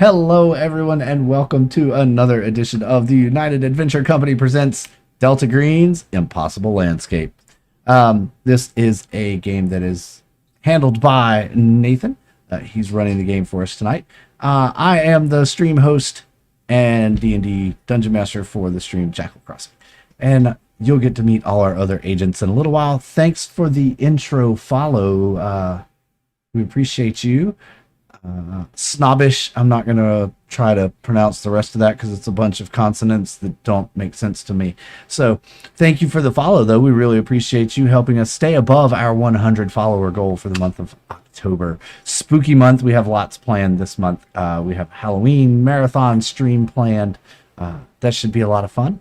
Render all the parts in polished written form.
Hello, everyone, and welcome to another edition of the United Adventure Company presents Delta Green's Impossible Landscape. This is a game that is handled by Nathan. He's running the game for us tonight. I am the stream host and D&D Dungeon Master for the stream Jackal Crossing. And you'll get to meet all our other agents in a little while. Thanks for the intro follow. We appreciate you. Snobbish, I'm not going to try to pronounce the rest of that because it's a bunch of consonants that don't make sense to me. So thank you for the follow, though. We really appreciate you helping us stay above our 100 follower goal for the month of October. Spooky month. We have lots planned this month. We have Halloween marathon stream planned. That should be a lot of fun.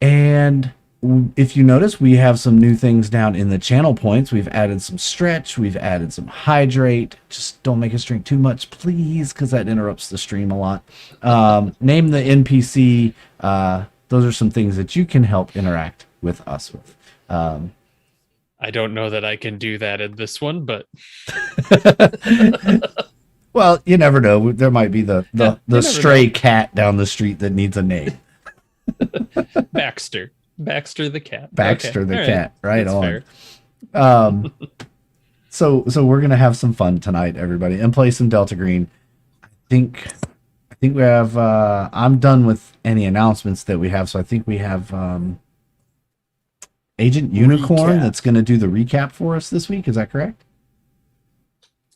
And if you notice, we have some new things down in the channel points. We've added some stretch. We've added some hydrate. Just don't make us drink too much, please, because that interrupts the stream a lot. Name the NPC. Those are some things that you can help interact with us with. I don't know that I can do that in this one, but well, you never know. There might be the stray cat down the street that needs a name. Baxter the cat. Baxter okay. the All cat. Right That's on. Fair. So we're gonna have some fun tonight, everybody, and play some Delta Green. I think we have. I'm done with any announcements that we have, so I think we have Agent Unicorn that's gonna do the recap for us this week. Is that correct?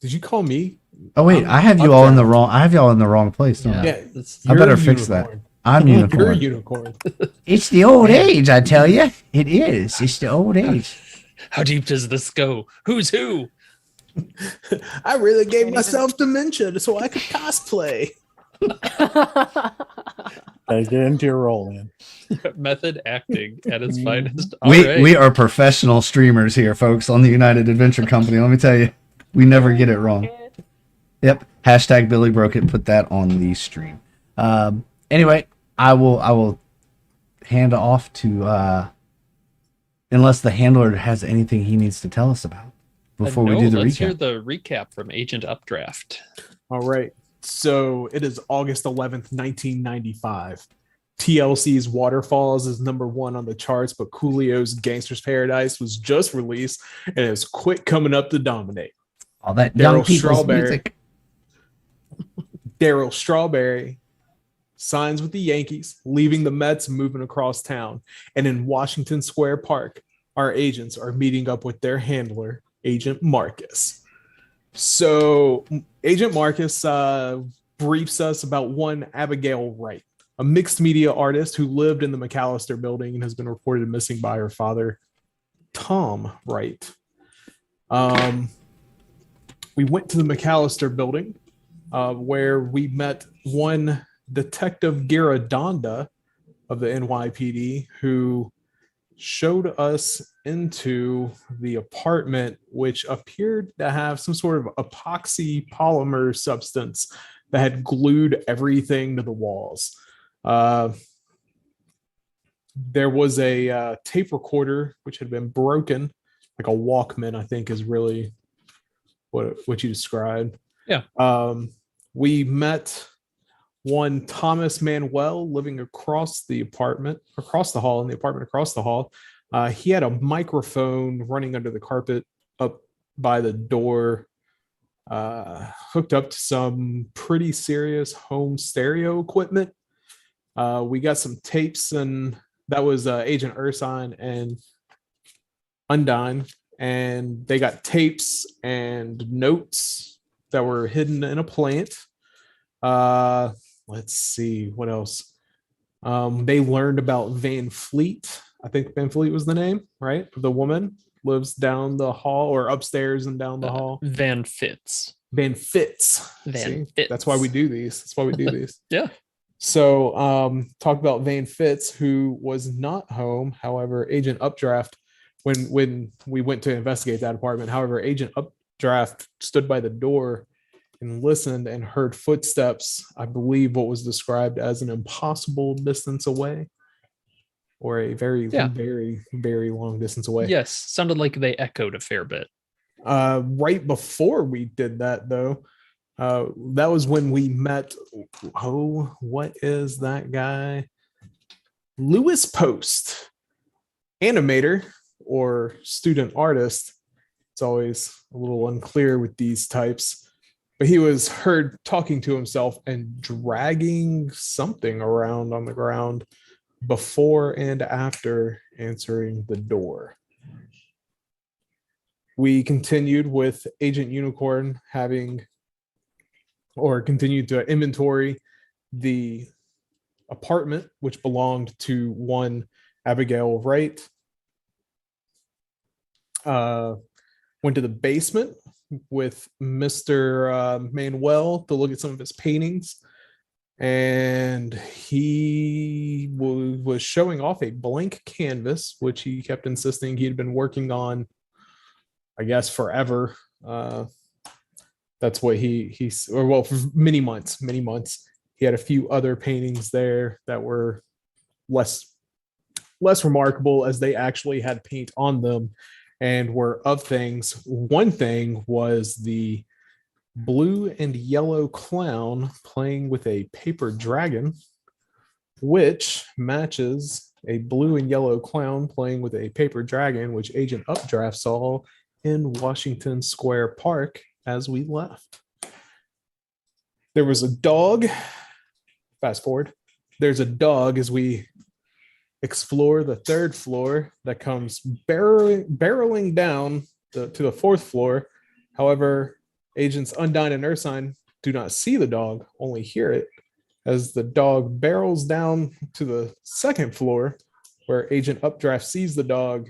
Did you call me? Oh wait, I have you all in the wrong. I have y'all in the wrong place. Don't I? Yeah, I better fix that. I'm Unicorn. You're a unicorn. It's the old age, I tell you. It is. It's the old age. How deep does this go? Who's who? I really gave myself dementia so I could cosplay. Gotta get into your role, man. Method acting at its finest. We are professional streamers here, folks, on the United Adventure Company. Let me tell you, we never get it wrong. Yep. Hashtag Billy Broke It. Put that on the stream. Anyway, I will hand off to unless the handler has anything he needs to tell us about before we do the let's recap. hear the recap from Agent Updraft. All right. So it is August 11th, 1995. TLC's Waterfalls is #1 on the charts, but Coolio's Gangster's Paradise was just released and is quick coming up to dominate. All that young people's music. Darryl Strawberry signs with the Yankees, leaving the Mets, moving across town. And in Washington Square Park, our agents are meeting up with their handler, Agent Marcus. So Agent Marcus briefs us about one Abigail Wright, a mixed media artist who lived in the McAllister building and has been reported missing by her father, Tom Wright. We went to the McAllister building where we met one Detective Giradonda of the NYPD, who showed us into the apartment, which appeared to have some sort of epoxy polymer substance that had glued everything to the walls. There was a tape recorder which had been broken, like a Walkman, I think is really what you described. Yeah. We met one Thomas Manuel living across the hall, in the apartment across the hall. He had a microphone running under the carpet up by the door, hooked up to some pretty serious home stereo equipment. We got some tapes, and that was Agent Ursine and Undine, and they got tapes and notes that were hidden in a plant. Let's see what else. They learned about Van Fleet. I think Van Fleet was the name, right? The woman lives down the hall or upstairs and down the hall. Van Fitz. Van Fitz. Fitz. That's why we do these. Yeah. So talk about Van Fitz, who was not home. However, Agent Updraft, when we went to investigate that apartment, however, Agent Updraft stood by the door and listened and heard footsteps, I believe what was described as an impossible distance away, or a very, very, very long distance away. Yes, sounded like they echoed a fair bit. Right before we did that, though, That was when we met. Oh, what is that guy? Lewis Post, animator or student artist. It's always a little unclear with these types, but he was heard talking to himself and dragging something around on the ground before and after answering the door. We continued with Agent Unicorn continued to inventory the apartment, which belonged to one Abigail Wright. Went to the basement with Mr. Manuel to look at some of his paintings. And he was showing off a blank canvas, which he kept insisting he had been working on, I guess, forever. That's what for many months. He had a few other paintings there that were less remarkable, as they actually had paint on them and were of things. One thing was the blue and yellow clown playing with a paper dragon, which matches a blue and yellow clown playing with a paper dragon, which Agent Updraft saw in Washington Square Park as we left. There was a dog. Fast forward. There's a dog as we explore the third floor that comes barreling down to the fourth floor. However, Agents Undyne and Ursine do not see the dog, only hear it, as the dog barrels down to the second floor, where Agent Updraft sees the dog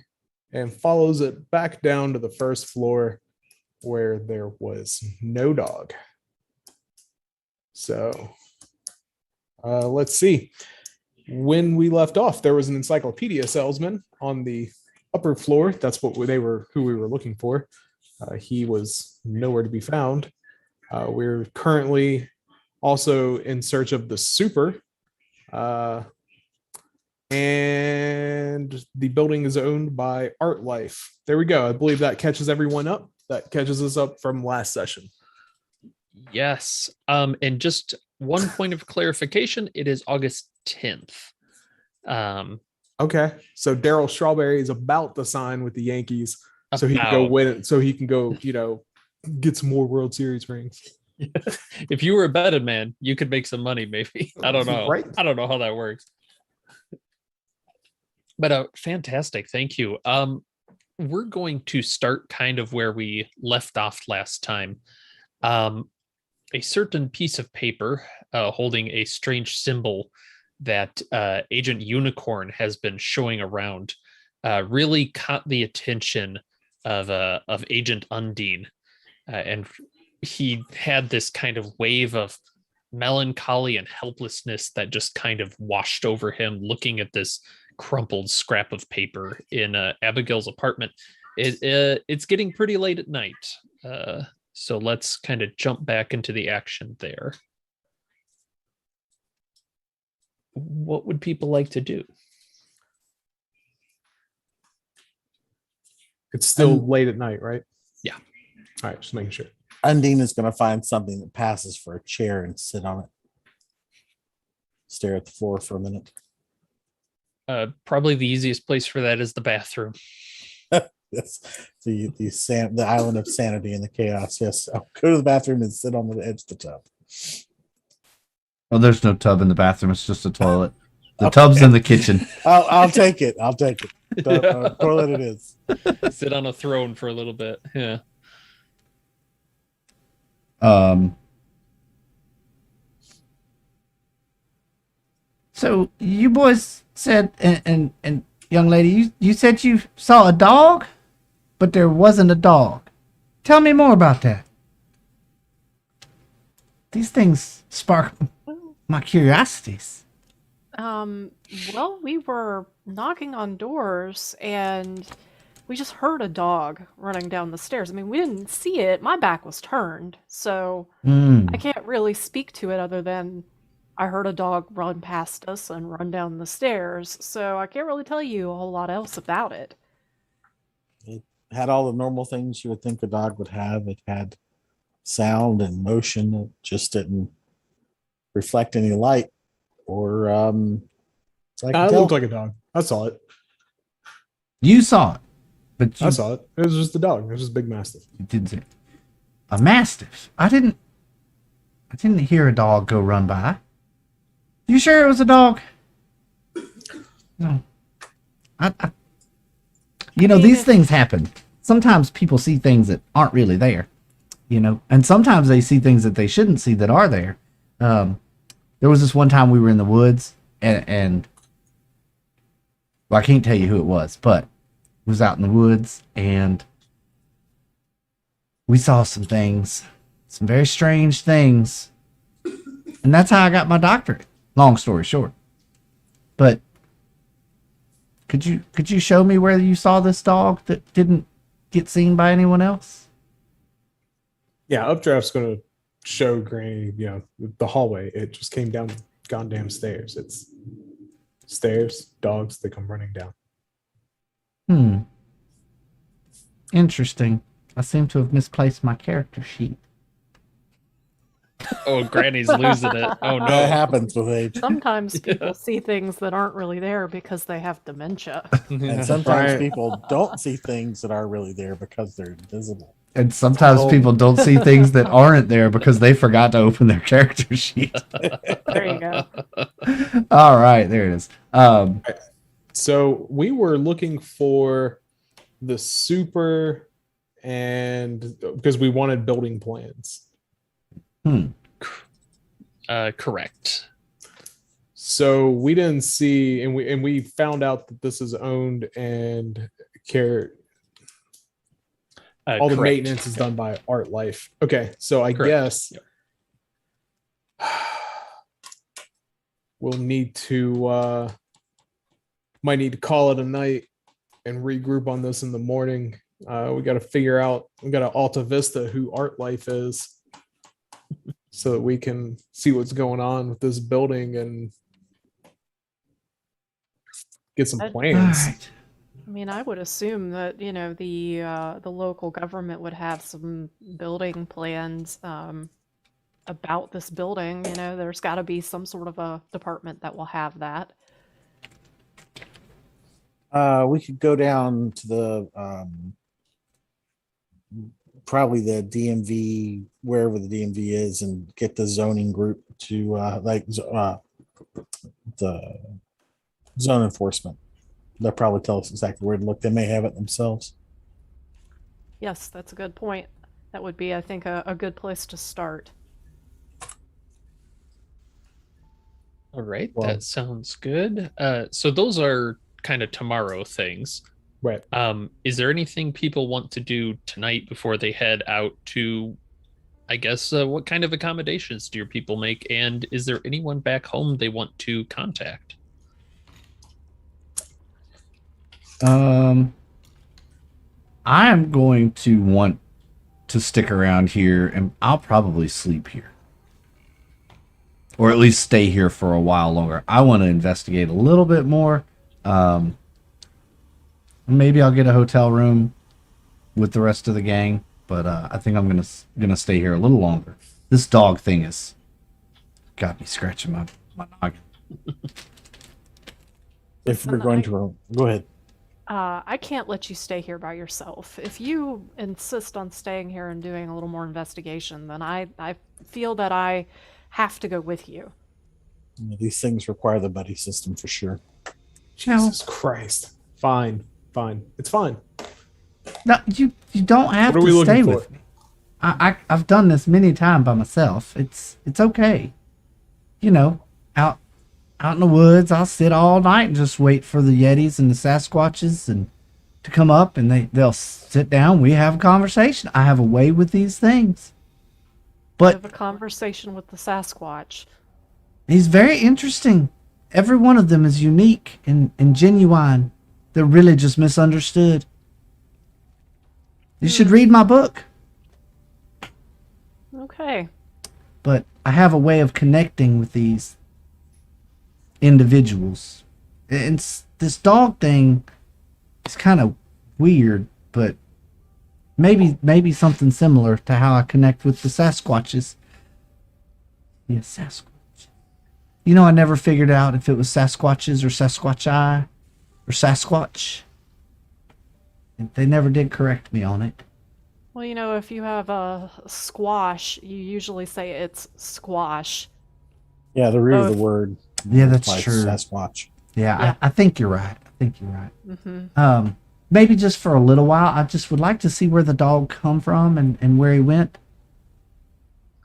and follows it back down to the first floor, where there was no dog. So let's see. When we left off, there was an encyclopedia salesman on the upper floor. That's who we were looking for. He was nowhere to be found. We're currently also in search of the super. And the building is owned by Art Life. There we go. I believe that catches everyone up. That catches us up from last session. Yes. And just one point of clarification, it is August 10th. Okay. So Daryl Strawberry is about to sign with the Yankees. So he can go win it. So he can go, get some more World Series rings. If you were a betting man, you could make some money, maybe. I don't know. Right. I don't know how that works. But fantastic. Thank you. We're going to start kind of where we left off last time. A certain piece of paper holding a strange symbol that Agent Unicorn has been showing around really caught the attention of Agent Undine, and he had this kind of wave of melancholy and helplessness that just kind of washed over him, looking at this crumpled scrap of paper in Abigail's apartment. It's getting pretty late at night, so let's kind of jump back into the action there. What would people like to do? It's still late at night, right? Yeah. All right, just making sure. Undine is going to find something that passes for a chair and sit on it. Stare at the floor for a minute. Probably the easiest place for that is the bathroom. Yes, the island of sanity and the chaos. Yes, I'll go to the bathroom and sit on the edge of the tub. Well, there's no tub in the bathroom. It's just a toilet. The tub's in the kitchen. I'll take it. Toilet it is. Sit on a throne for a little bit. Yeah. So you boys said, and young lady, you said you saw a dog, but there wasn't a dog. Tell me more about that. These things spark my curiosities. Well, we were knocking on doors and we just heard a dog running down the stairs. I mean, we didn't see it. My back was turned, so I can't really speak to it other than I heard a dog run past us and run down the stairs. So I can't really tell you a whole lot else about it. It had all the normal things you would think a dog would have. It had sound and motion. It just didn't reflect any light or so I can It tell. looked like a dog. I saw it. You saw it, but I you saw it. It was just a dog. It was just a big mastiff. didn't see it. A mastiff. I didn't hear a dog go run by. You sure it was a dog? No. You know, these things happen. Sometimes people see things that aren't really there, you know, and sometimes they see things that they shouldn't see that are there. There was this one time we were in the woods and well, I can't tell you who it was, but it was out in the woods and we saw some things, some very strange things. And that's how I got my doctorate. Long story short. But could you show me where you saw this dog that didn't get seen by anyone else? Yeah, Updraft's going to show Granny, the hallway. It just came down goddamn stairs. It's stairs, dogs, they come running down. Interesting. I seem to have misplaced my character sheet. Oh, Granny's losing it. Oh That no. happens with age. Sometimes people see things that aren't really there because they have dementia. And sometimes Right. people don't see things that are really there because they're invisible. And sometimes Oh. people don't see things that aren't there because they forgot to open their character sheet. There you go. All right, there it is. So we were looking for the super and because we wanted building plans. Correct. So we didn't see, and we found out that this is owned and care. All the Correct. maintenance is done by Art Life. Okay, so I Correct. guess Yep. we'll need to might need to call it a night and regroup on this in the morning. We got to figure out. We got to Alta Vista who Art Life is, so that we can see what's going on with this building and get some All All plans. right. I mean, I would assume that the local government would have some building plans about this building. You know, there's got to be some sort of a department that will have that. We could go down to the probably the DMV, wherever the DMV is, and get the zoning group to the zone enforcement. They'll probably tell us exactly where to look. They may have it themselves. Yes, that's a good point. That would be, I think, a good place to start. All right, Well- that sounds good. So those are kind of tomorrow things. Right. Is there anything people want to do tonight before they head out to, I guess, what kind of accommodations do your people make? And is there anyone back home they want to contact? I am going to want to stick around here and I'll probably sleep here. Or at least stay here for a while longer. I want to investigate a little bit more. Maybe I'll get a hotel room with the rest of the gang, but I think I'm gonna stay here a little longer. This dog thing has got me scratching my noggin. If we're going to go ahead. I can't let you stay here by yourself. If you insist on staying here and doing a little more investigation, then I feel that I have to go with you. These things require the buddy system for sure. Jesus Christ. Fine. It's fine. No, you don't have What are we to looking stay for? with me. I've done this many times by myself. It's okay. You know, out in the woods, I'll sit all night and just wait for the Yetis and the Sasquatches and to come up, and they'll sit down. We have a conversation. I have a way with these things. Have But a conversation with the Sasquatch. he's very interesting. Every one of them is unique and genuine. They're really just misunderstood. You should read my book. Okay. But I have a way of connecting with these individuals. And this dog thing is kind of weird, but maybe something similar to how I connect with the Sasquatches. Yeah, Sasquatch. You know, I never figured out if it was Sasquatches or Sasquatchi or Sasquatch. They never did correct me on it. Well, you know, if you have a squash, you usually say it's squash. Yeah, the root of Both. the word. Yeah, that's implies true. Sasquatch. Yeah, Yeah. I think you're right. I think you're right. Mm-hmm. Maybe just for a little while, I just would like to see where the dog come from and where he went.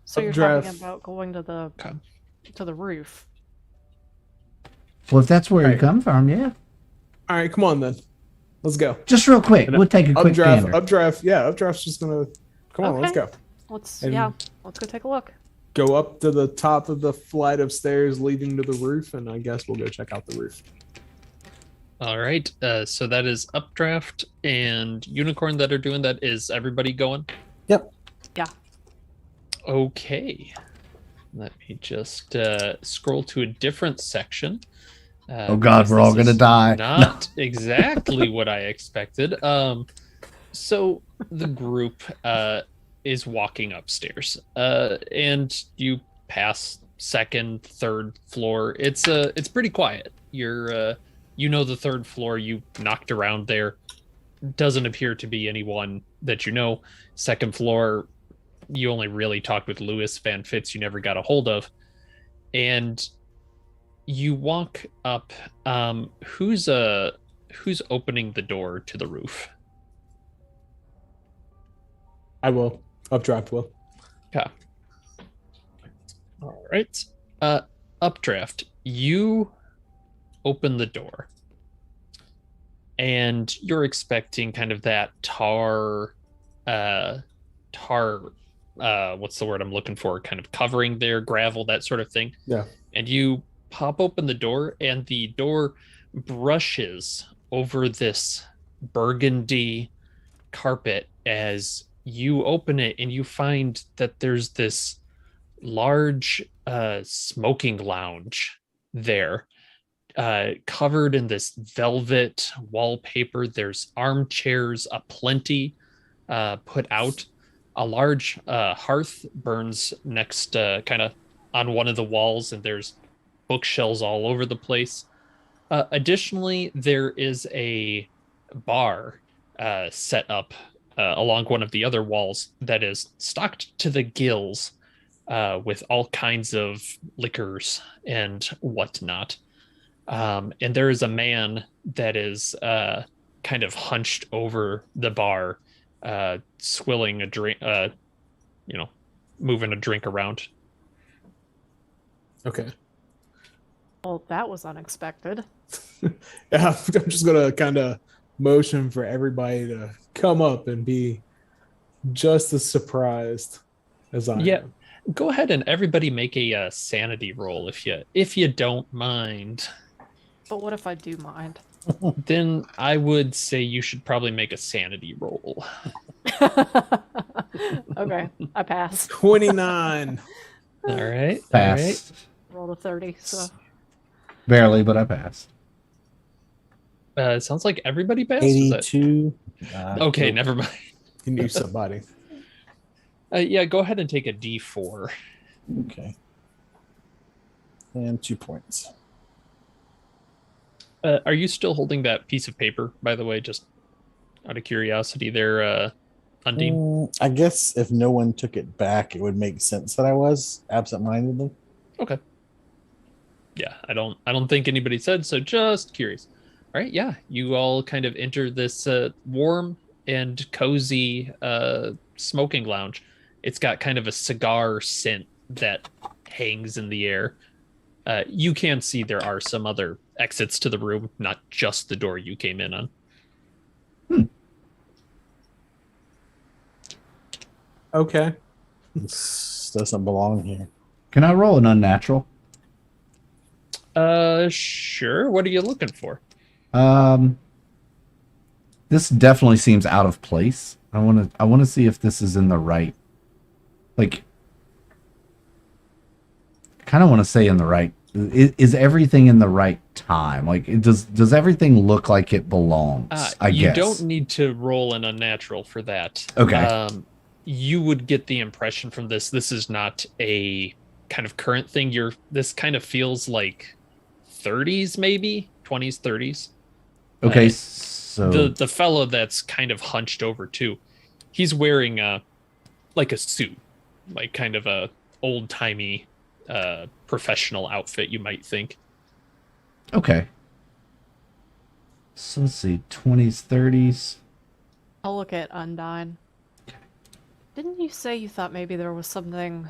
So you're Updraft. talking about going to the roof. Well, if that's where he Right. come from, yeah. All right, come on then. Let's go. Just real quick, And we'll take a quick gander. Updraft. Yeah, Updraft's just gonna come on. Let's Okay. go. Let's And- let's go take a look. Go up to the top of the flight of stairs leading to the roof, and I guess we'll go check out the roof. All right. So that is Updraft and Unicorn that are doing that. Is everybody going? Yep. Yeah. Okay. Let me just scroll to a different section. Oh God, because we're all this gonna is die. Not exactly what I expected. So the group is walking upstairs, and you pass second, third floor. It's pretty quiet. You're you know the third floor. You knocked around there. Doesn't appear to be anyone that you know. Second floor, you only really talked with Lewis Van Fitz. You never got a hold of, and you walk up. Who's opening the door to the roof? I will. Updraft will. Okay. All right. Updraft, you open the door, and you're expecting kind of that tar. What's the word I'm looking for? Kind of covering there, gravel, that sort of thing. Yeah. And you pop open the door, and the door brushes over this burgundy carpet as you open it, and you find that there's this large smoking lounge there, covered in this velvet wallpaper. There's armchairs aplenty put out. A large hearth burns next, kind of on one of the walls, and there's bookshelves all over the place. Additionally, there is a bar set up along one of the other walls that is stocked to the gills with all kinds of liquors and whatnot. And there is a man that is kind of hunched over the bar, swilling a drink, moving a drink around. Okay. Well, that was unexpected. Yeah, I'm just gonna kind of motion for everybody to come up and be just as surprised as I Yeah. am. Go ahead and everybody make a sanity roll if you don't mind. But what if I do mind? Then I would say you should probably make a sanity roll. Okay, I pass. 29. All right. All Pass. right. Rolled a 30, so Barely, but I passed. It sounds like everybody passed. Is that- 82. Okay, never mind. You knew somebody. Yeah, go ahead and take a D4. Okay. And 2 points. Are you still holding that piece of paper, by the way? Just out of curiosity, there, Undine. I guess if no one took it back, it would make sense that I was absent-mindedly. Okay. Yeah, I don't think anybody said so. Just curious. All right, yeah, you all kind of enter this warm and cozy smoking lounge. It's got kind of a cigar scent that hangs in the air. You can see there are some other exits to the room, not just the door you came in on. Okay. This doesn't belong here. Can I roll an unnatural? Sure. What are you looking for? This definitely seems out of place. I want to see if this is in the right. Like, I kind of want to say in the right is everything in the right time? Like, does everything look like it belongs? I you guess. don't need to roll an unnatural for that. Okay. You would get the impression from this. This is not a kind of current thing. This kind of feels like 30s, maybe 20s, 30s. Okay, Uh, so the fellow that's kind of hunched over too, he's wearing like a suit, like kind of a old timey professional outfit, you might think. okay. So let's see, 20s, 30s. I'll look at Undyne. Didn't you say you thought maybe there was something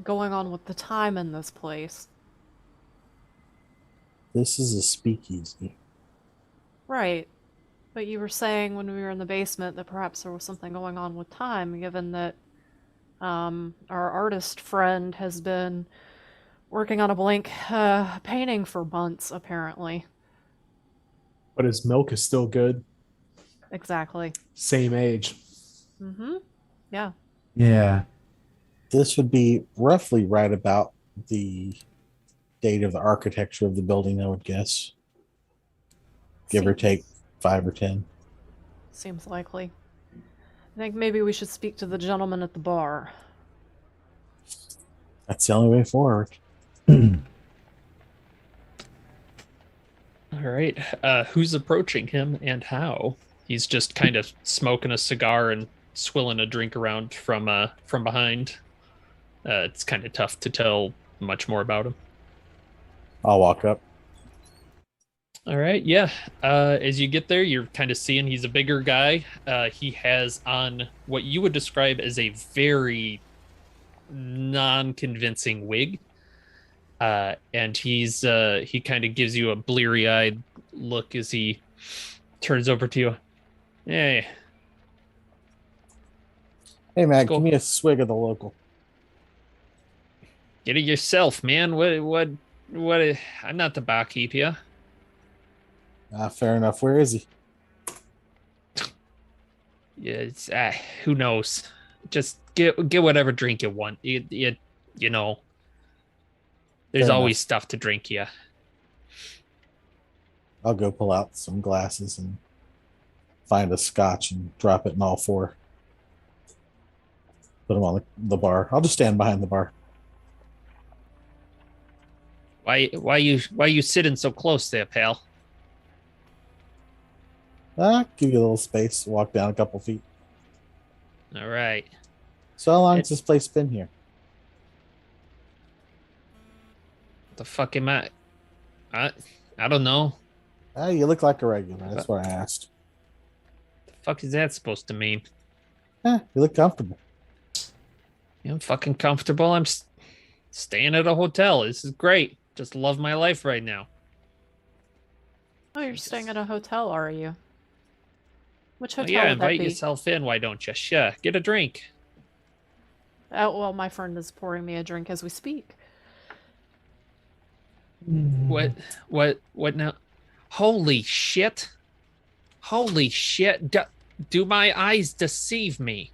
going on with the time in this place? This is a speakeasy. Right. But you were saying when we were in the basement that perhaps there was something going on with time, given that our artist friend has been working on a blank painting for months, apparently. But his milk is still good. Exactly. Same age. Mm-hmm. Yeah. Yeah. This would be roughly right about the date of the architecture of the building, I would guess. Give or Seems- take 5 or 10. Seems likely. I think maybe we should speak to the gentleman at the bar. That's the only way forward. All right. Who's approaching him and how? He's just kind of smoking a cigar and swilling a drink around from behind. It's kind of tough to tell much more about him. I'll walk up. All right. Yeah. As you get there, you're kind of seeing he's a bigger guy. He has on what you would describe as a very non-convincing wig. And he kind of gives you a bleary-eyed look as he turns over to you. Hey, Hey, Matt, Go. give me a swig of the local. get it yourself, man. What? I'm not the barkeep here. Fair enough. Where is he? Yeah, it's who knows. Just get whatever drink you want. You know. There's Fair always enough. stuff to drink here. I'll go pull out some glasses and find a scotch and drop it in all 4. Put them on the bar. I'll just stand behind the bar. Why you sitting so close there, pal? Give you a little space. Walk down a couple feet. All right. So how long has this place been here? The fuck am I? I don't know. You look like a regular. That's what I asked. The fuck is that supposed to mean? You look comfortable. Yeah, I'm fucking comfortable. I'm staying at a hotel. This is great. Just love my life right now. Oh, you're staying at a hotel, are you? Which Oh, hotel yeah, would that invite be? yourself in. Why don't you? Sure, get a drink. Oh, well, my friend is pouring me a drink as we speak. What now? Holy shit! Holy shit! Do my eyes deceive me?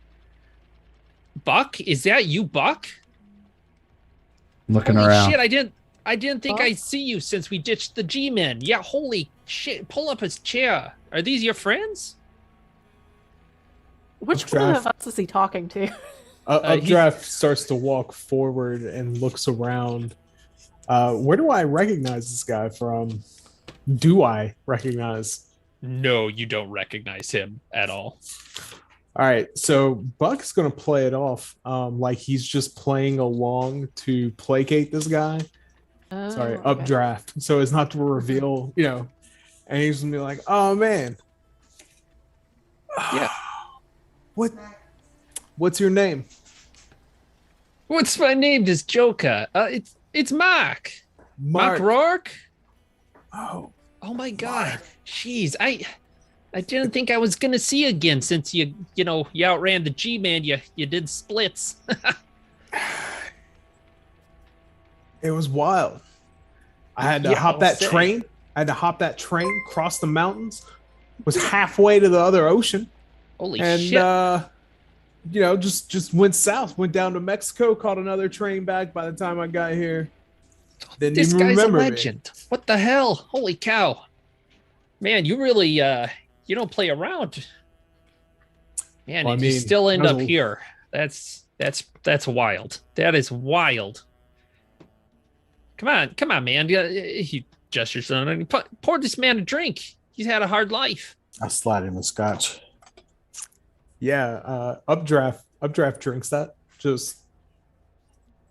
Buck, is that you, Buck? Looking Holy around. shit! I didn't think Buck? I'd see you since we ditched the G-men. Yeah, holy shit! Pull up his chair. Are these your friends? Which Okay. one of us is he talking to? he's- Updraft starts to walk forward and looks around. Where do I recognize this guy from? Do I recognize? No, you don't recognize him at all. All right, so Buck's gonna play it off like he's just playing along to placate this guy. Sorry, Oh, okay. updraft. So as not to reveal, and he's gonna be like, "Oh man, Yeah. What's your name?" What's my name? This Joker. It's Mark. Mark Rourke. Oh, Oh my god. Jeez, I didn't think I was gonna see you again since you outran the G-man. You did splits. it was wild. I had to Yeah, hop I'll that say. train. I had to hop that train, cross the mountains, was halfway to the other ocean, Holy and shit. just went south, went down to Mexico, caught another train back by the time I got here. Didn't This even guy's a remember me. legend. What the hell? Holy cow. Man, you really you don't play around. Man, Well, I and you mean, still end that up was a- here. That's wild. That is wild. Come on, man. He gestures on and pour this man a drink. He's had a hard life. I slide him a scotch. Yeah, updraft drinks that. Just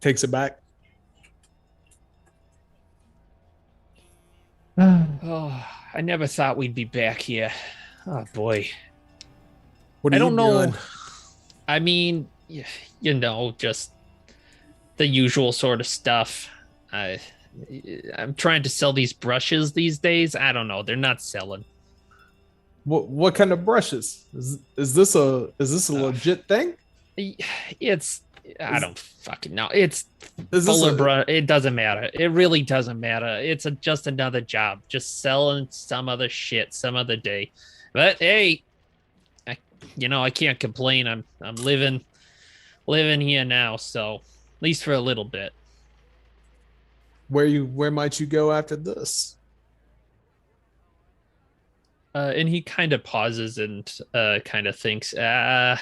takes it back. Oh, I never thought we'd be back here. Oh boy. What are I don't you know. doing? I mean, you know, just the usual sort of stuff. I'm trying to sell these brushes these days. I don't know. They're not selling. What kind of brushes? Is this a legit thing? It's I don't fucking know. It's Is this fuller a, brush. It doesn't matter. It really doesn't matter. It's just another job. Just selling some other shit some other day. But hey, I can't complain. I'm living here now, so at least for a little bit. where might you go after this? And he kind of pauses and kind of thinks, I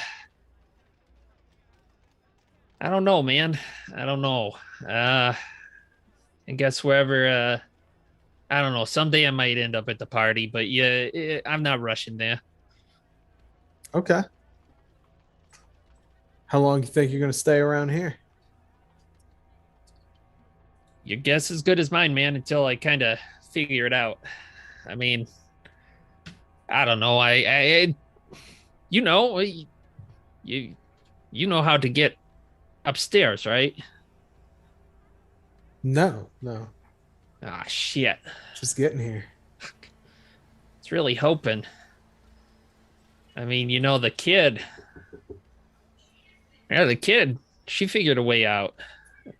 don't know, man. I don't know. I guess wherever. I don't know. Someday I might end up at the party, but yeah, I'm not rushing there. Okay. How long do you think you're gonna stay around here? Your guess is good as mine, man. Until I kind of figure it out. I mean, I don't know. You know, you know how to get upstairs, right? No. Ah, shit. Just getting here. It's really hoping. I mean, you know, the kid. Yeah, the kid. She figured a way out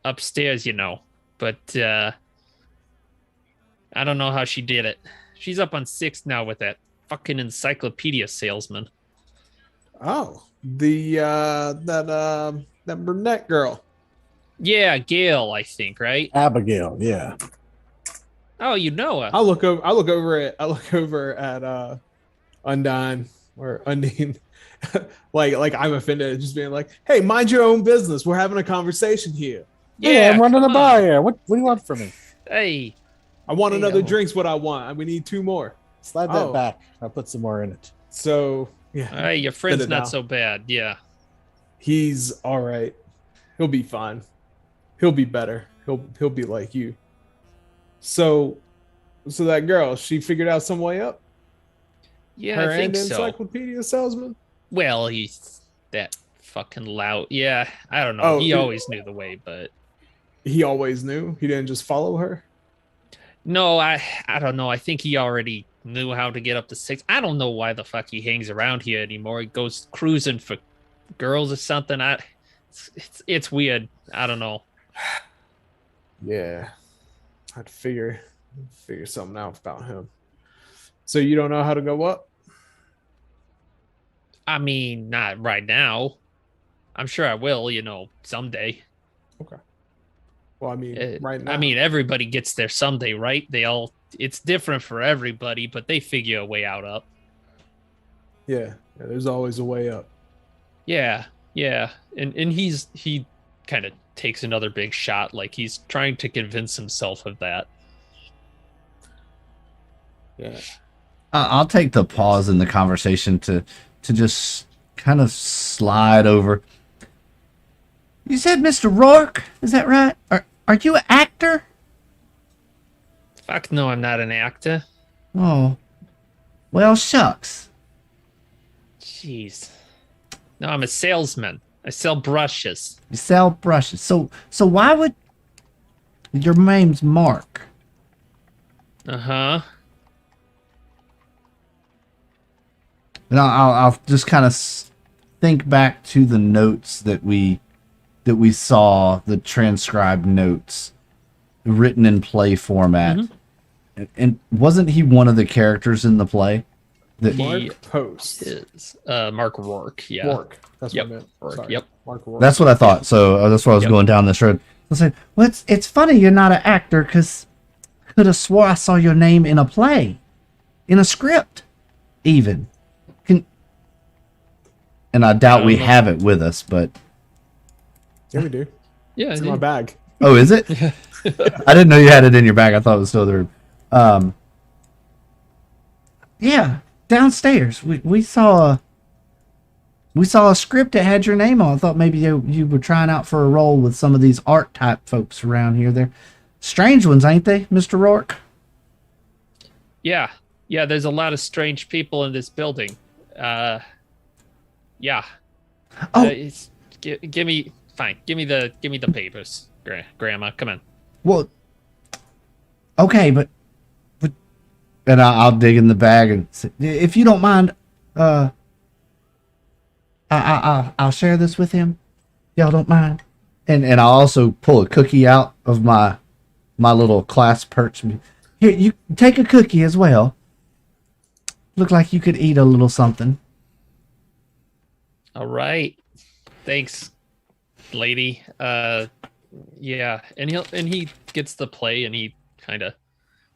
upstairs, you know. But I don't know how she did it. She's up on 6 now with that fucking encyclopedia salesman. Oh, that brunette girl. Yeah, Gail, I think, right? Abigail, yeah. Oh, you know her. I look over at Undine or Undine. like I'm offended at just being like, hey, mind your own business. We're having a conversation here. Yeah, I'm running a come bar on. here. What do you want from me? Hey, I want Hey, another oh. drink's what I want. We need 2 more. Slide that Oh. back. I'll put some more in it. So yeah, hey, your friend's it now. not so bad. Yeah. he's all right. He'll be fine. He'll be better. He'll be like you. So that girl, she figured out some way up. Yeah, Her I think and so. encyclopedia salesman. Well, he's that fucking lout. Yeah, I don't know. Oh, He it- always knew the way, but He always knew. He didn't just follow her. no, I don't know. I think he already knew how to get up to 6. I don't know why the fuck he hangs around here anymore. He goes cruising for girls or something. It's weird. I don't know. Yeah, I'd figure something out about him. So you don't know how to go up? I mean, not right now. I'm sure I will, you know, someday. Well, I mean, right now. I mean, everybody gets there someday, right? It's different for everybody, but they figure a way out up. yeah, there's always a way up. Yeah. And he kind of takes another big shot, like he's trying to convince himself of that. Yeah. I'll take the pause in the conversation to just kind of slide over. You said Mr. Rourke, is that right? Are you an actor? Fuck no, I'm not an actor. Oh, well, shucks. Jeez. No, I'm a salesman. I sell brushes. You sell brushes. So why would your name's Mark? Uh-huh. And I'll just kind of think back to the notes that we saw, the transcribed notes written in play format. And wasn't he one of the characters in the play? That He Mark Post. is Mark Rourke. Yeah. Rourke. That's Yep, what I meant. Rourke, Sorry. yep. Mark Rourke. that's what I thought. So that's why I was Yep. going down this road. I said, well, it's funny you're not an actor because I could have swore I saw your name in a play, in a script, even. And I doubt we have it with us, but Yeah, we do. Yeah, It's in my bag. oh, is it? I didn't know you had it in your bag. I thought it was still there. Yeah, downstairs we saw a script that had your name on. I thought maybe you were trying out for a role with some of these art type folks around here. They're strange ones, ain't they, Mr. Rourke? yeah. There's a lot of strange people in this building. Yeah. Oh. Give me the papers, Grandma. Come on. Well, okay, but and I'll dig in the bag and say, if you don't mind, I'll share this with him. Y'all don't mind, and I'll also pull a cookie out of my little class perch. Here, you take a cookie as well. Look like you could eat a little something. All right. Thanks, lady. Yeah, and he gets the play, and he kind of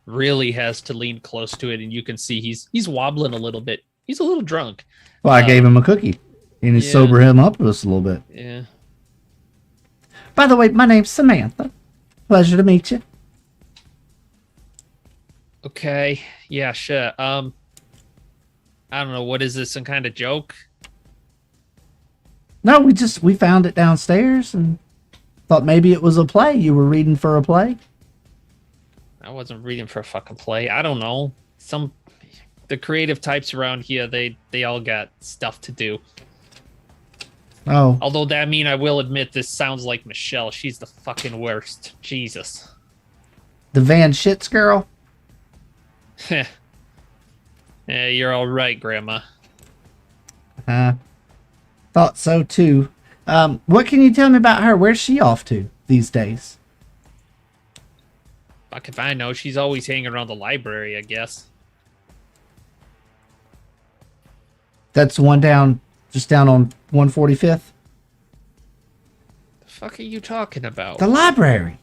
really has to lean close to it, and you can see he's wobbling a little bit. He's a little drunk. Well, I gave him a cookie, and he yeah. sober him up just a little bit. Yeah. By the way, my name's Samantha. Pleasure to meet you. Okay. Yeah. Sure. I don't know. What is this? Some kind of joke? No, we found it downstairs and thought maybe it was a play. You were reading for a play? I wasn't reading for a fucking play. I don't know. The creative types around here, they all got stuff to do. Oh. Although I will admit this sounds like Michelle. She's the fucking worst. Jesus. The Van Shits girl? Yeah, you're all right, Grandma. Thought so too. What can you tell me about her? Where's she off to these days? Fuck if I know. She's always hanging around the library, I guess. That's the one just down on 145th? The fuck are you talking about? The library.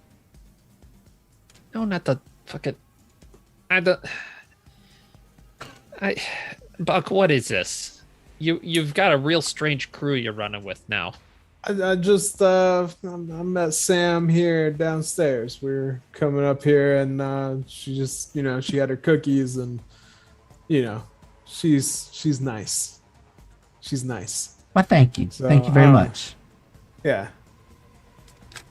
No, not the fucking... Buck, what is this? You've got a real strange crew you're running with now. I just I met Sam here downstairs. We're coming up here, and she just she had her cookies, and she's nice. She's nice. Well, thank you. So, Thank you very much. Yeah.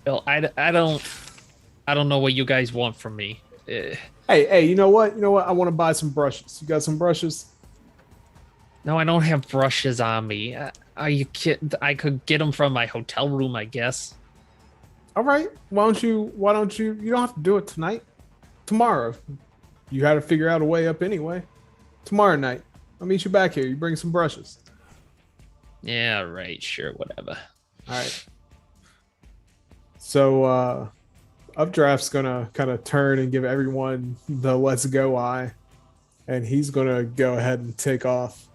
Bill, I don't know what you guys want from me. Hey, you know what? I want to buy some brushes. You got some brushes? No, I don't have brushes on me. Are you kidding? I could get them from my hotel room, I guess. All right. Why don't you? You don't have to do it tonight. Tomorrow. You had to figure out a way up anyway. Tomorrow night. I'll meet you back here. You bring some brushes. Yeah, right. Sure, whatever. All right. So, Updraft's gonna kind of turn and give everyone the let's go eye, and he's gonna go ahead and take off.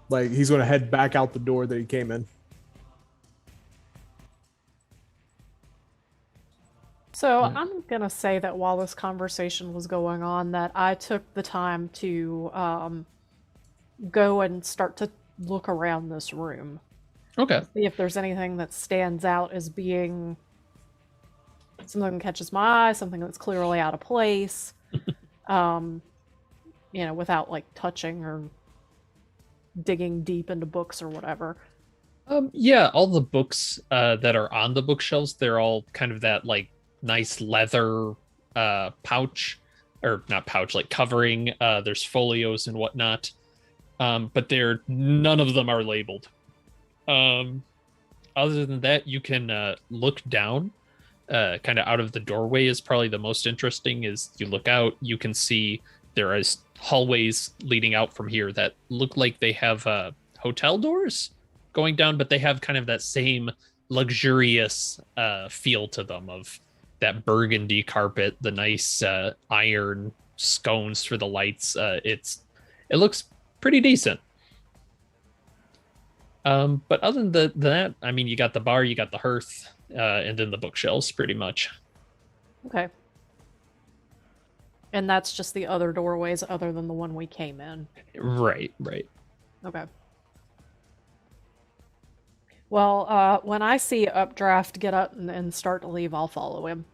Like, he's gonna head back out the door that he came in. So I'm gonna say that while this conversation was going on, that I took the time to go and start to look around this room. Okay. See if there's anything that stands out as being something that catches my eye, something that's clearly out of place. Without like touching or digging deep into books or whatever. Yeah, all the books that are on the bookshelves, they're all kind of that like nice leather pouch, or not pouch, like covering. There's folios and whatnot, but none of them are labeled. Other than that, you can look down. Kind of out of the doorway is probably the most interesting. Is you look out, you can see there is hallways leading out from here that look like they have hotel doors going down, but they have kind of that same luxurious feel to them, of that burgundy carpet, the nice iron scones for the lights. It looks pretty decent. But other than that, I mean, you got the bar, you got the hearth, and then the bookshelves, pretty much. Okay. And that's just the other doorways other than the one we came in. Right, right. Okay. Well, when I see Updraft get up and start to leave, I'll follow him.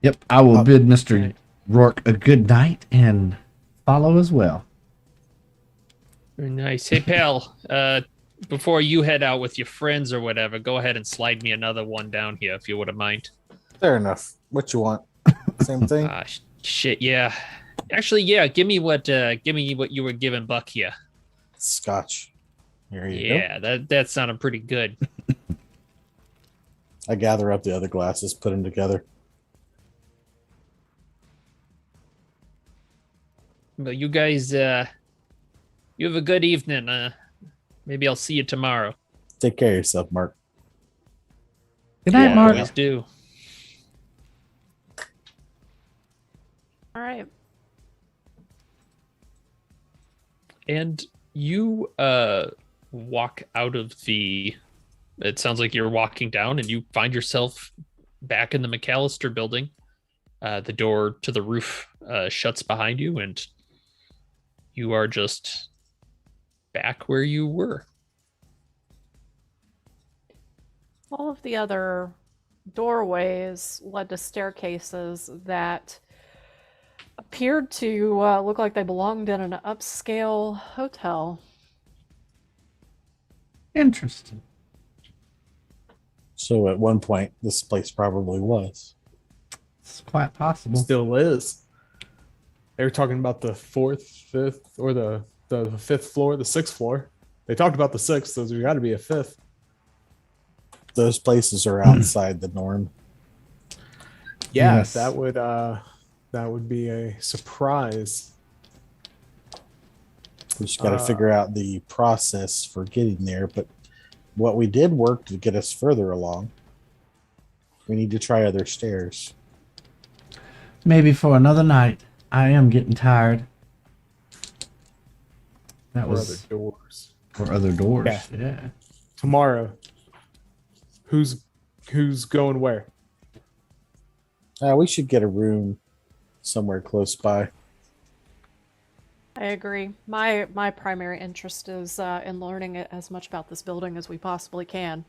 Yep, I will bid Mr. Right. Rourke a good night and follow as well. Very nice. Hey, pal, before you head out with your friends or whatever, go ahead and slide me another one down here if you wouldn't mind. Fair enough. What you want? Same thing. Shit, yeah. Actually, yeah, give me what you were giving Buck here. Scotch. Here you go. Yeah, that sounded pretty good. I gather up the other glasses, put them together. But you guys, you have a good evening. Maybe I'll see you tomorrow. Take care of yourself, Mark. Good night, Yeah, Mark. Always do. All right. And you walk out of the. It sounds like you're walking down, and you find yourself back in the McAllister building. The door to the roof shuts behind you, and you are just back where you were. All of the other doorways led to staircases that appeared to look like they belonged in an upscale hotel. Interesting. So at one point, this place probably was. It's quite possible. Still is. They were talking about the fourth, fifth, or the fifth floor, the sixth floor. They talked about the sixth, so there's got to be a fifth. Those places are outside the norm. Yeah, Yes. that would be a surprise. We just got to figure out the process for getting there. But what we did work to get us further along. We need to try other stairs. Maybe for another night. I am getting tired. That Or was other doors. for other doors. Yeah. Yeah. Tomorrow, who's going where? We should get a room somewhere close by. I agree. My primary interest is in learning as much about this building as we possibly can.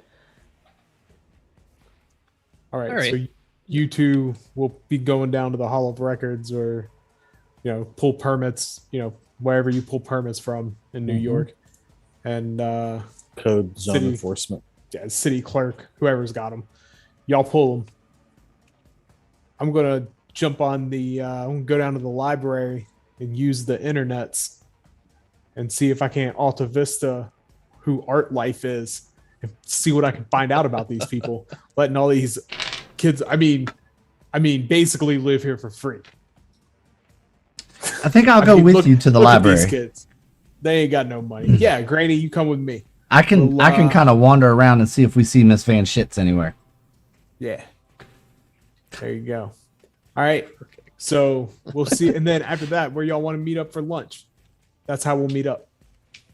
All right. All right. So you two will be going down to the Hall of Records, or pull permits. Wherever you pull permits from in New Mhm. York, and Code zone City. enforcement. city clerk, whoever's got them, y'all pull them. I'm gonna jump on the. I'm gonna go down to the library and use the internets and see if I can't Alta Vista who Art Life is and see what I can find out about these people, letting all these kids. I mean, basically live here for free. I think I'll I go mean, with look- you to the look at these library. kids. They ain't got no money. Yeah, Granny, you come with me. I can Well, kind of wander around and see if we see Miss Van Shits anywhere. Yeah. There you go. All right. So we'll see. And then after that, where y'all want to meet up for lunch? That's how we'll meet up.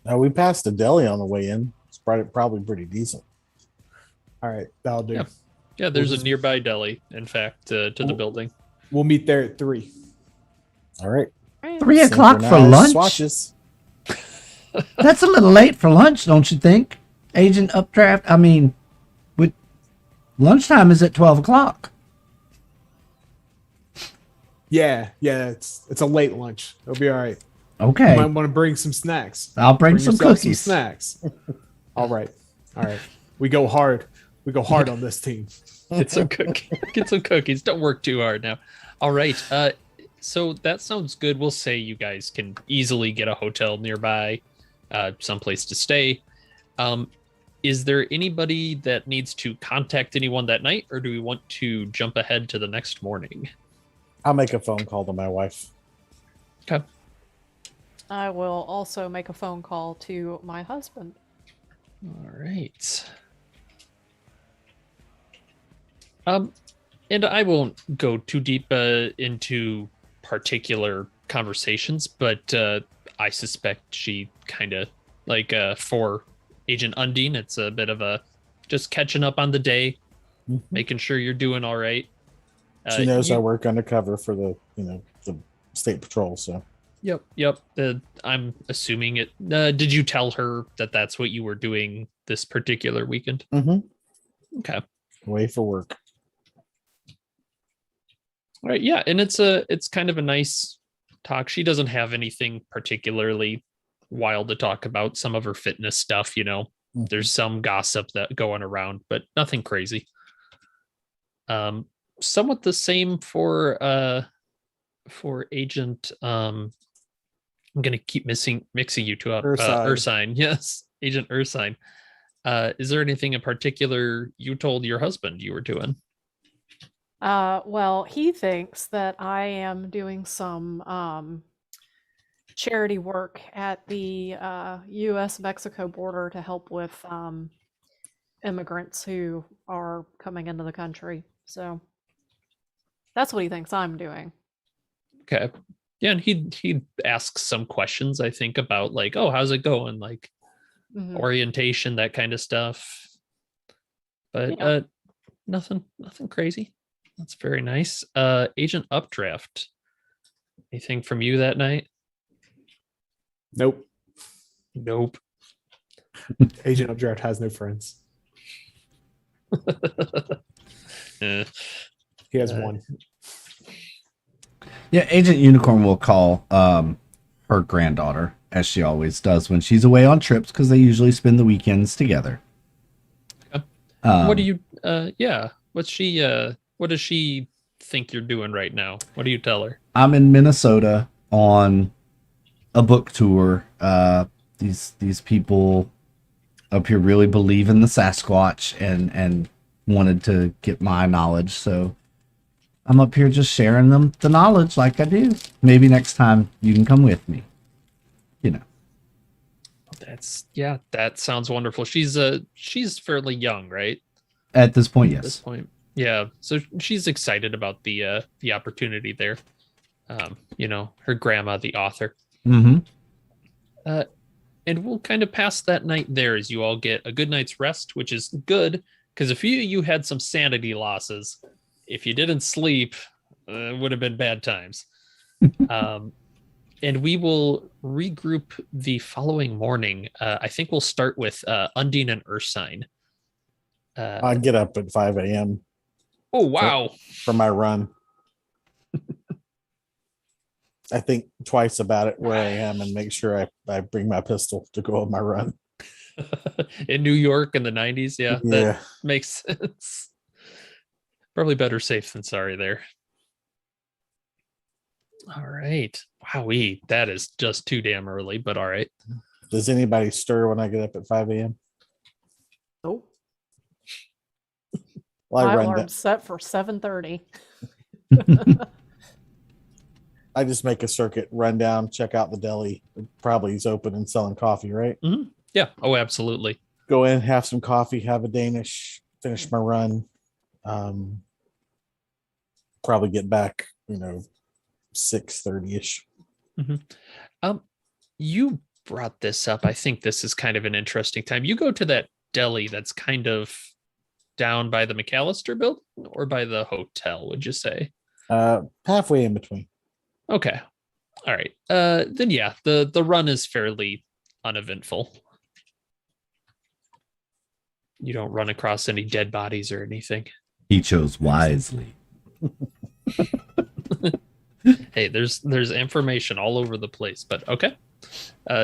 We passed a deli on the way in. It's probably pretty decent. All right. That'll do. Yeah. Yeah, there's We'll a just- nearby deli, in fact, to the We'll- building. We'll meet there at 3. All right. 3 o'clock for Synchronized lunch? Swatches. That's a little late for lunch, don't you think? Agent Updraft, I mean, lunchtime is at 12 o'clock. Yeah. It's a late lunch. It'll be all right. Okay. You might want to bring some snacks. I'll bring some yourself cookies. snacks. All right. We go hard. We go hard on this team. Get some cookies. Don't work too hard now. All right. So that sounds good. We'll say you guys can easily get a hotel nearby, someplace to stay. Is there anybody that needs to contact anyone that night, or do we want to jump ahead to the next morning? I'll make a phone call to my wife. Okay. I will also make a phone call to my husband. All right. And I won't go too deep into particular conversations, but I suspect she kind of like for Agent Undine, it's a bit of a just catching up on the day, Mhm. making sure you're doing all right. She knows you- I work undercover for the the state patrol. So Yep, yep. I'm assuming it. Did you tell her that that's what you were doing this particular weekend? Okay. away for work. All right. Yeah, and it's kind of a nice talk. She doesn't have anything particularly wild to talk about. Some of her fitness stuff, Mhm. there's some gossip that going around, but nothing crazy. Somewhat the same for Agent I'm gonna keep mixing you two up. Ursine. Ursine, yes, Agent Ursine. Is there anything in particular you told your husband you were doing? Well, he thinks that I am doing some charity work at the U.S.-Mexico border to help with immigrants who are coming into the country. So that's what he thinks I'm doing. Okay. Yeah, and he'd ask some questions, I think, about like, oh, how's it going? Like Mhm. orientation, that kind of stuff. But Yeah. nothing crazy. That's very nice. Agent Updraft. Anything from you that night? Nope. Nope. Agent Updraft has no friends. Eh, He has Uh, one. Yeah, Agent Unicorn will call her granddaughter, as she always does when she's away on trips, because they usually spend the weekends together. Okay. Um, what do you yeah. What does she think you're doing right now? What do you tell her? I'm in Minnesota on a book tour. These people up here really believe in the Sasquatch and wanted to get my knowledge, so I'm up here just sharing them the knowledge like I do. Maybe next time you can come with me. That sounds wonderful. She's fairly young, right? At this point, At this yes. point. Yeah. So she's excited about the opportunity there. Her grandma, the author. Mm-hmm. And we'll kind of pass that night there as you all get a good night's rest, which is good because a few of you had some sanity losses. If you didn't sleep, it would have been bad times. And we will regroup the following morning. I think we'll start with Undine and Ursine. I get up at 5 a.m. Oh, wow. for my run. I think twice about it where I am and make sure I bring my pistol to go on my run. In New York in the 90s. Yeah, Yeah. that makes sense. Probably better safe than sorry there. All right. Wowee. That is just too damn early, but all right. Does anybody stir when I get up at 5 a.m.? Nope. Well, My I run alarm's down, set for 7:30. I just make a circuit, run down, check out the deli. It probably is open and selling coffee, right? Yeah. Oh, absolutely. Go in, have some coffee, have a Danish, finish my run. Probably get back, 6:30ish. You brought this up. I think this is kind of an interesting time. You go to that deli that's kind of down by the McAllister building or by the hotel, would you say? Halfway in between. Okay. All right. Then yeah, the run is fairly uneventful. You don't run across any dead bodies or anything. He chose wisely. Hey, there's information all over the place, but okay.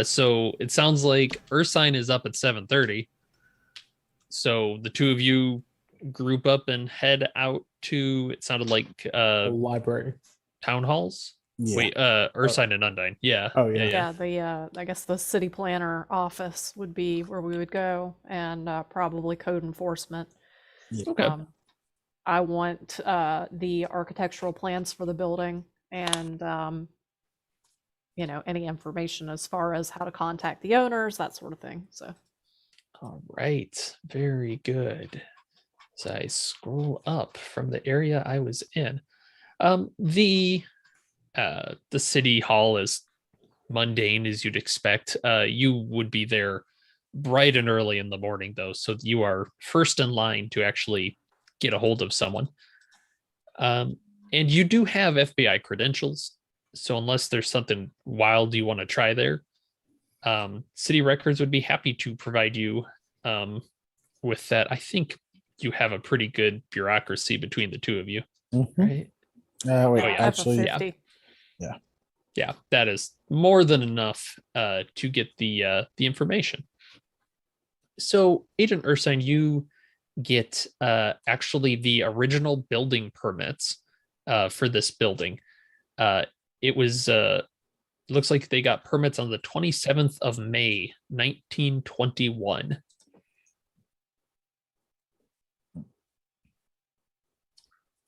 So it sounds like Ursine is up at 7:30. So the two of you group up and head out to, it sounded like The library. town halls. Yeah. Wait, Ursine and Undine. Yeah. Oh, yeah. Yeah, the I guess the city planner office would be where we would go, and probably code enforcement. Okay. I want the architectural plans for the building and any information as far as how to contact the owners, that sort of thing. So All right. Very good. So I scroll up from the area I was in. The city hall is mundane as you'd expect. You would be there bright and early in the morning, though, so you are first in line to actually get a hold of someone. And you do have FBI credentials, so unless there's something wild you want to try there, City Records would be happy to provide you with that. I think you have a pretty good bureaucracy between the two of you, Mhm. right? Wait, Oh, yeah. actually, yeah. 50. Yeah, that is more than enough to get the information. So, Agent Ursine, you get actually the original building permits for this building. It was looks like they got permits on the 27th of May, 1921.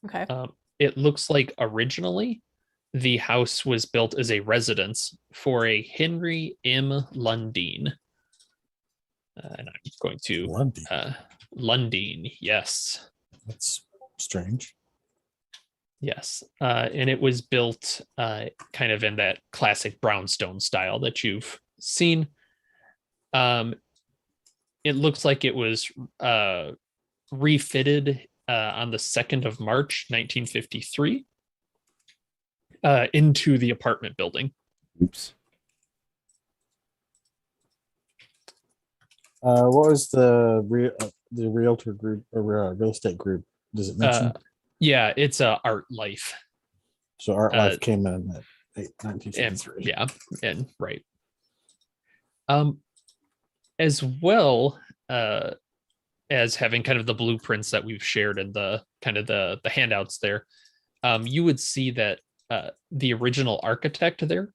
Okay. It looks like originally the house was built as a residence for a Henry M. Lundeen. And I'm going to Lundy. Lundeen, yes. That's strange. Yes. And it was built kind of in that classic brownstone style that you've seen. It looks like it was refitted on the 2nd of March, 1953, into the apartment building. Oops. What was the realtor group or real estate group? Does it mention? Yeah, it's Art Life. So Art Life came in at And 1953. yeah, and right. As well as having kind of the blueprints that we've shared in the kind of the handouts there, you would see that the original architect there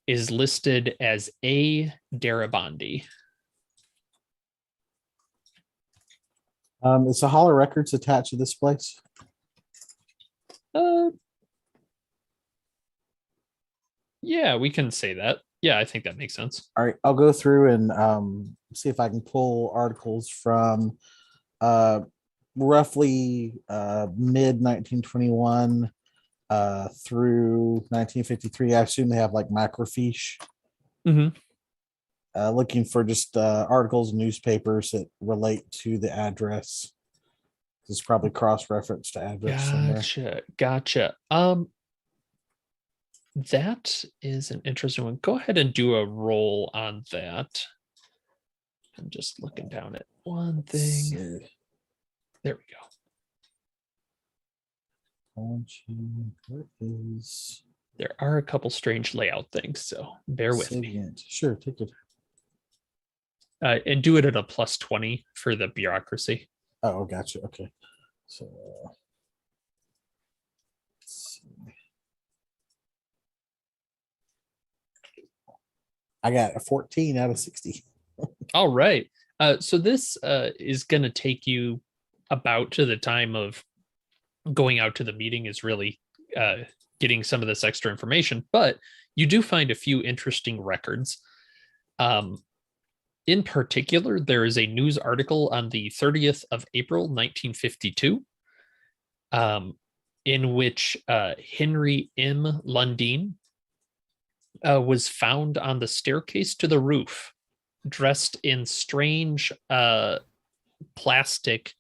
is listed as A. Darabandi. Is the Hall of Records attached to this place? Yeah, we can say that. Yeah, I think that makes sense. All right, I'll go through and see if I can pull articles from roughly mid 1921 through 1953. I assume they have like microfiche. Mhm. Looking for just articles, newspapers that relate to the address. This is probably cross-referenced to address somewhere. Gotcha. That is an interesting one. Go ahead and do a roll on that. I'm just looking down at one Let's thing. see. There we go. Where is There are a couple strange layout things, so bear with me. Signet? Sure, take it. And do it at a +20 for the bureaucracy. Oh, gotcha. Okay. So let's see. I got a 14 out of 60. All right. So this is going to take you about to the time of going out to the meeting, is really getting some of this extra information, but you do find a few interesting records. In particular, there is a news article on the 30th of April, 1952, in which Henry M. Lundeen was found on the staircase to the roof, dressed in strange plastic,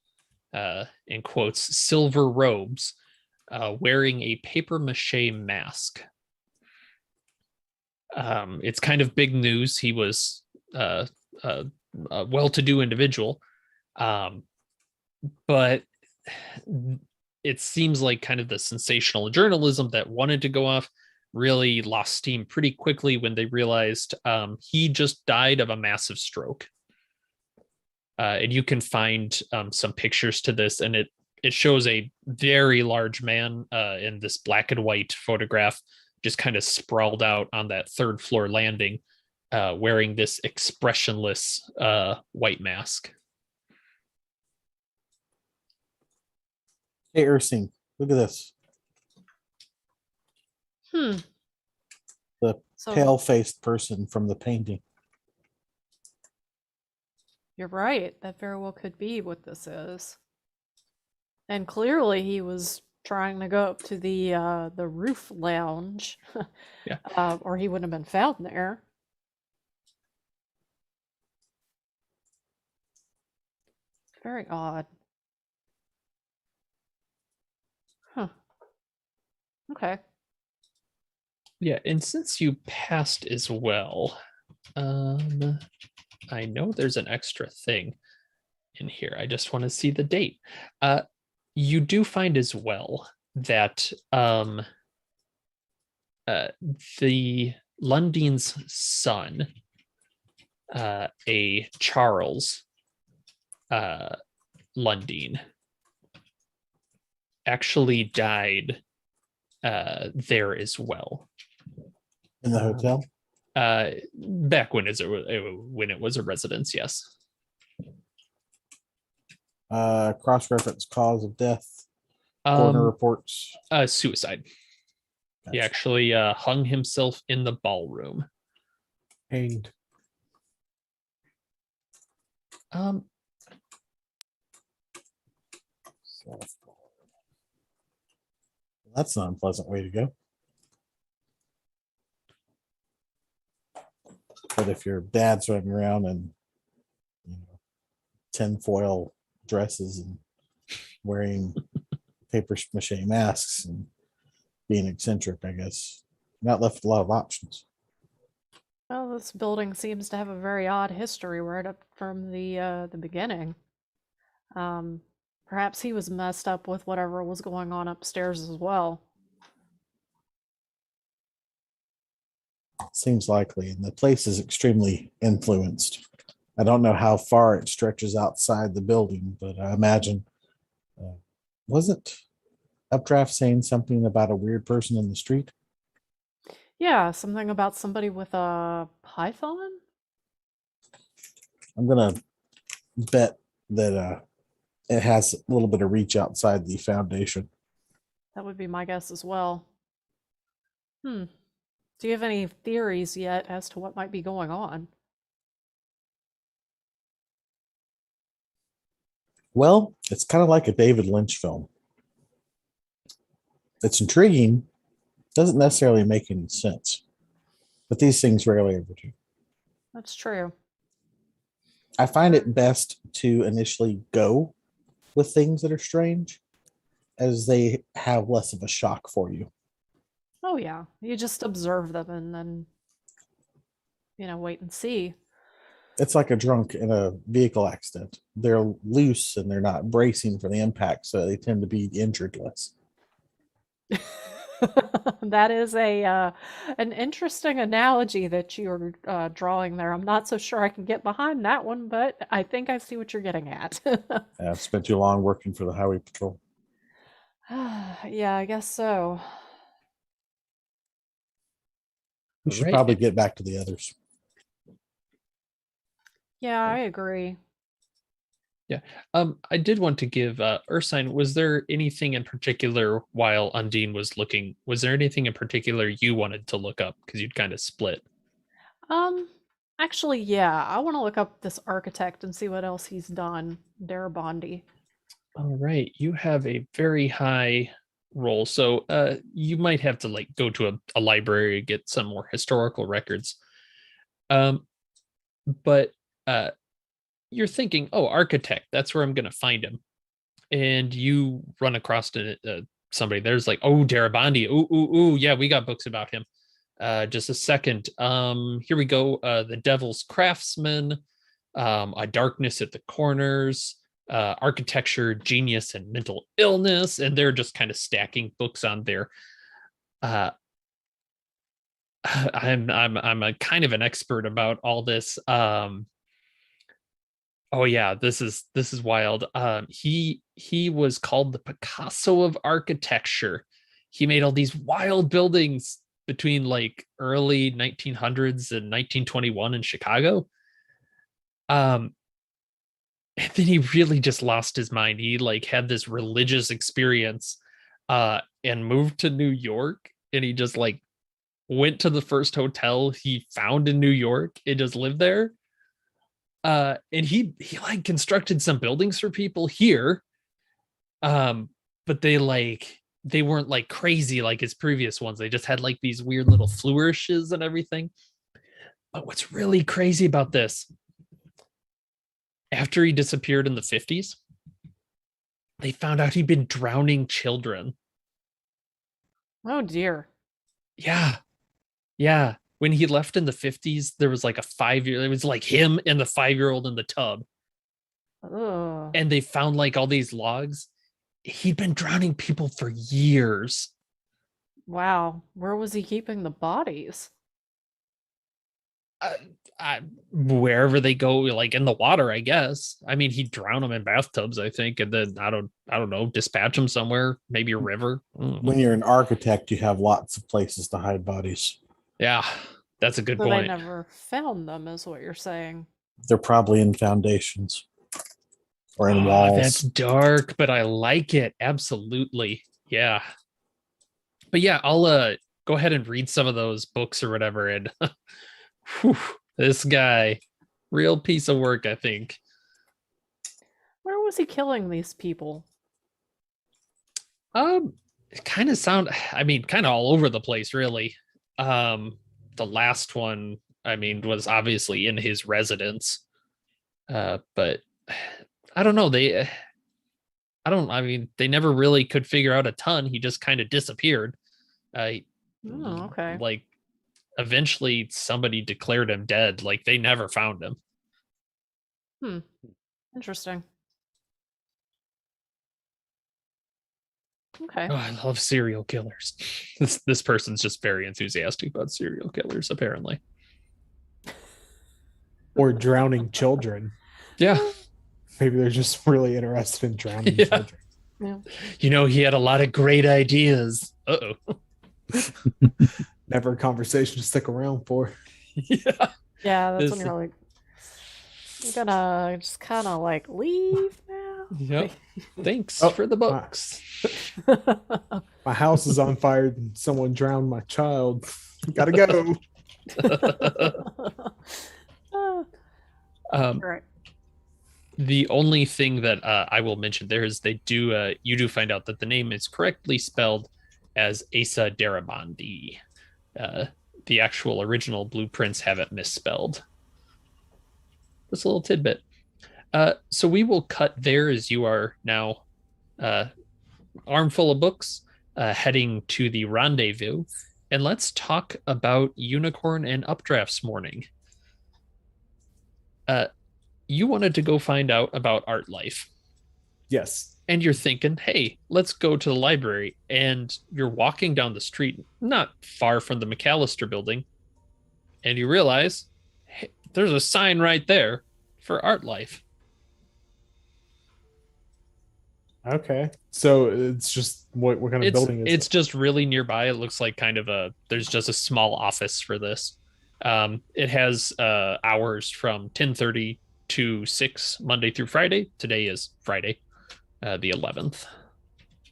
in quotes, silver robes, wearing a paper mache mask. It's kind of big news. He was a well-to-do individual, but it seems like kind of the sensational journalism that wanted to go off really lost steam pretty quickly when they realized he just died of a massive stroke. And you can find some pictures to this, and it shows a very large man in this black and white photograph, just kind of sprawled out on that 3rd floor landing, wearing this expressionless white mask. Hey, Ursine, look at this. The So pale-faced person from the painting. you're right. That very well could be what this is. And clearly he was trying to go up to the roof lounge, Yeah. or he wouldn't have been found there. Very odd. Huh. Okay. Yeah, and since you passed as well, I know there's an extra thing in here. I just want to see the date. You do find as well that the Lundin's son, a Charles Lundin, actually died there as well. In the hotel. Back when it was a residence, yes. Cross-reference cause of death. Coroner reports. Suicide. He Gotcha. actually hung himself in the ballroom. Hanged. That's not an unpleasant way to go. But if your dad's running around in, you know, tinfoil dresses and wearing paper mache masks and being eccentric, I guess not left with a lot of options. Well, this building seems to have a very odd history right up from the beginning. Perhaps he was messed up with whatever was going on upstairs as well. Seems likely, and the place is extremely influenced. I don't know how far it stretches outside the building, but I imagine wasn't Updraft saying something about a weird person in the street? Yeah, something about somebody with a python? I'm gonna bet that it has a little bit of reach outside the foundation. That would be my guess as well. Do you have any theories yet as to what might be going on? Well, it's kind of like a David Lynch film. It's intriguing, doesn't necessarily make any sense, but these things rarely ever do. That's true. I find it best to initially go with things that are strange, as they have less of a shock for you. Oh yeah, you just observe them and then, wait and see. It's like a drunk in a vehicle accident. They're loose and they're not bracing for the impact, so they tend to be injured less. That is an interesting analogy that you're drawing there. I'm not so sure I can get behind that one, but I think I see what you're getting at. I've spent too long working for the highway patrol. Yeah, I guess so. We should Right. probably get back to the others. Yeah, I agree. I did want to give Ursine, was there anything in particular while Undine was looking? Was there anything in particular you wanted to look up? Because you'd kind of split. Actually, yeah, I want to look up this architect and see what else he's done, Darabandi. All right, you have a very high roll, so you might have to go to a library to get some more historical records. But you're thinking, oh, architect, that's where I'm going to find him. And you run across somebody. There's oh, Darabandi. Ooh, yeah, we got books about him. Just a second. Here we go. The Devil's Craftsman, A Darkness at the Corners, Architecture, Genius, and Mental Illness. And they're just kind of stacking books on there. I'm a kind of an expert about all this. Oh yeah, this is wild. He was called the Picasso of architecture. He made all these wild buildings between early 1900s and 1921 in Chicago. And then he really just lost his mind. He had this religious experience and moved to New York, and he just went to the first hotel he found in New York and just lived there. And he constructed some buildings for people here, but they they weren't like crazy like his previous ones. They just had like these weird little flourishes and everything. But what's really crazy about this, after he disappeared in the 50s, they found out he'd been drowning children. Oh dear. Yeah. Yeah. When he left in the 50s, there was like a 5-year, it was like him and the 5-year-old in the tub. Ugh. And they found like all these logs. He'd been drowning people for years. Wow. Where was he keeping the bodies? Wherever they go, like in the water, I guess. I mean, he'd drown them in bathtubs, I think, and then I don't know, dispatch them somewhere, maybe a river. When you're an architect, you have lots of places to hide bodies. Yeah, that's a good So they point. never found them, is what you're saying. They're probably in foundations or in Oh, walls. that's dark, but I like it. Absolutely. Yeah. But yeah, I'll go ahead and read some of those books or whatever. And whew, this guy, real piece of work, I think. Where was he killing these people? It kind of kind of all over the place, really. The last one, I mean, was obviously in his residence. But I don't know. They never really could figure out a ton. He just kind of disappeared. Oh, okay. Like eventually somebody declared him dead. Like they never found him. Interesting. Okay. Oh, I love serial killers. This person's just very enthusiastic about serial killers, apparently. Or drowning children. Yeah. Maybe they're just really interested in drowning Yeah. children. Yeah. You know, he had a lot of great ideas. Uh-oh. Never a conversation to stick around for. Yeah. Yeah, that's when This- you're like, you gotta just kind of like leave now. Yep. Thanks Oh, for the books. My house is on fire and someone drowned my child. Gotta go. Um, Right. the only thing that I will mention there is you do find out that the name is correctly spelled as Asa Darabandi. The actual original blueprints have it misspelled. Just a little tidbit. So we will cut there as you are now armful of books heading to the rendezvous. And let's talk about Unicorn and Updraft's morning. You wanted to go find out about art life. Yes. And you're thinking, hey, let's go to the library. And you're walking down the street, not far from the McAllister building. And you realize, hey, there's a sign right there for Art Life. Okay. So it's just what kind of building is It's just really nearby. It looks like there's just a small office for this. It has hours from 10:30 to 6 Monday through Friday. Today is Friday, the 11th.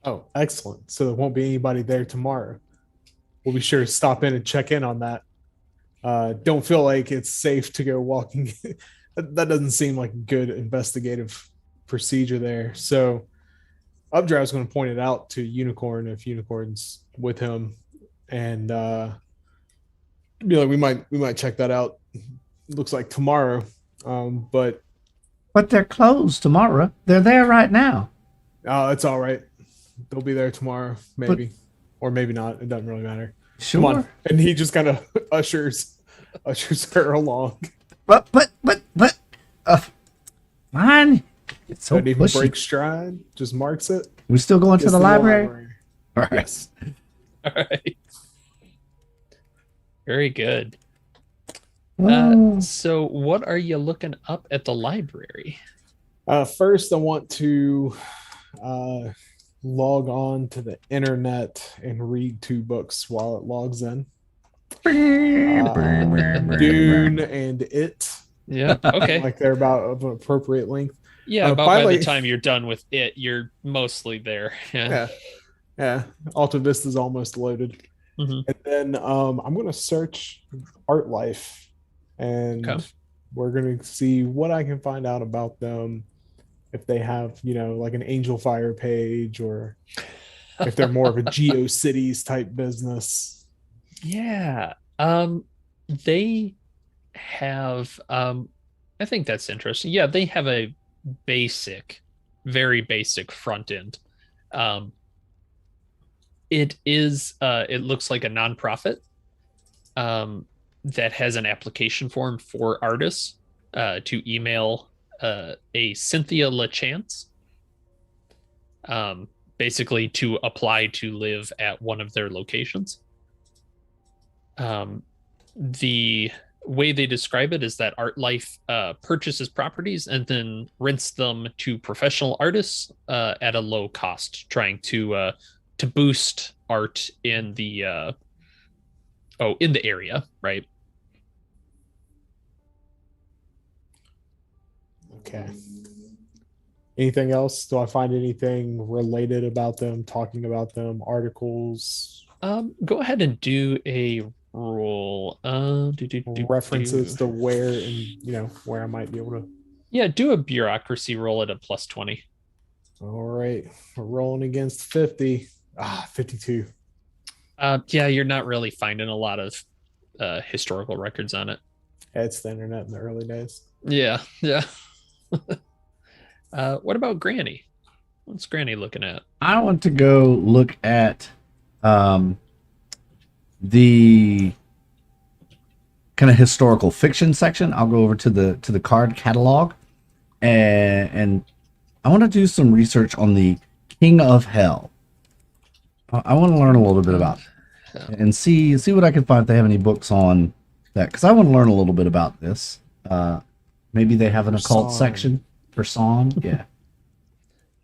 Oh, excellent. So there won't be anybody there tomorrow. We'll be sure to stop in and check in on that. Don't feel like it's safe to go walking. That doesn't seem like a good investigative procedure there. So Updraft's going to point it out to Unicorn if Unicorn's with him, and be like, we might check that out. Looks like tomorrow, but they're closed tomorrow. They're there right now. it's all right. They'll be there tomorrow, maybe, or maybe not. It doesn't really matter. Sure. Come on, and he just kind of ushers her along. But fine. It's so Doesn't even pushy. break stride. Just marks it. We're still going to Gets the to library. All right. Yes. All right. Very good. Oh. So what are you looking up at the library? First, I want to log on to the internet and read 2 books while it logs in. Dune and It. Yeah. Okay. Like they're about of an appropriate length. Yeah. About by by the the- time you're done with it, you're mostly there. Yeah. Yeah. Yeah. Alta Vista's almost loaded. Mhm. And then I'm going to search Art Life and Okay. we're going to see what I can find out about them. If they have, like an Angel Fire page or if they're more of a GeoCities type business. Yeah. They have I think that's interesting. Yeah, they have a basic, very basic front end. Um it looks like a nonprofit that has an application form for artists to email a Cynthia LaChance, basically to apply to live at one of their locations. The way they describe it is that ArtLife purchases properties and then rents them to professional artists at a low cost, trying to boost art in the in the area, right? Okay. Anything else? Do I find anything related about them, talking about them, articles, Go ahead and do a roll. references to where and where I might be able to. Yeah, do a bureaucracy roll at a +20. All right. We're rolling against 50. 52. Yeah, you're not really finding a lot of historical records on it. It's the internet in the early days. Yeah, yeah. What about Granny? What's Granny looking at? I want to go look at the kind of historical fiction section. I'll go over to the card catalog, and I want to do some research on the King of Hell. I want to learn a little bit about it and see what I can find if they have any books on that, because I want to learn a little bit about this. Maybe they have an occult section for Psalm. Yeah.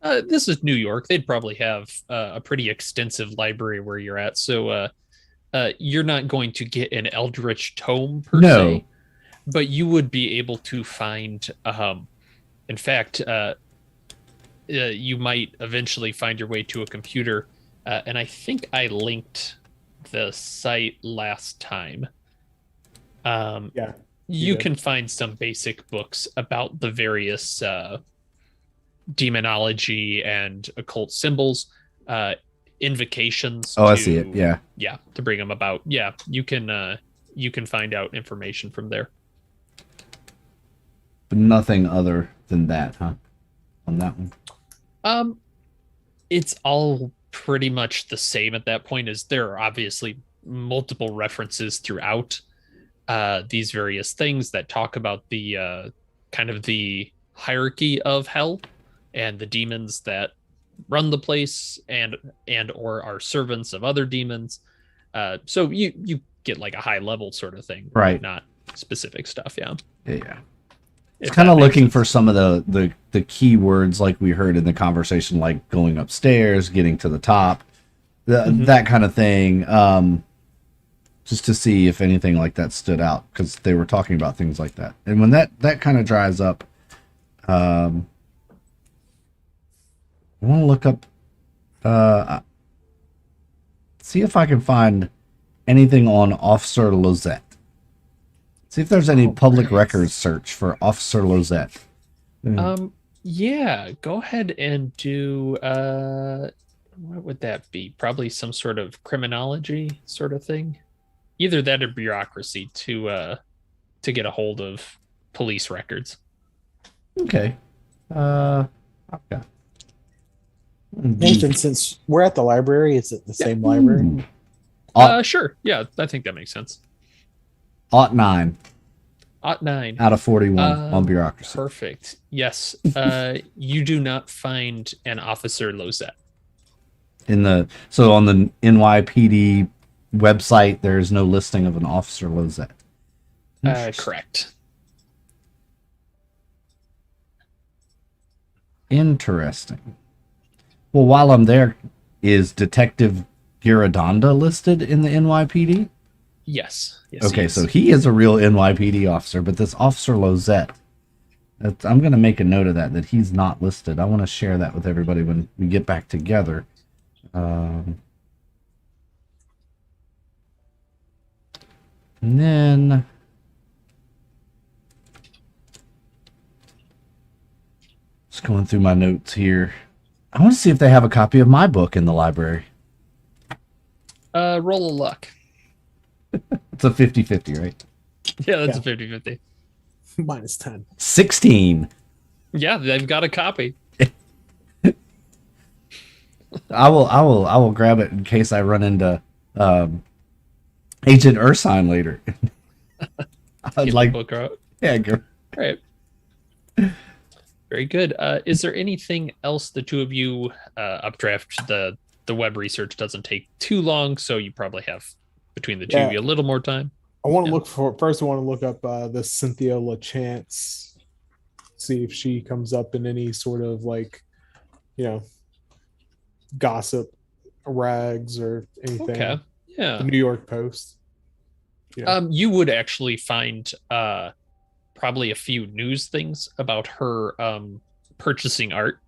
This is New York. They'd probably have a pretty extensive library where you're at. So you're not going to get an Eldritch tome per se, but you would be able to find, in fact, you might eventually find your way to a computer. And I think I linked the site last time. Yeah. You can find some basic books about the various demonology and occult symbols, invocations. Oh, I see it. Yeah. Yeah, to bring them about. Yeah, you can find out information from there. But nothing other than that, huh? On that one. It's all pretty much the same at that point, as there are obviously multiple references throughout these various things that talk about the kind of the hierarchy of hell and the demons that run the place and or are servants of other demons. So you get like a high level sort of thing, right? Not specific stuff. Yeah. Yeah. It's kind of looking for some of the keywords like we heard in the conversation, like going upstairs, getting to the top, that kind of thing. Just to see if anything like that stood out, because they were talking about things like that. And when that kind of dries up, I want to look up, see if I can find anything on Officer Lozette. See if there's any public records search for Officer Lozette. Yeah, go ahead and do what would that be? Probably some sort of criminology sort of thing. Either that or bureaucracy to get a hold of police records. Okay. Okay. Nathan, since we're at the library, is it the same library? Sure. Yeah, I think that makes sense. 9. 9 out of 41 on bureaucracy. Perfect. Yes. You do not find an Officer Lozette. So on the NYPD website, there is no listing of an Officer Lozette. Correct. Interesting. Well, while I'm there, is Detective Giradonda listed in the NYPD? Yes. Okay, so he is a real NYPD officer, but this Officer Lozette, I'm going to make a note of that he's not listed. I want to share that with everybody when we get back together. And then just going through my notes here. I want to see if they have a copy of my book in the library. Roll a luck. It's a 50-50, right? Yeah, that's Yeah. a 50-50. -10. 16. Yeah, they've got a copy. I will grab it in case I run into Agent Ursine later. I'd Get like, the book out. yeah, go. All right. Very good. Is there anything else the two of you updraft? The web research doesn't take too long, so you probably have between the two of Yeah. you a little more time. I want to Yeah. look for first. I want to look up this Cynthia LaChance, see if she comes up in any sort of like, gossip rags or anything. Okay. Yeah. The New York Post. You would actually find probably a few news things about her purchasing art.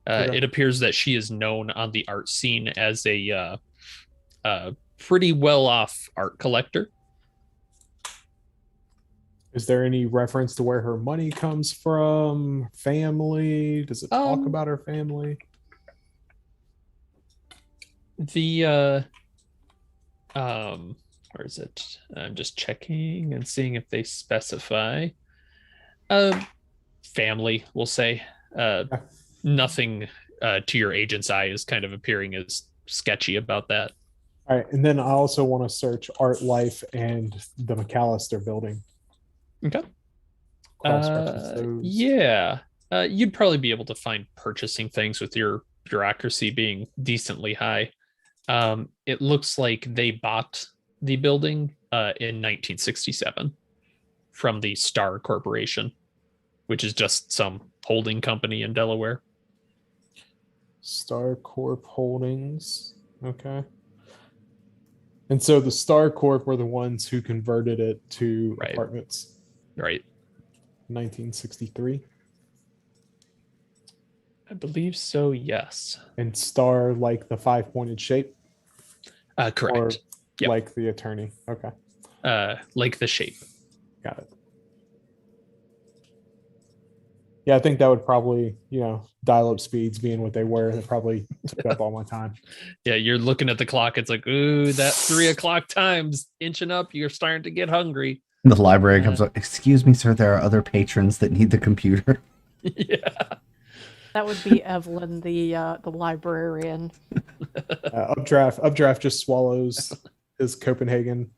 Okay. It appears that she is known on the art scene as a pretty well-off art collector. Is there any reference to where her money comes from? Family? Does it talk about her family? The where is it? I'm just checking and seeing if they specify. Family, we'll say. Nothing to your agent's eye is kind of appearing as sketchy about that. All right, and then I also want to search Art Life and the McAllister building. Okay. Cross-reference those. Yeah. You'd probably be able to find purchasing things with your bureaucracy being decently high. It looks like they bought the building in 1967 from the Star Corporation, which is just some holding company in Delaware. Star Corp Holdings. Okay. And so the Star Corp were the ones who converted it to Right. apartments. Right. 1963. I believe so, yes. And Star like the 5-pointed shape, or Correct. Yep. like the attorney. Okay, Like the shape. got it. Yeah, I think that would probably, dial-up speeds being what they were, that probably took up all my time. Yeah, you're looking at the clock. It's like, ooh, that 3:00 time's inching up. You're starting to get hungry. The library comes up. Excuse me, sir. There are other patrons that need the computer. Yeah. That would be Evelyn, the librarian. Updraft just swallows his Copenhagen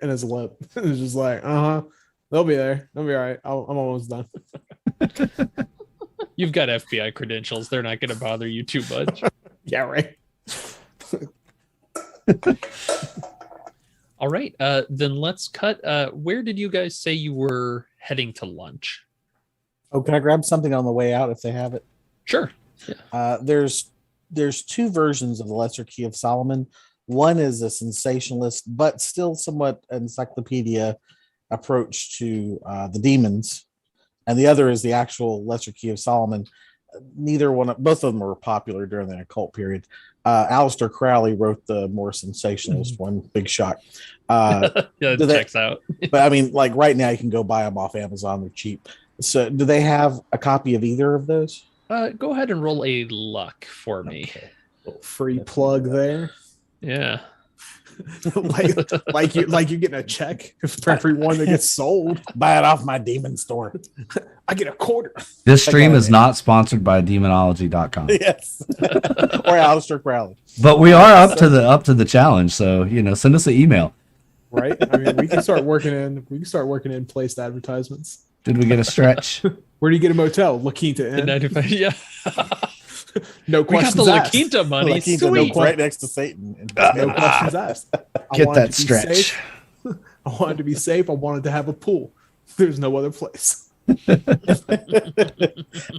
in his lip. It's just like, they'll be there. They'll be all right. I'm almost done. You've got FBI credentials. They're not going to bother you too much. Yeah, right. All right. Then let's cut. Where did you guys say you were heading to lunch? Oh, can I grab something on the way out if they have it? Sure. There's two versions of the Lesser Key of Solomon. One is a sensationalist, but still somewhat encyclopedia approach to the demons, and the other is the actual Lesser Key of Solomon. Both of them were popular during the occult period. Aleister Crowley wrote the more sensationalist one, Big Shock. Yeah, it do they- checks out. But I mean, like right now, you can go buy them off Amazon; they're cheap. So, do they have a copy of either of those? Go ahead and roll a luck for me. Okay. Little free plug there. Yeah. like you're getting a check for every one that gets sold. Buy it off my demon store. I get a quarter. This stream Okay. is not sponsored by demonology.com. Yes, or Aleister Crowley. But we are up to the challenge, so send us an email. Right? I mean, we can start working in placed advertisements. Did we get a stretch? Where do you get a motel? La Quinta The Inn. 95. Yeah. No We got questions the La asked. Quinta money. Like he's Sweet. right next to Satan. No questions asked. I Get wanted that to be stretch. safe. I wanted to be safe. I wanted to have a pool. There's no other place.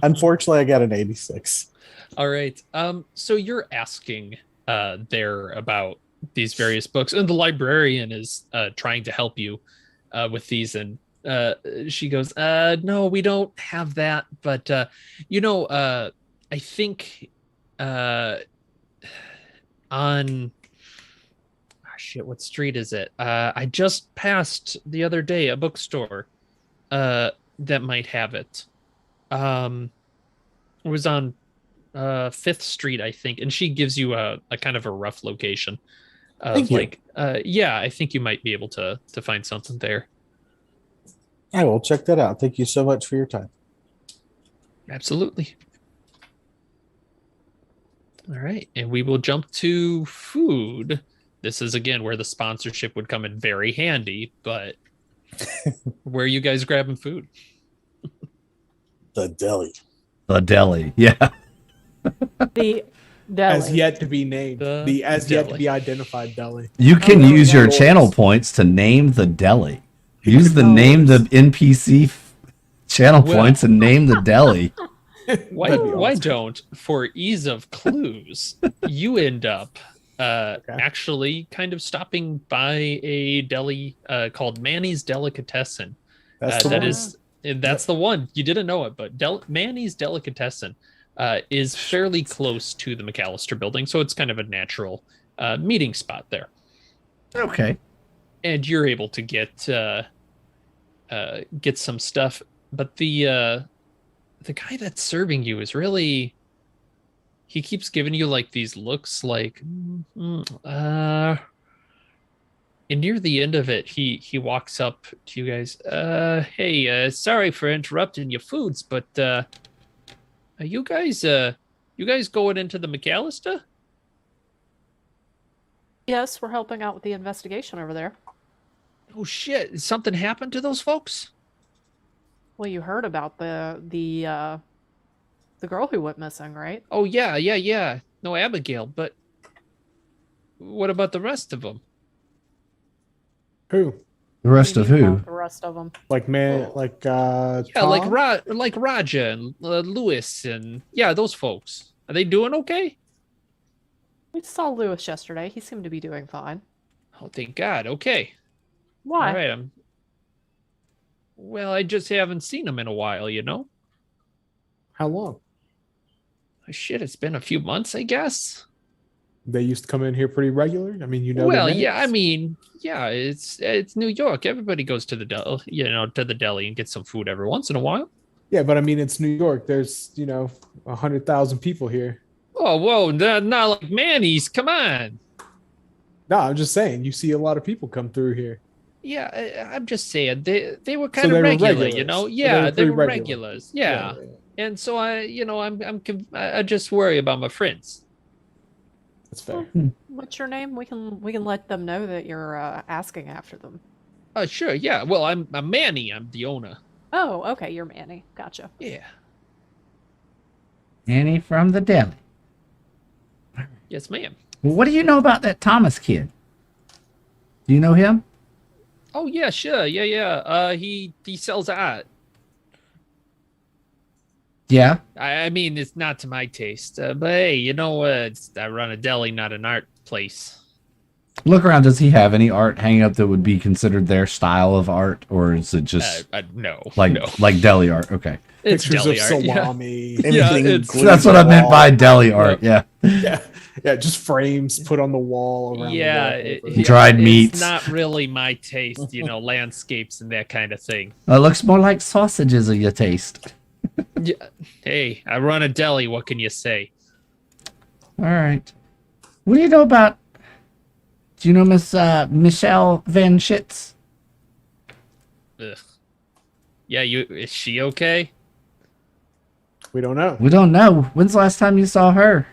Unfortunately, I got an 86. All right. So you're asking there about these various books, and the librarian is trying to help you with these, and she goes, no, we don't have that, but I think on what street is it? I just passed the other day a bookstore that might have it. It was on Fifth Street, I think, and she gives you a kind of a rough location of Thank you. like, yeah, I think you might be able to find something there. I will check that out. Thank you so much for your time. Absolutely. All right, and we will jump to food. This is again where the sponsorship would come in very handy, but where are you guys grabbing food? The deli. The deli. Yeah. The As deli. yet to be named. The The as yet to deli. be identified deli. You can Oh, use your Lord's. channel points to name the deli. Use the Oh. name the NPC channel Well- points and name the deli. Why That'd be why awesome. don't, for ease of clues, you end up actually kind of stopping by a deli called Manny's Delicatessen. That's the That one. is that's the one. You didn't know it, but Manny's Delicatessen is fairly close to the McAllister building, so it's kind of a natural meeting spot there. Okay. And you're able to get some stuff, but the guy that's serving you is really, he keeps giving you like these looks like and near the end of it he walks up to you guys. Hey, sorry for interrupting your foods, but are you guys going into the McAllister? Yes, we're helping out with the investigation over there. Oh shit, something happened to those folks? Well, you heard about the girl who went missing, right? Oh yeah. No, Abigail, but what about the rest of them? Who? The rest What of do you mean who? about the rest of them. Like man, like Yeah, Tom? like Raja and Lewis and yeah, those folks. Are they doing okay? We saw Lewis yesterday. He seemed to be doing fine. Oh, thank God. Okay. Why? All right. Well, I just haven't seen them in a while, you know? How long? Shit, it's been a few months, I guess. They used to come in here pretty regular. I mean, you know. their Well, yeah, I names. mean, yeah, it's New York. Everybody goes to the deli, to the deli and gets some food every once in a while. Yeah, but I mean, it's New York. There's 100,000 people here. Oh, whoa, not like Manny's. Come on. No, I'm just saying. You see a lot of people come through here. Yeah, I'm just saying they were kind they of were regular, regulars. you know. So Yeah, they pretty were regular. regulars. Yeah. And so I just worry about my friends. That's fair. What's your name? We can let them know that you're asking after them. Oh, sure. Yeah. Well, I'm Manny. I'm the owner. Oh, okay. You're Manny. Gotcha. Yeah. Annie from the deli. Yes, ma'am. Well, what do you know about that Thomas kid? Do you know him? Oh yeah, sure. Yeah. He sells art. Yeah. I mean, it's not to my taste, but hey, I run a deli, not an art place. Look around. Does he have any art hanging up that would be considered their style of art, or is it just No, like no. like deli art? Okay, It's Pictures deli of art. Yeah. salami. Yeah, Anything it's- glued that's to what the I meant wall. by deli art. Yeah. Yeah, just frames put on the wall around. Yeah, the wall. yeah, Dried it's meats. not really my taste, landscapes and that kind of thing. It looks more like sausages of your taste. Yeah. Hey, I run a deli. What can you say? All right. What do you know about? Do you know Miss Michelle Van Schitz? Ugh. Yeah, is she okay? We don't know. We don't know. When's the last time you saw her?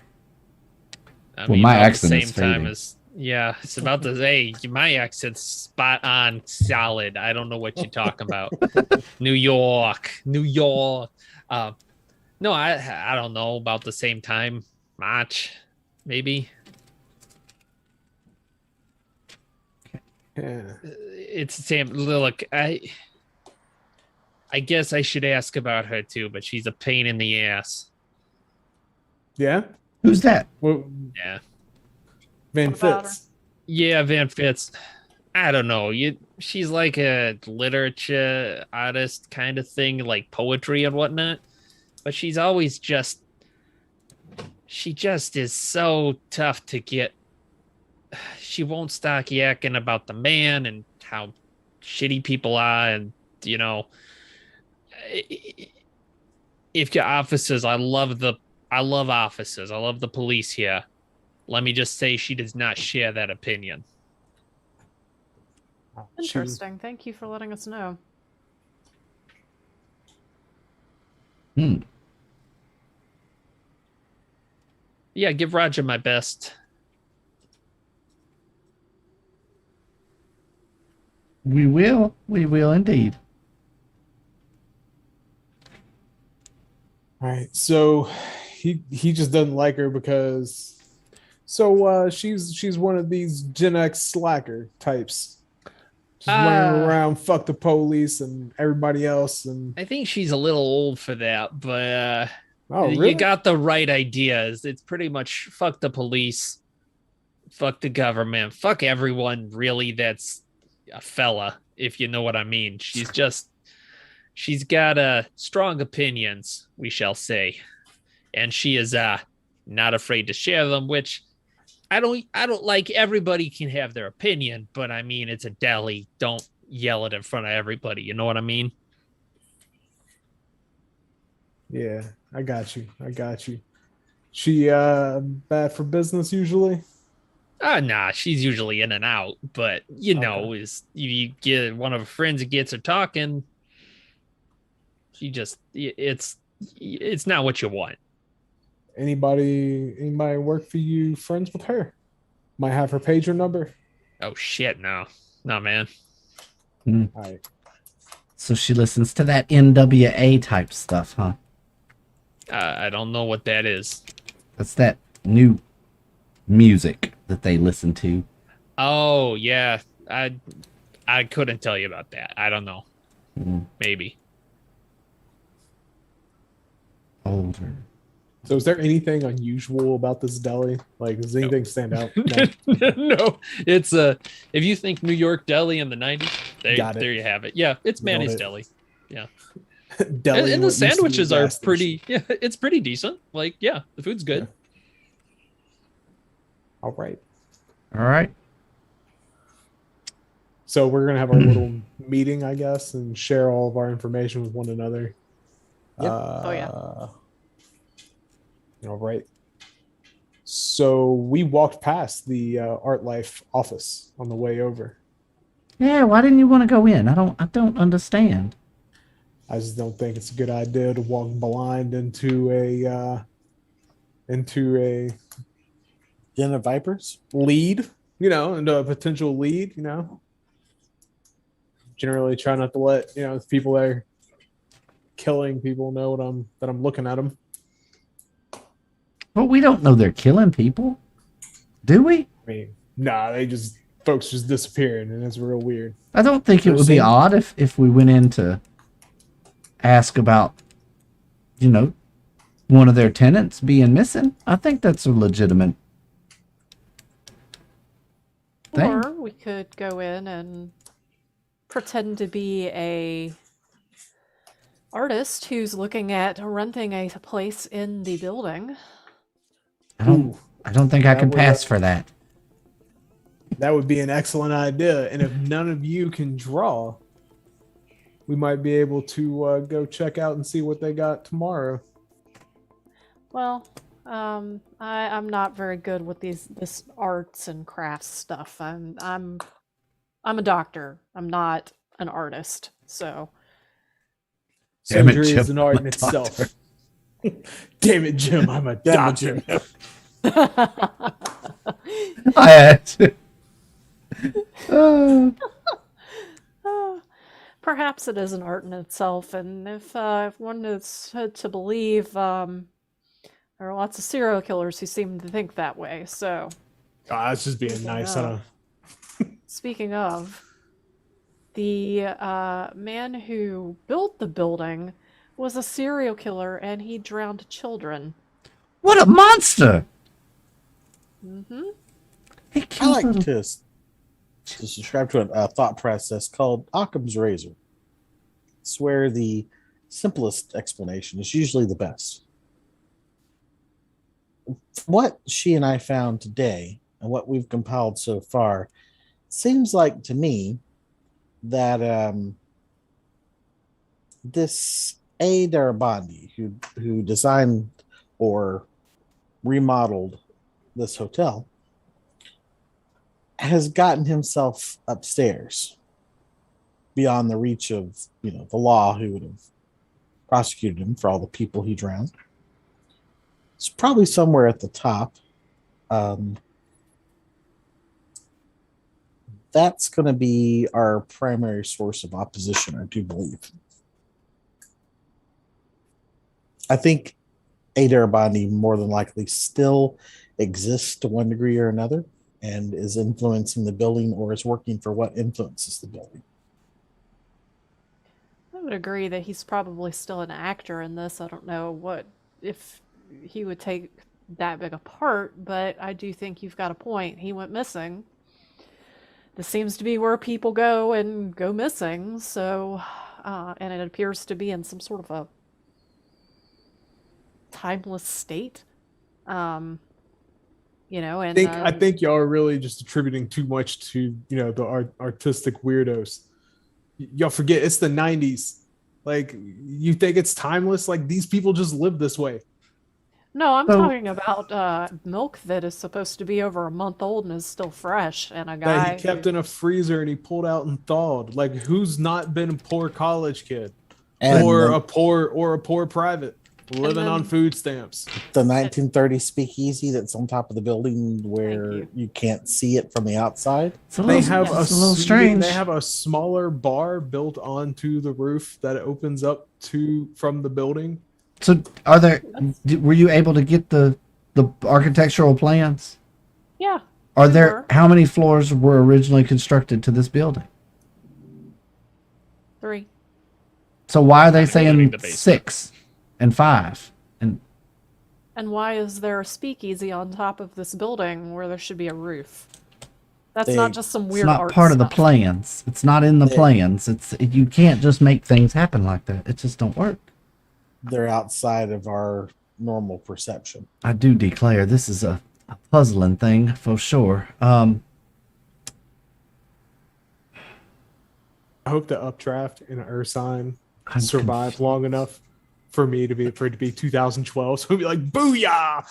I Well, my about the accent same is time fading. as it's about the my accent's spot on, solid. I don't know what you're talking about. New York. No, I don't know, about the same time, March, maybe. Yeah. It's the same. Look, I guess I should ask about her too, but she's a pain in the ass. Yeah. Who's that? Well, Yeah. Van What about Fitz. Yeah, Van Fitz. I don't know. She's like a literature artist kind of thing, like poetry and whatnot. But she's always she just is so tough to get. She won't stop yakking about the man and how shitty people are, and if your officers, I love the I love officers. I love the police here. Let me just say she does not share that opinion. Interesting. Thank you for letting us know. Hmm. Yeah, give Roger my best. We will. We will indeed. All right, so he just doesn't like her because she's one of these Gen X slacker types, just running around, fuck the police and everybody else. And I think she's a little old for that, but oh, really? you got the right ideas. It's pretty much fuck the police, fuck the government, fuck everyone really that's a fella, if you know what I mean. She's got strong opinions, we shall say. And she is not afraid to share them, which I don't like. Everybody can have their opinion, but I mean, it's a deli. Don't yell it in front of everybody. You know what I mean? Yeah, I got you. She bad for business usually. Nah, she's usually in and out, but is you get one of her friends that gets her talking, it's not what you want. Anybody work for you friends with her? Might have her pager number. Oh shit, no, man. All right. So she listens to that NWA type stuff, huh? I don't know what that is. That's that new music that they listen to. Oh yeah, I couldn't tell you about that. I don't know. Maybe. Older. So is there anything unusual about this deli? Like, does anything stand out? No. No, it's if you think New York deli in the 90s, there you have it. Yeah, it's Nailed Manny's it. Deli. Yeah. Deli And what the used to be a sandwiches are gas pretty, station. yeah, it's pretty decent. Like, yeah, the food's good. All right. All right. So we're gonna have our little meeting, I guess, and share all of our information with one another. Yep. Oh, yeah. All right. So we walked past the Art Life office on the way over. Yeah, why didn't you want to go in? I don't understand. I just don't think it's a good idea to walk blind into a Den of Vipers? lead, into a potential lead, Generally try not to let, the people that are killing people know that I'm looking at them. But we don't know they're killing people, do we? I mean, nah, folks just disappearing, and it's real weird. I don't think it would be odd if we went in to ask about, one of their tenants being missing. I think that's a legitimate thing. Or we could go in and pretend to be a artist who's looking at renting a place in the building. I don't think I can pass for that. That would be an excellent idea. And if none of you can draw, we might be able to go check out and see what they got tomorrow. Well, I'm not very good with this arts and crafts stuff. I'm a doctor. I'm not an artist. So Damn it, Surgery Jim, is an art I'm in a itself. Damn it, Jim! I'm a Damn it, doctor. Jim. I had to. perhaps it is an art in itself, and if one is to believe, there are lots of serial killers who seem to think that way. So, That's just being nice. Yeah. Speaking of, the man who built the building was a serial killer, and he drowned children. What a monster! Mm-hmm. He I killed like little- to subscribe to a thought process called Occam's razor. It's where the simplest explanation is usually the best. From what she and I found today and what we've compiled so far, it seems like to me that this A. Darabandi, who designed or remodeled this hotel has gotten himself upstairs beyond the reach of, the law, who would have prosecuted him for all the people he drowned. It's probably somewhere at the top. That's going to be our primary source of opposition, I do believe. I think Adair Bondi more than likely still exists to one degree or another and is influencing the building, or is working for what influences the building. I would agree that he's probably still an actor in this. I don't know if he would take that big a part, but I do think you've got a point. He went missing. This seems to be where people go missing. So, and it appears to be in some sort of a timeless state. And I think y'all are really just attributing too much to the artistic weirdos. Y'all forget it's the 90s. Like, you think it's timeless? Like, these people just live this way. No, I'm talking about milk that is supposed to be over a month old and is still fresh, and a guy That he kept in a freezer and he pulled out and thawed. Like, who's not been a poor college kid or a poor private living on food stamps? The 1930 speakeasy that's on top of the building where you can't see it from the outside. It's a little strange. They have a smaller bar built onto the roof that opens up from the building. So, were you able to get the architectural plans? Yeah. How many floors were originally constructed to this building? 3. So why are they Including saying the basement. 6 and 5? And why is there a speakeasy on top of this building where there should be a roof? That's not just some It's weird not art part of the stuff. plans. It's not in the plans. You can't just make things happen like that. It just don't work. They're outside of our normal perception. I do declare this is a puzzling thing for sure. I hope the updraft and Ursine I'm survive long enough for it to be 2012. So it'll be like, booyah!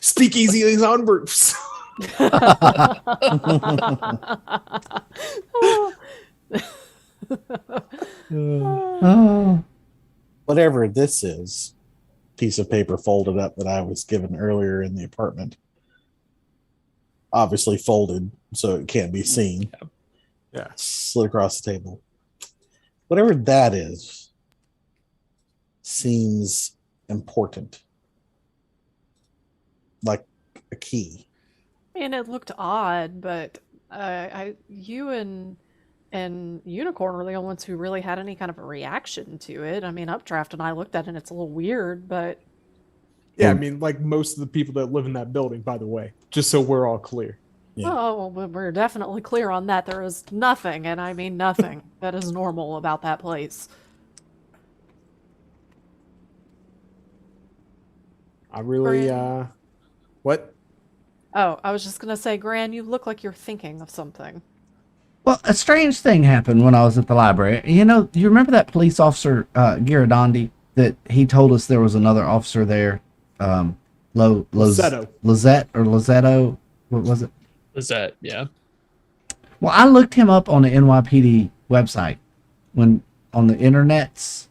Speakeasy is on roofs. Oh, Whatever this is, piece of paper folded up that I was given earlier in the apartment, obviously folded so it can't be seen. Yeah. Slid across the table. Whatever that is seems important. Like a key. And it looked odd, but you and Unicorn were the only ones who really had any kind of a reaction to it. I mean, Updraft and I looked at it and it's a little weird, but Yeah, I mean, like most of the people that live in that building, by the way, just so we're all clear. Yeah. oh, well, we're definitely clear on that. There is nothing, and I mean nothing, that is normal about that place. I really, what? Oh, I was just gonna say, Gran, you look like you're thinking of something. well, a strange thing happened when I was at the library. You remember that police officer, Giradandi, that he told us there was another officer there? Lizzetto. Lizette or Lizetto? What was it? Is that, yeah? Well, I looked him up on the NYPD website on the internets.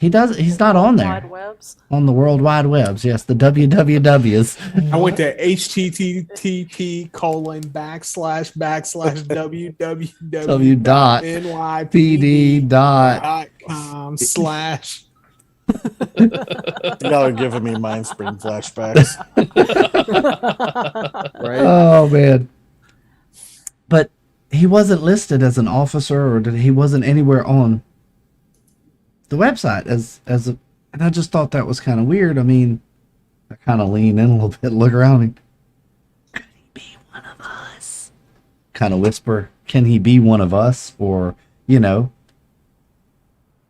He's not on there. Wide webs. On the World Wide Webs, yes, the WWWs. I went to http://www.nypd.com/. Y'all are giving me Mind Spring flashbacks. Right? Oh man! But he wasn't listed as an officer, or he wasn't anywhere on the website and I just thought that was kind of weird. I mean, I kind of lean in a little bit, look around, and could he be one of us? Kind of whisper, can he be one of us? Or,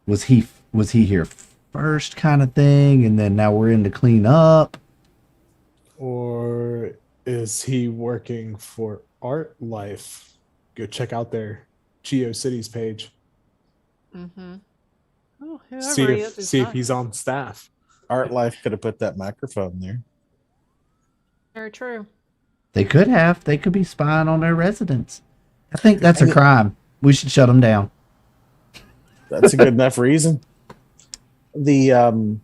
was he here first, kind of thing, and then now we're in to clean up? Or is he working for Art Life? Go check out their GeoCities page. Mm-hmm. Oh, See whoever he if is, see if nice. he's on staff. Art Life could have put that microphone there. Very true. They could have. They could be spying on their residents. I think that's a And it- crime. We should shut them down. That's a good enough reason. The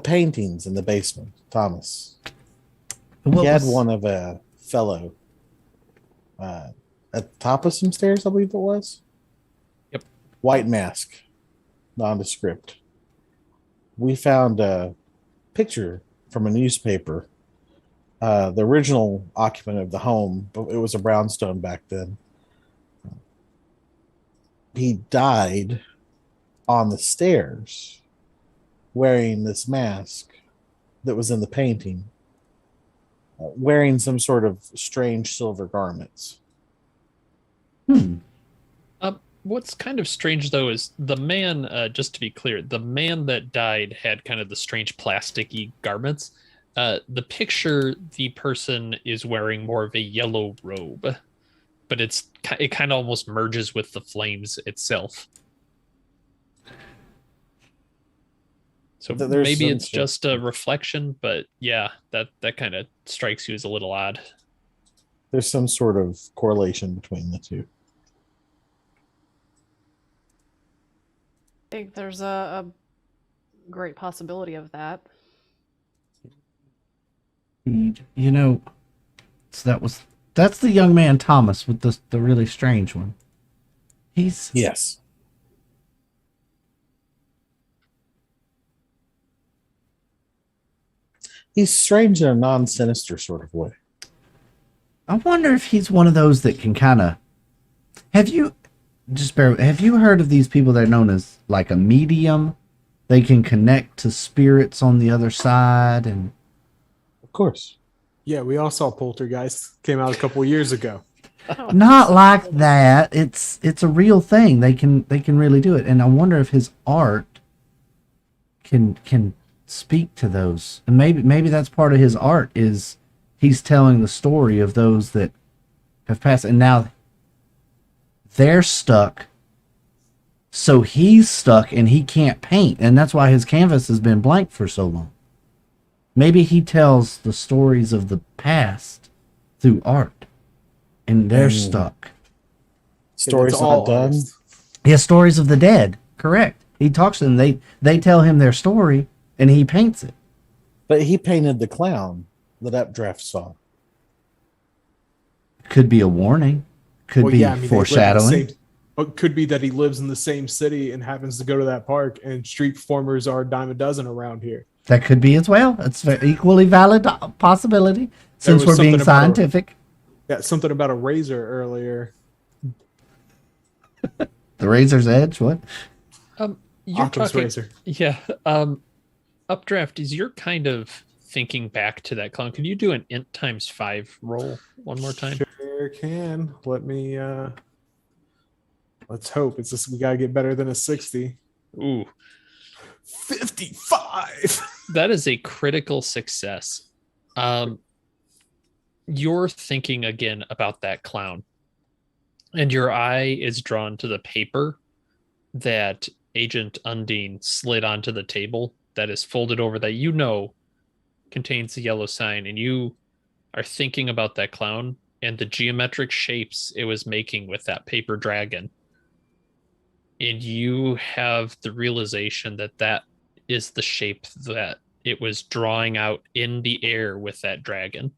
paintings in the basement, Thomas. What He had was- one of a fellow at the top of some stairs, I believe it was. Yep. White mask, nondescript. We found a picture from a newspaper. The original occupant of the home, but it was a brownstone back then. He died on the stairs wearing this mask that was in the painting, wearing some sort of strange silver garments. What's kind of strange though is the man. Just to be clear, the man that died had kind of the strange plasticky garments. The picture, the person is wearing more of a yellow robe, but it kind of almost merges with the flames itself. So There's maybe some it's sort- just a reflection, but yeah, that kind of strikes you as a little odd. There's some sort of correlation between the two. I think there's a great possibility of that. You know, so that's the young man Thomas with the really strange one. He's Yes. He's strange in a non-sinister sort of way. I wonder if he's one of those that can kind of. Have you have you heard of these people that are known as like a medium? They can connect to spirits on the other side, and Of course. Yeah, we all saw Poltergeist. Came out a couple years ago. not like that. It's a real thing. They can really do it, and I wonder if his art can speak to those, and maybe that's part of his art is he's telling the story of those that have passed, and now they're stuck. So he's stuck and he can't paint, and that's why his canvas has been blank for so long. Maybe he tells the stories of the past through art, and they're stuck. Stories It's all not done. artists. He has stories of the dead. Correct. He talks to them. They tell him their story, and he paints it. But he painted the clown that Updraft saw. Could be a warning. Could Well, be yeah, I mean, they live in the foreshadowing. same- It could be that he lives in the same city and happens to go to that park, and street performers are a dime a dozen around here. That could be as well. It's an equally valid possibility since was we're being something about a- scientific. Yeah, something about a razor earlier. The razor's edge. What? You're Occam's talking, razor. yeah. Updraft is you're kind of thinking back to that clown. Could you do an int times 5 roll one more time? Sure can. Let me. Let's hope it's just we gotta get better than a 60. Ooh, 55. that is a critical success. You're thinking again about that clown, and your eye is drawn to the paper that Agent Undine slid onto the table that is folded over that contains the yellow sign, and you are thinking about that clown and the geometric shapes it was making with that paper dragon. And you have the realization that that is the shape that it was drawing out in the air with that dragon,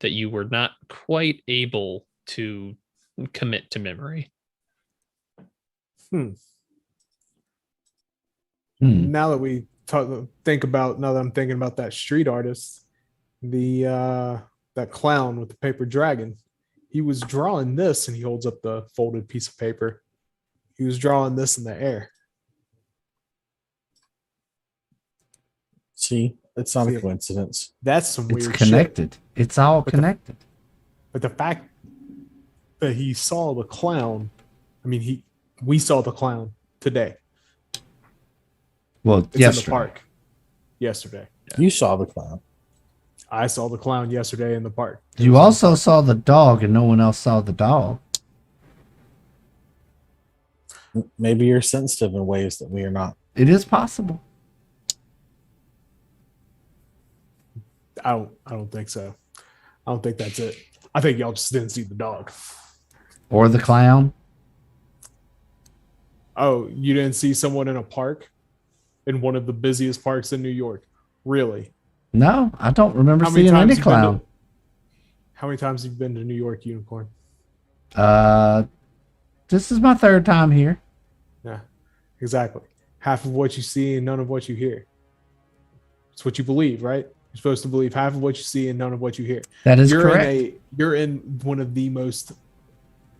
that you were not quite able to commit to memory. Hmm. Now that now that I'm thinking about that street artist, that clown with the paper dragon, he was drawing this, and he holds up the folded piece of paper. He was drawing this in the air. See, it's not See. a coincidence. That's some It's weird shit. connected. It's all But connected. But the fact that he saw the clown, we saw the clown today. Well, It's in the yesterday. park. Yesterday. You saw the clown. I saw the clown yesterday in the park. You also saw the dog, and no one else saw the dog. Maybe you're sensitive in ways that we are not. It is possible. I don't think so. I don't think that's it. I think y'all just didn't see the dog. Or the clown. Oh, you didn't see someone in a park in one of the busiest parks in New York? Really? No, I don't remember How many seeing times any you've been clown. to- How many times have you been to New York, Unicorn? This is my third time here. Yeah, exactly. Half of what you see and none of what you hear. It's what you believe, right? You're supposed to believe half of what you see and none of what you hear. That is you're correct. You're in one of the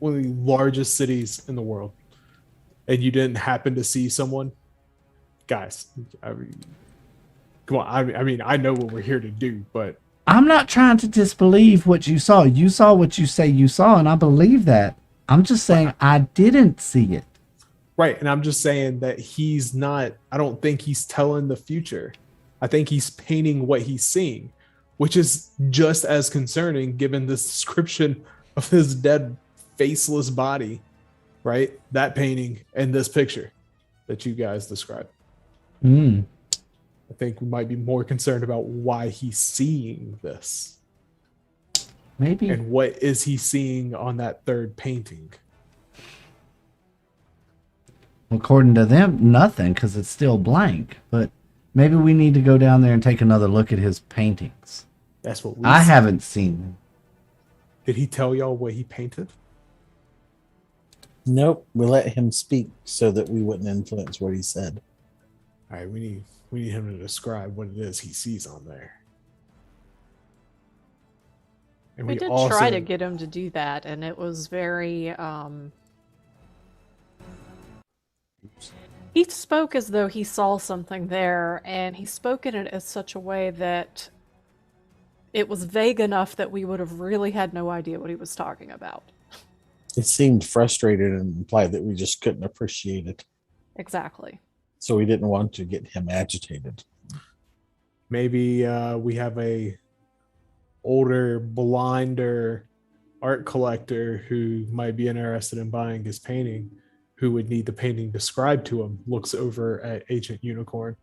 largest cities in the world, and you didn't happen to see someone. Guys, I mean, come on. I mean, I know what we're here to do, but I'm not trying to disbelieve what you saw. You saw what you say you saw, and I believe that. I'm just saying I didn't see it. right. And I'm just saying that he's not. I don't think he's telling the future. I think he's painting what he's seeing, which is just as concerning given the description of his dead, faceless body, right? That painting and this picture that you guys described. Mm. I think we might be more concerned about why he's seeing this Maybe. and what is he seeing on that third painting. According to them, nothing, because it's still blank. But maybe we need to go down there and take another look at his paintings. That's what we I see. haven't seen them. Did he tell y'all what he painted? Nope. We let him speak so that we wouldn't influence what he said. All right, we need him to describe what it is he sees on there. And We did try to get him to do that, and it was very. He spoke as though he saw something there, and he spoke in it as such a way that it was vague enough that we would have really had no idea what he was talking about. It seemed frustrated and implied that we just couldn't appreciate it. Exactly. So we didn't want to get him agitated. maybe we have a older, blinder art collector who might be interested in buying his painting, who would need the painting described to him, looks over at Agent Unicorn.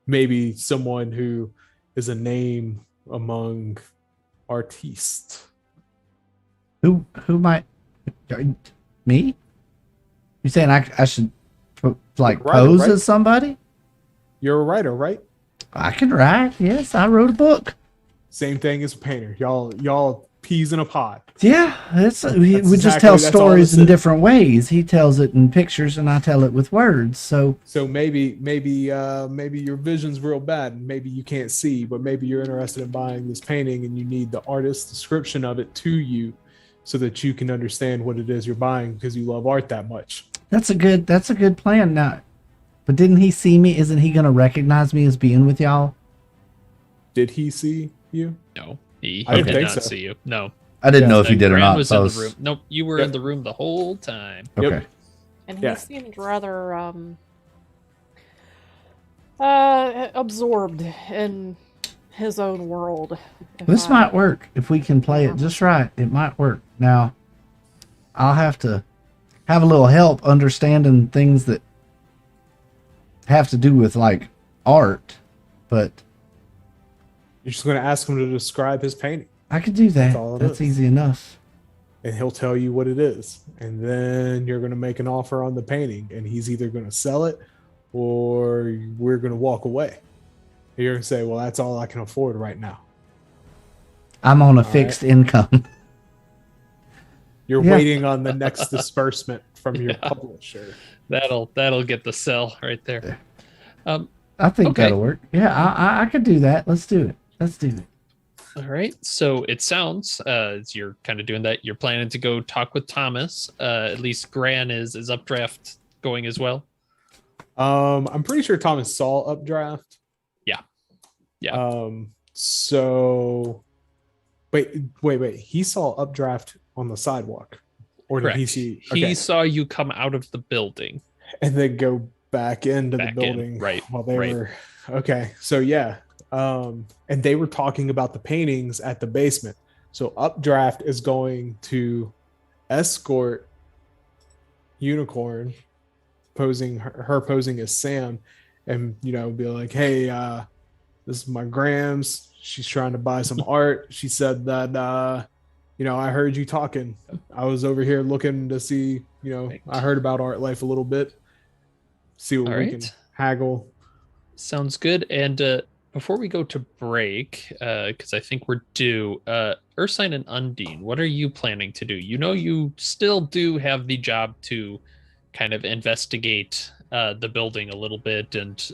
Maybe someone who is a name among artistes. Who might me? You saying I should like Writer, pose right? as somebody? You're a writer, right? I can write. Yes, I wrote a book. Same thing as a painter. Y'all peas in a pod. Yeah, we just exactly- tell that's all stories this in is. different ways. He tells it in pictures, and I tell it with words. So So maybe your vision's real bad and maybe you can't see, but maybe you're interested in buying this painting and you need the artist's description of it to you so that you can understand what it is you're buying because you love art that much. that's a good plan. Now, but didn't he see me? Isn't he gonna recognize me as being with y'all? Did he see you? No, he I didn't did think not so. see you. No, I didn't know if The he did or Gran not. was so I in was- the room. Nope, you were Yep. in the room the whole time. Okay. Yep. And Yeah. he seemed rather absorbed in his own world. if This I- might work if we can play it just right. It might work. Now, I'll have to have a little help understanding things that have to do with like art, but You're just going to ask him to describe his painting I could do that. all it That's is. easy enough. and he'll tell you what it is. And then you're going to make an offer on the painting and he's either going to sell it or we're going to walk away. And you're going to say, well, that's all I can afford right now. I'm on a right. fixed income. You're Yeah. waiting on the next disbursement from your Yeah. publisher. That'll get the sell right there. I think Okay. that'll work. Yeah, I could do that. Let's do it. Let's do it. All right. So it sounds as you're kind of doing that, you're planning to go talk with Thomas. At least Gran is updraft going as well. I'm pretty sure Thomas saw Updraft. Yeah. Yeah. So wait. He saw Updraft on the sidewalk. Or did Correct. he see He saw you come out of the building. and then go back into Back the in, building right, while they right. were okay. So yeah. And they were talking about the paintings at the basement. So Updraft is going to escort unicorn posing her posing as Sam, and be like, hey, this is my Grams. She's trying to buy some art. She said that I heard you talking. I was over here looking to see, Right. I heard about Art Life a little bit. See what All we can right. haggle. Sounds good. And before we go to break, because I think we're due, Ursine and Undine, what are you planning to do? You still do have the job to kind of investigate the building a little bit, and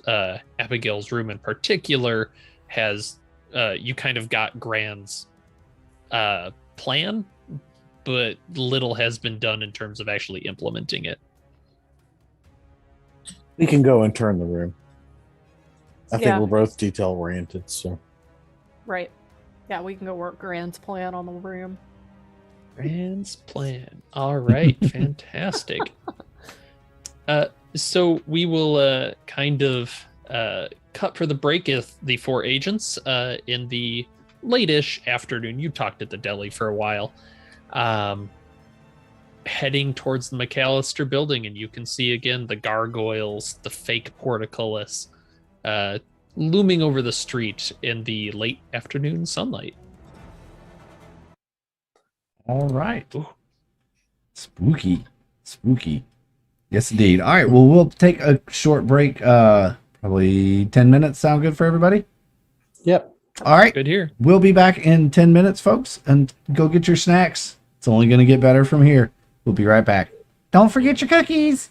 Abigail's room in particular has you kind of got Gran's plan, but little has been done in terms of actually implementing it. We can go and turn the room. I think Yeah. we're both detail oriented, so Right. Yeah, we can go work Grand's plan on the room. Grand's plan. All right, fantastic. So we will kind of cut for the break if the four agents in the late-ish afternoon. You talked at the deli for a while. Heading towards the McAllister building, and you can see again the gargoyles, the fake portcullis, looming over the street in the late afternoon sunlight. All right. Ooh. Spooky. Spooky. Yes, indeed. All right. Well, we'll take a short break. Probably 10 minutes. Sound good for everybody? yep. All right. Good here. We'll be back in 10 minutes, folks. And go get your snacks. It's only going to get better from here. We'll be right back. Don't forget your cookies.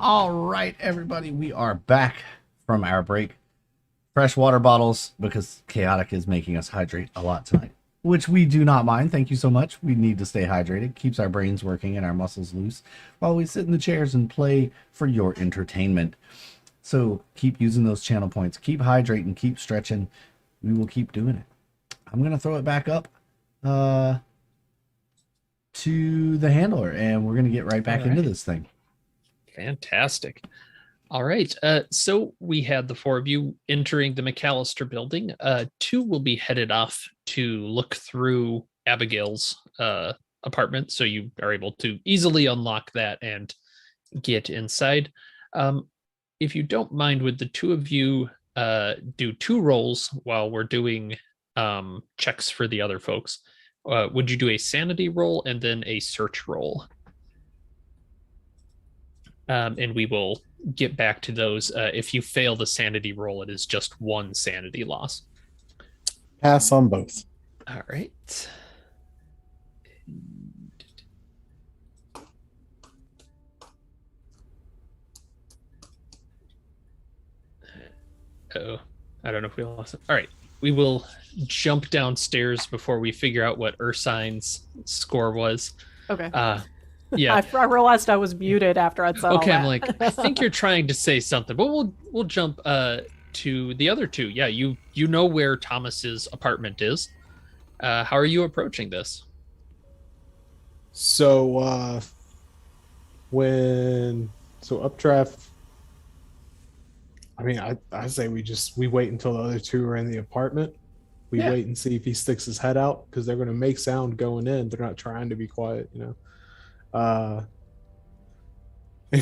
All right, everybody, we are back from our break. Fresh water bottles because Chaotic is making us hydrate a lot tonight, which we do not mind. Thank you so much. We need to stay hydrated, keeps our brains working and our muscles loose while we sit in the chairs and play for your entertainment. So keep using those channel points, keep hydrating, keep stretching. We will keep doing it. I'm going to throw it back up to the handler, and we're going to get right back into this thing. Fantastic. All right. So we had the four of you entering the McAllister building. Two will be headed off to look through Abigail's apartment, so you are able to easily unlock that and get inside. If you don't mind, would the two of you do 2 rolls while we're doing checks for the other folks? Would you do a sanity roll and then a search roll? And we will get back to those. If you fail the sanity roll, it is just 1 sanity loss. Pass on both. All right. Oh, I don't know if we lost it. All right. We will jump downstairs before we figure out what Ursine's score was. Okay. Yeah. I realized I was muted after I'd said all Okay, that. I'm like, I think you're trying to say something, but we'll jump to the other two. Yeah, you know where Thomas's apartment is. How are you approaching this? So Updraft, I mean, I say we wait until the other two are in the apartment. We wait and see if he sticks his head out, because they're going to make sound going in. They're not trying to be quiet, you know. If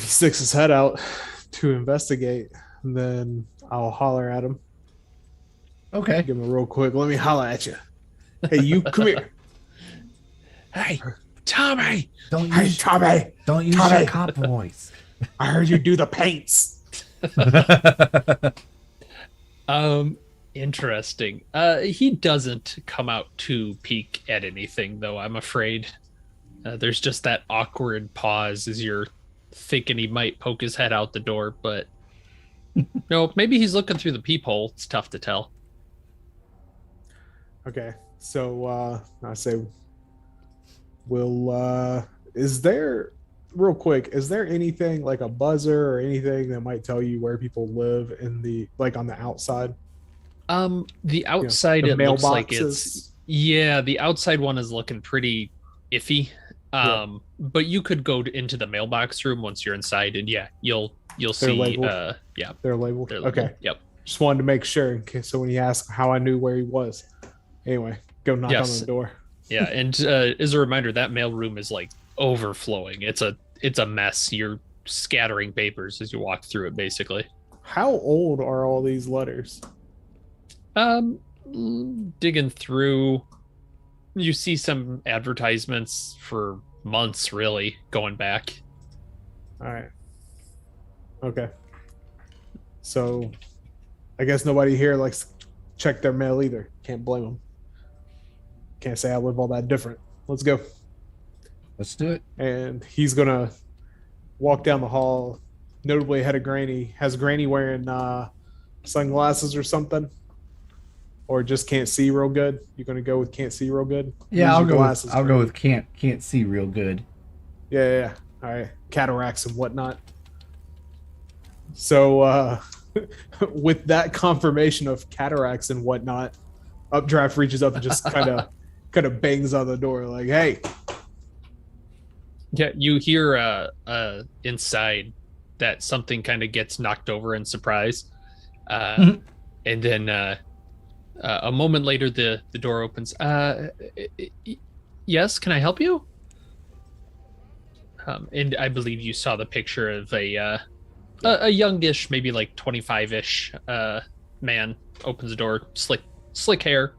he sticks his head out to investigate, then I'll holler at him. Okay. Give him a real quick. Let me holler at you. Hey, you come here. Hey, Tommy. Don't Hey, use Tommy. Tommy. your cop voice. I heard you do the paints. Interesting. He doesn't come out to peek at anything, though, I'm afraid. There's just that awkward pause as you're thinking he might poke his head out the door, but no, maybe he's looking through the peephole. It's tough to tell. Okay, so I say, is there anything like a buzzer or anything that might tell you where people live on the outside? The outside, the it looks like mailboxes? the outside one is looking pretty iffy. But you could go into the mailbox room once you're inside, and you'll see. Labeled? They're labeled. They're labeled. Okay. Yep. Just wanted to make sure, in case, so when he asked how I knew where he was. Anyway, go knock on the door. Yeah, and as a reminder, that mail room is like overflowing. It's a mess. You're scattering papers as you walk through it, basically. How old are all these letters? Digging through, you see some advertisements for months, really, going back. All right. Okay. So, I guess nobody here likes to check their mail either. Can't blame them. Can't say I live all that different. Let's go. Let's do it. And he's gonna walk down the hall, notably ahead of Granny. Has Granny wearing sunglasses or something? Or just can't see real good? You're gonna go with can't see real good? Yeah, Use your glasses, I'll go Granny. with can't see real good. Yeah. All right. Cataracts and whatnot. So with that confirmation of cataracts and whatnot, Updraft reaches up and just kind of bangs on the door like, "Hey." Yeah, you hear inside that something kind of gets knocked over in surprise. And then a moment later, the door opens. Yes, can I help you? And I believe you saw the picture of a youngish, maybe like 25-ish man opens the door, slick hair.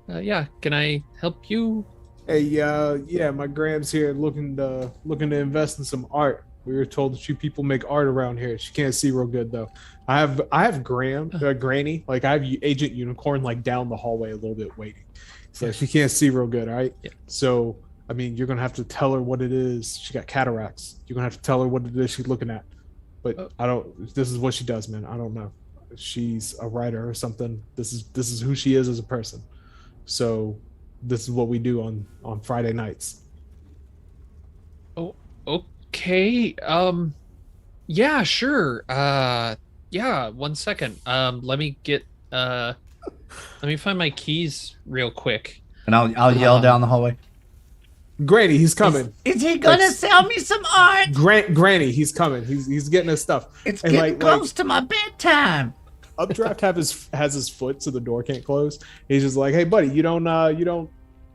Yeah, can I help you? Hey, yeah, my Gram's here looking to invest in some art. We were told that you people make art around here. She can't see real good though. I have Granny, like I have Agent Unicorn like down the hallway a little bit waiting. So she can't see real good, all right? Yeah. So I mean, you're gonna have to tell her what it is. She got cataracts. You're gonna have to tell her what it is she's looking at. But I don't. This is what she does, man. I don't know. She's a writer or something. This is who she is as a person. So this is what we do on Friday nights. Oh, okay. Yeah, sure. Yeah, 1 second. Let me find my keys real quick. And I'll yell down the hallway. Granny, he's coming. Is he gonna Like- sell me some art? Granny, he's coming. He's getting his stuff. It's And getting close to my bedtime. Updraft has his foot so the door can't close. He's just like, hey buddy, you don't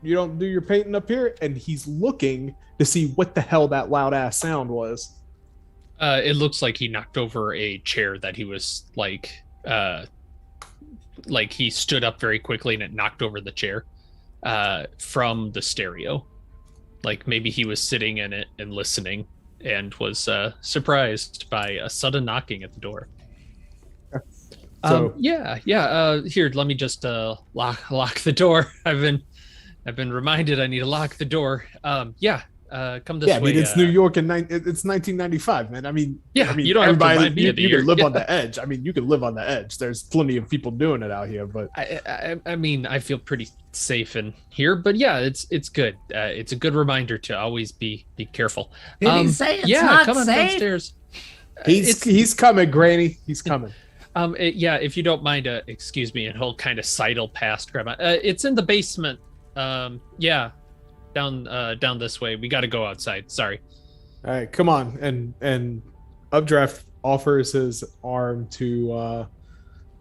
do your painting up here, and he's looking to see what the hell that loud ass sound was. It looks like he knocked over a chair that he was like he stood up very quickly and it knocked over the chair from the stereo. Like maybe he was sitting in it and listening and was surprised by a sudden knocking at the door. So Here, let me just lock the door. I've been reminded I need to lock the door. Come this yeah, I way. mean it's New York and it's 1995, man. I mean, You don't have to remind me of the you year. can live Yeah. on the edge. I mean, you can live on the edge. There's plenty of people doing it out here, but I mean, I feel pretty safe in here, but yeah, it's good. It's a good reminder to always be careful. Did he say it's yeah, not come on safe? downstairs. he's coming, Granny. He's coming. If you don't mind, excuse me, and he'll kind of sidle past Grandma. It's in the basement. Down this way. We got to go outside. Sorry. All right, come on. And Updraft offers his arm to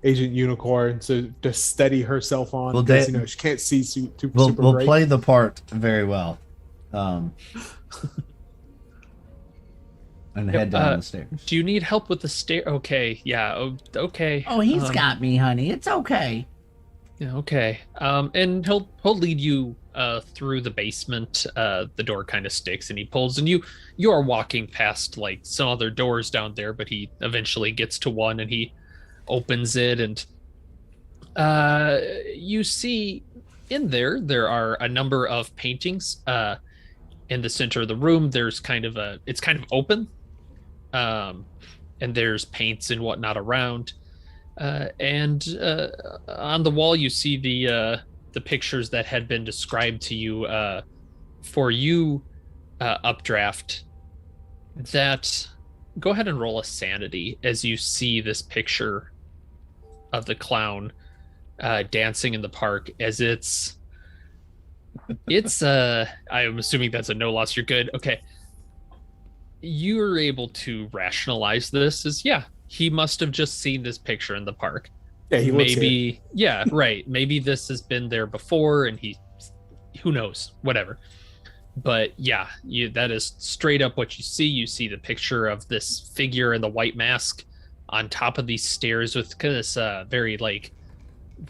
Agent Unicorn to steady herself on Well, because they- she can't see super We'll great. play the part very well. And head down the stairs. Do you need help with the stair? Okay. Yeah. Okay. Oh, he's got me, honey. It's okay. Yeah, okay. And he'll lead you through the basement. The door kind of sticks and he pulls, and you are walking past like some other doors down there, but he eventually gets to one and he opens it, and you see in there are a number of paintings. In the center of the room, it's kind of open. And there's paints and whatnot around. And on the wall, you see the pictures that had been described to you for you, Updraft. That go ahead and roll a sanity as you see this picture of the clown dancing in the park. As it's I'm assuming that's a no loss. You're good. Okay. You're able to rationalize this as he must have just seen this picture in the park. Yeah, he looks here. Maybe right, maybe this has been there before and who knows, whatever. But that is straight up what you see the picture of this figure in the white mask on top of these stairs with this very like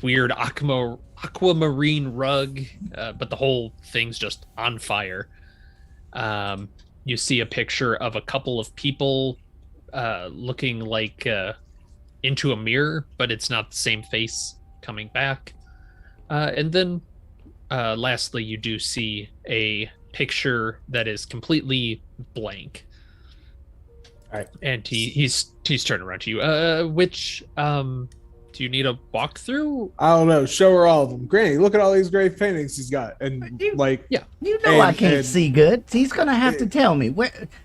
weird aquamarine rug, but the whole thing's just on fire. You see a picture of a couple of people looking like into a mirror, but it's not the same face coming back. And then lastly, you do see a picture that is completely blank. All right. And he's turning around to you. Which do you need a walkthrough? I don't know. Show her all of them. Granny, look at all these great paintings he's got. And like, You know I can't and- see good. He's gonna have to tell me.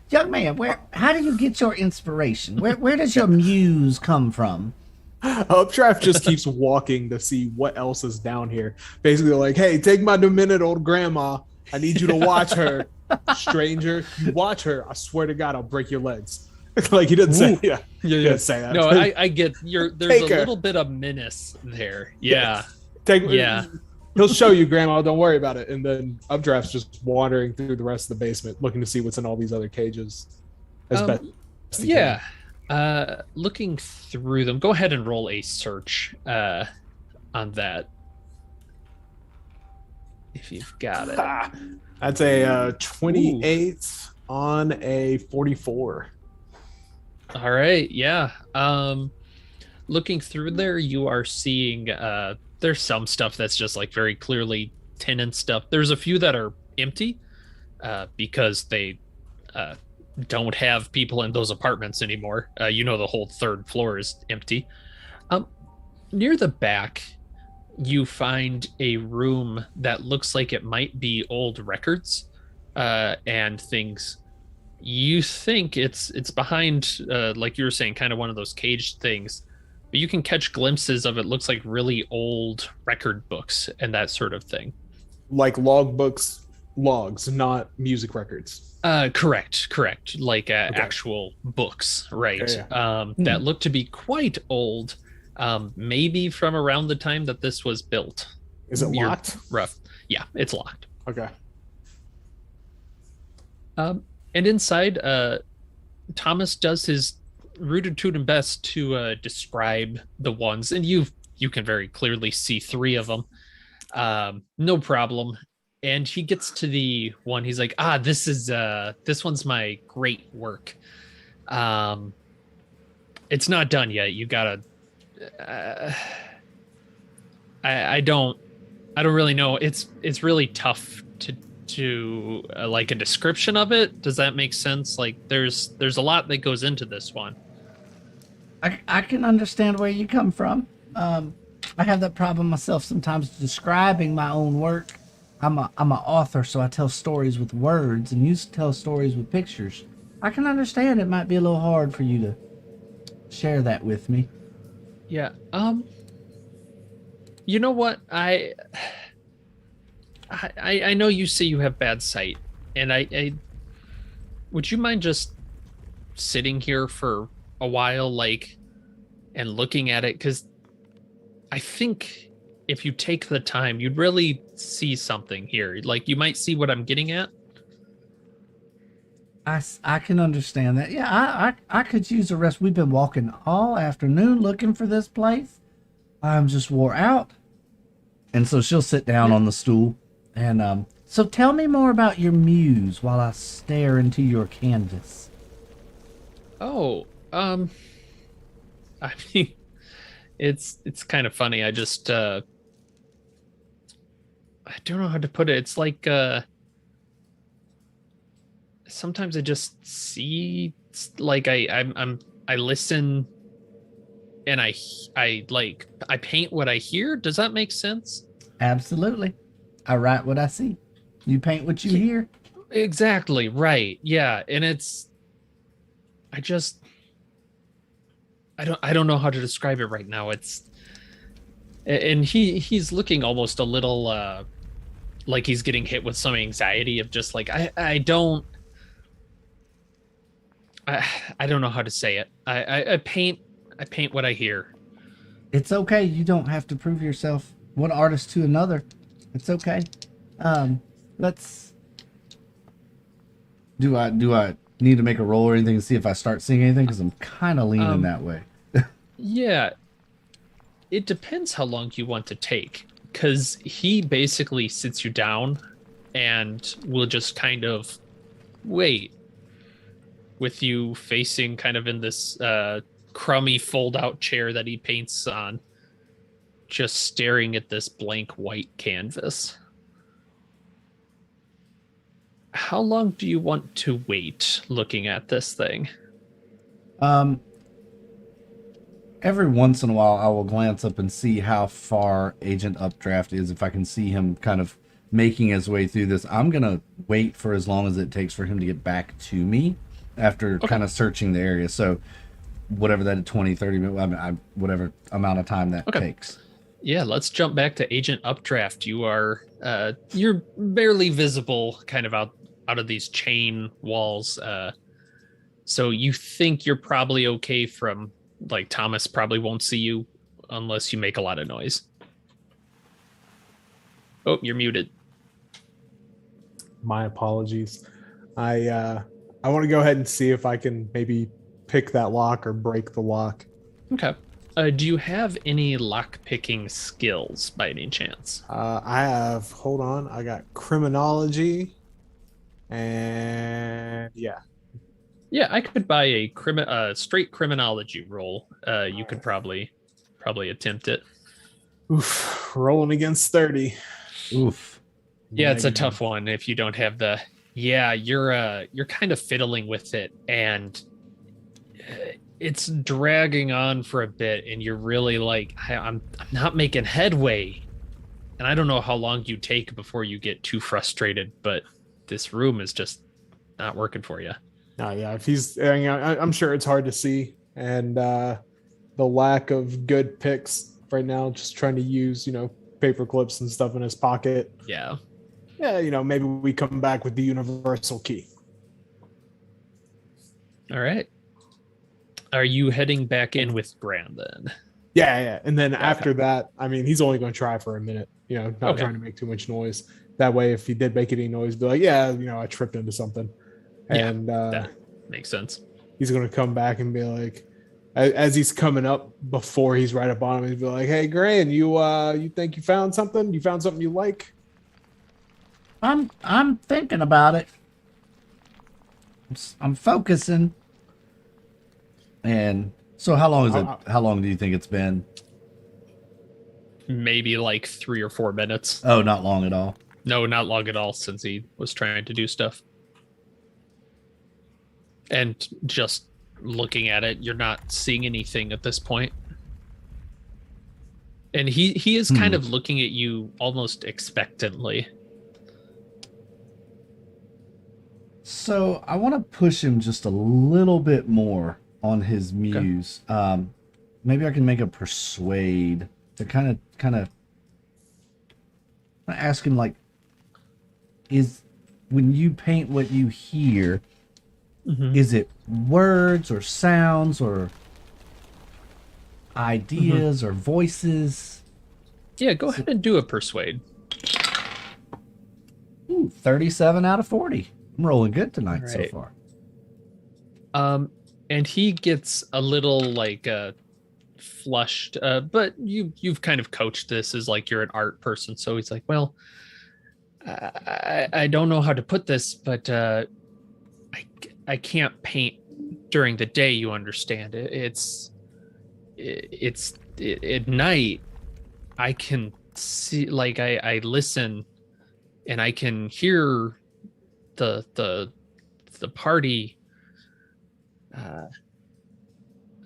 Young man, how do you get your inspiration? Where does your muse come from? Updraft just keeps walking to see what else is down here. Basically, like, hey, take my demented old grandma. I need you to watch her. Stranger, you watch her. I swear to God, I'll break your legs. Like he didn't say, he didn't say that. No, I get there's Take a her. little bit of menace there. Yeah. Yeah. He'll show you, Grandma. Don't worry about it. And then Updraft's just wandering through the rest of the basement, looking to see what's in all these other cages. As best he can. Looking through them, go ahead and roll a search on that if you've got it. That's a 28 on a 44. All right, yeah. Looking through there, you are seeing there's some stuff that's just like very clearly tenant stuff. There's a few that are empty, because they don't have people in those apartments anymore. The whole third floor is empty. Near the back, you find a room that looks like it might be old records and things. You think it's behind, like you were saying, kind of one of those caged things, but you can catch glimpses of it. Looks like really old record books and that sort of thing. Like log books, logs, not music records. Correct. Like Okay. actual books, right? Yeah, That look to be quite old, maybe from around the time that this was built. Is it You're locked? rough. Yeah, it's locked. Okay. And inside, Thomas does his rooted and best to describe the ones, and you can very clearly see three of them. No problem. And he gets to the one. He's like, this one's my great work. It's not done yet. You gotta. I don't really know. It's really tough to like a description of it. Does that make sense? Like there's a lot that goes into this one. I can understand where you come from. I have that problem myself sometimes describing my own work. I'm an author, so I tell stories with words, and you tell stories with pictures. I can understand it might be a little hard for you to share that with me. Yeah. You know what? I know you say you have bad sight, and I would you mind just sitting here for a while, like, and looking at it? Because I think if you take the time, you'd really see something here. Like, you might see what I'm getting at. I can understand that. Yeah, I could use a rest. We've been walking all afternoon looking for this place. I'm just wore out. And so she'll sit down on the stool. And so tell me more about your muse while I stare into your canvas. Oh, I mean, it's kind of funny. I just I don't know how to put it. It's like sometimes I just see, like, I listen and I paint what I hear. Does that make sense? Absolutely. I write what I see. You paint what you hear. Exactly, right. Yeah, and it's I don't know how to describe it right now. And he's looking almost a little like he's getting hit with some anxiety of just like I don't know how to say it. I paint what I hear. It's okay. You don't have to prove yourself one artist to another. It's okay. Let's. Do I need to make a roll or anything to see if I start seeing anything? Because I'm kind of leaning that way. Yeah. It depends how long you want to take, because he basically sits you down and will just kind of wait with you facing kind of in this crummy fold-out chair that he paints on, just staring at this blank white canvas. How long do you want to wait looking at this thing? Every once in a while, I will glance up and see how far Agent Updraft is. If I can see him kind of making his way through this, I'm gonna wait for as long as it takes for him to get back to me after kind of searching the area. So whatever that 20, 30 minutes, whatever amount of time that takes. Yeah, let's jump back to Agent Updraft. You are you're barely visible kind of out of these chain walls. So you think you're probably okay from, like, Thomas probably won't see you unless you make a lot of noise. Oh, you're muted. My apologies. I want to go ahead and see if I can maybe pick that lock or break the lock. Okay. Do you have any lock picking skills by any chance? I have, hold on, I got criminology and yeah. Yeah, I could buy a straight criminology roll. You could probably attempt it. Oof, rolling against 30. Oof. Yeah, it's a Negative. tough one if you don't have the Yeah, you're kind of fiddling with it, and it's dragging on for a bit, and you're really like, I'm not making headway, and I don't know how long you take before you get too frustrated, but this room is just not working for you. Yeah, if he's, I'm sure it's hard to see, and the lack of good picks right now, just trying to use, paper clips and stuff in his pocket. Yeah. Yeah, maybe we come back with the universal key. All right. Are you heading back in with Graham then? Yeah. And then Okay. after that, I mean, he's only going to try for a minute, not Okay. trying to make too much noise. That way, if he did make any noise, be like, yeah, I tripped into something. Yeah, And that makes sense. he's going to come back and be like, as he's coming up before he's right up on him, he'd be like, hey, Graham, you think you found something? You found something you like? I'm thinking about it. I'm focusing. And so how long is it? How long do you think it's been? Maybe like 3 or 4 minutes. Oh, not long at all. No, not long at all, since he was trying to do stuff. And just looking at it, you're not seeing anything at this point. And he is kind of looking at you almost expectantly. So I want to push him just a little bit more on his muse. Maybe I can make a persuade to kind of ask him, like, is when you paint what you hear, is it words or sounds or ideas or voices? Yeah, go ahead and do a persuade. Ooh, 37 out of 40. I'm rolling good tonight so Right. far. And he gets a little like flushed, but you've kind of coached this as like you're an art person, so he's like, well, I don't know how to put this, but I can't paint during the day. You understand? It's at night. I can see, like I listen, and I can hear the party.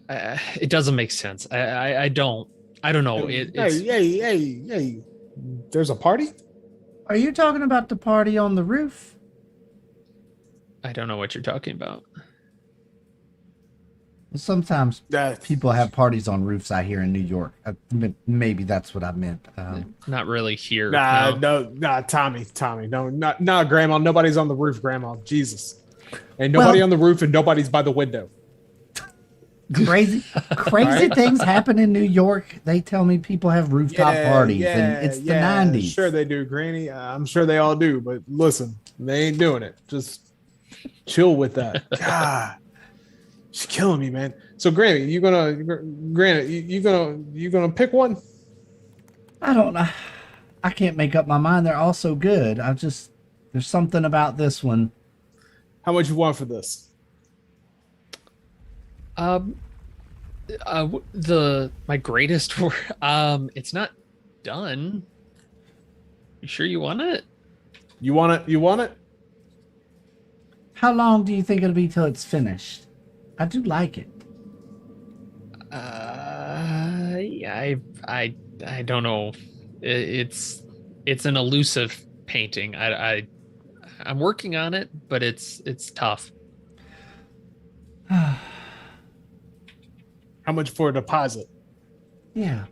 It doesn't make sense. I don't know. Hey, there's a party? Are you talking about the party on the roof? I don't know what you're talking about. Sometimes people have parties on roofs, I hear, in New York. Maybe that's what I meant. Not really here. Nah, Tommy. No, not Grandma. Nobody's on the roof, Grandma. Jesus. Ain't nobody on the roof and nobody's by the window. Crazy Right? things happen in New York. They tell me people have rooftop parties, and it's the 90s. Sure they do, Granny. I'm sure they all do, but listen, they ain't doing it. Just chill with that. God, she's killing me, man. So, Granny, you gonna pick one? I don't know. I can't make up my mind. They're all so good. There's something about this one. How much you want for this? My greatest work. It's not done. You sure you want it? You want it? You want it? How long do you think it'll be till it's finished? I do like it. Yeah, I don't know. It's an elusive painting. I'm working on it, but it's tough. How much for a deposit? Yeah.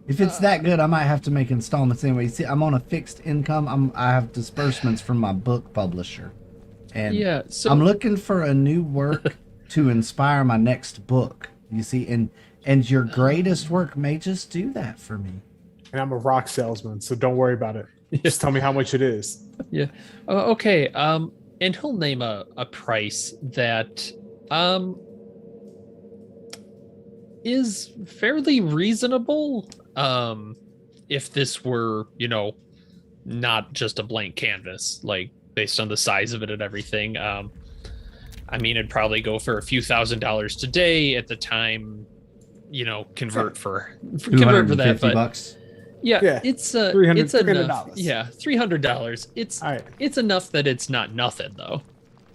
If it's that good, I might have to make installments anyway. See, I'm on a fixed income. I have disbursements from my book publisher, and Yeah, so I'm looking for a new work to inspire my next book. You see, and your greatest work may just do that for me. And I'm a rock salesman, so don't worry about it. Just tell me how much it is. yeah. Okay. And he'll name a price that is fairly reasonable. If this were, not just a blank canvas, like based on the size of it and everything. I mean, it'd probably go for a few $1,000s today. At the time, convert for that. But $250. Yeah, Yeah, it's $300 it's enough. $300. Yeah, $300. It's All right. it's enough that it's not nothing though.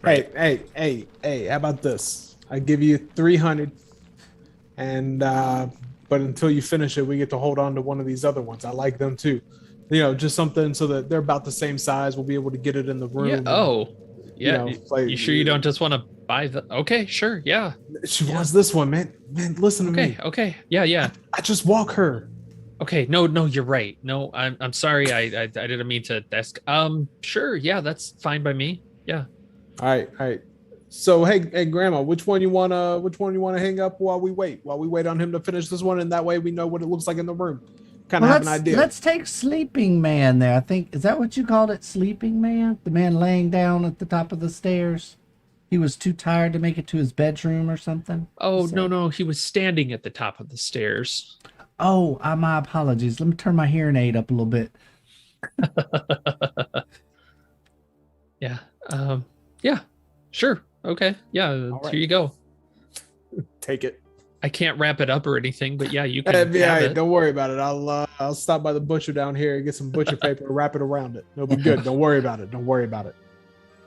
Right. Hey, how about this? I give you 300 and but until you finish it, we get to hold on to one of these other ones. I like them too. You know, just something so that they're about the same size. We'll be able to get it in the room. Yeah. and, Oh. you Yeah. know, You, play- you sure you don't just want to buy the? Okay. Sure. Yeah. She Yeah. wants this one, man. Man, listen to Okay. me. Okay. Yeah. Yeah. I just walk her. Okay. No. No. You're right. No. I'm sorry. I didn't mean to ask. Sure. Yeah. That's fine by me. Yeah. All right. So hey, Grandma, which one you wanna hang up while we wait on him to finish this one, and that way we know what it looks like in the room. Kind of Well, have an idea. let's take Sleeping Man there. I think, is that what you called it? Sleeping Man? The man laying down at the top of the stairs? He was too tired to make it to his bedroom or something? Oh So- no. No. He was standing at the top of the stairs. Oh, my apologies. Let me turn my hearing aid up a little bit. Yeah. Yeah. Sure. Okay. Yeah. right. Here you go. Take it. I can't wrap it up or anything, but yeah, you can. Yeah, have hey, it. don't worry about it. I'll stop by the butcher down here and get some butcher paper and wrap it around it. It'll be good. Don't worry about it. Don't worry about it.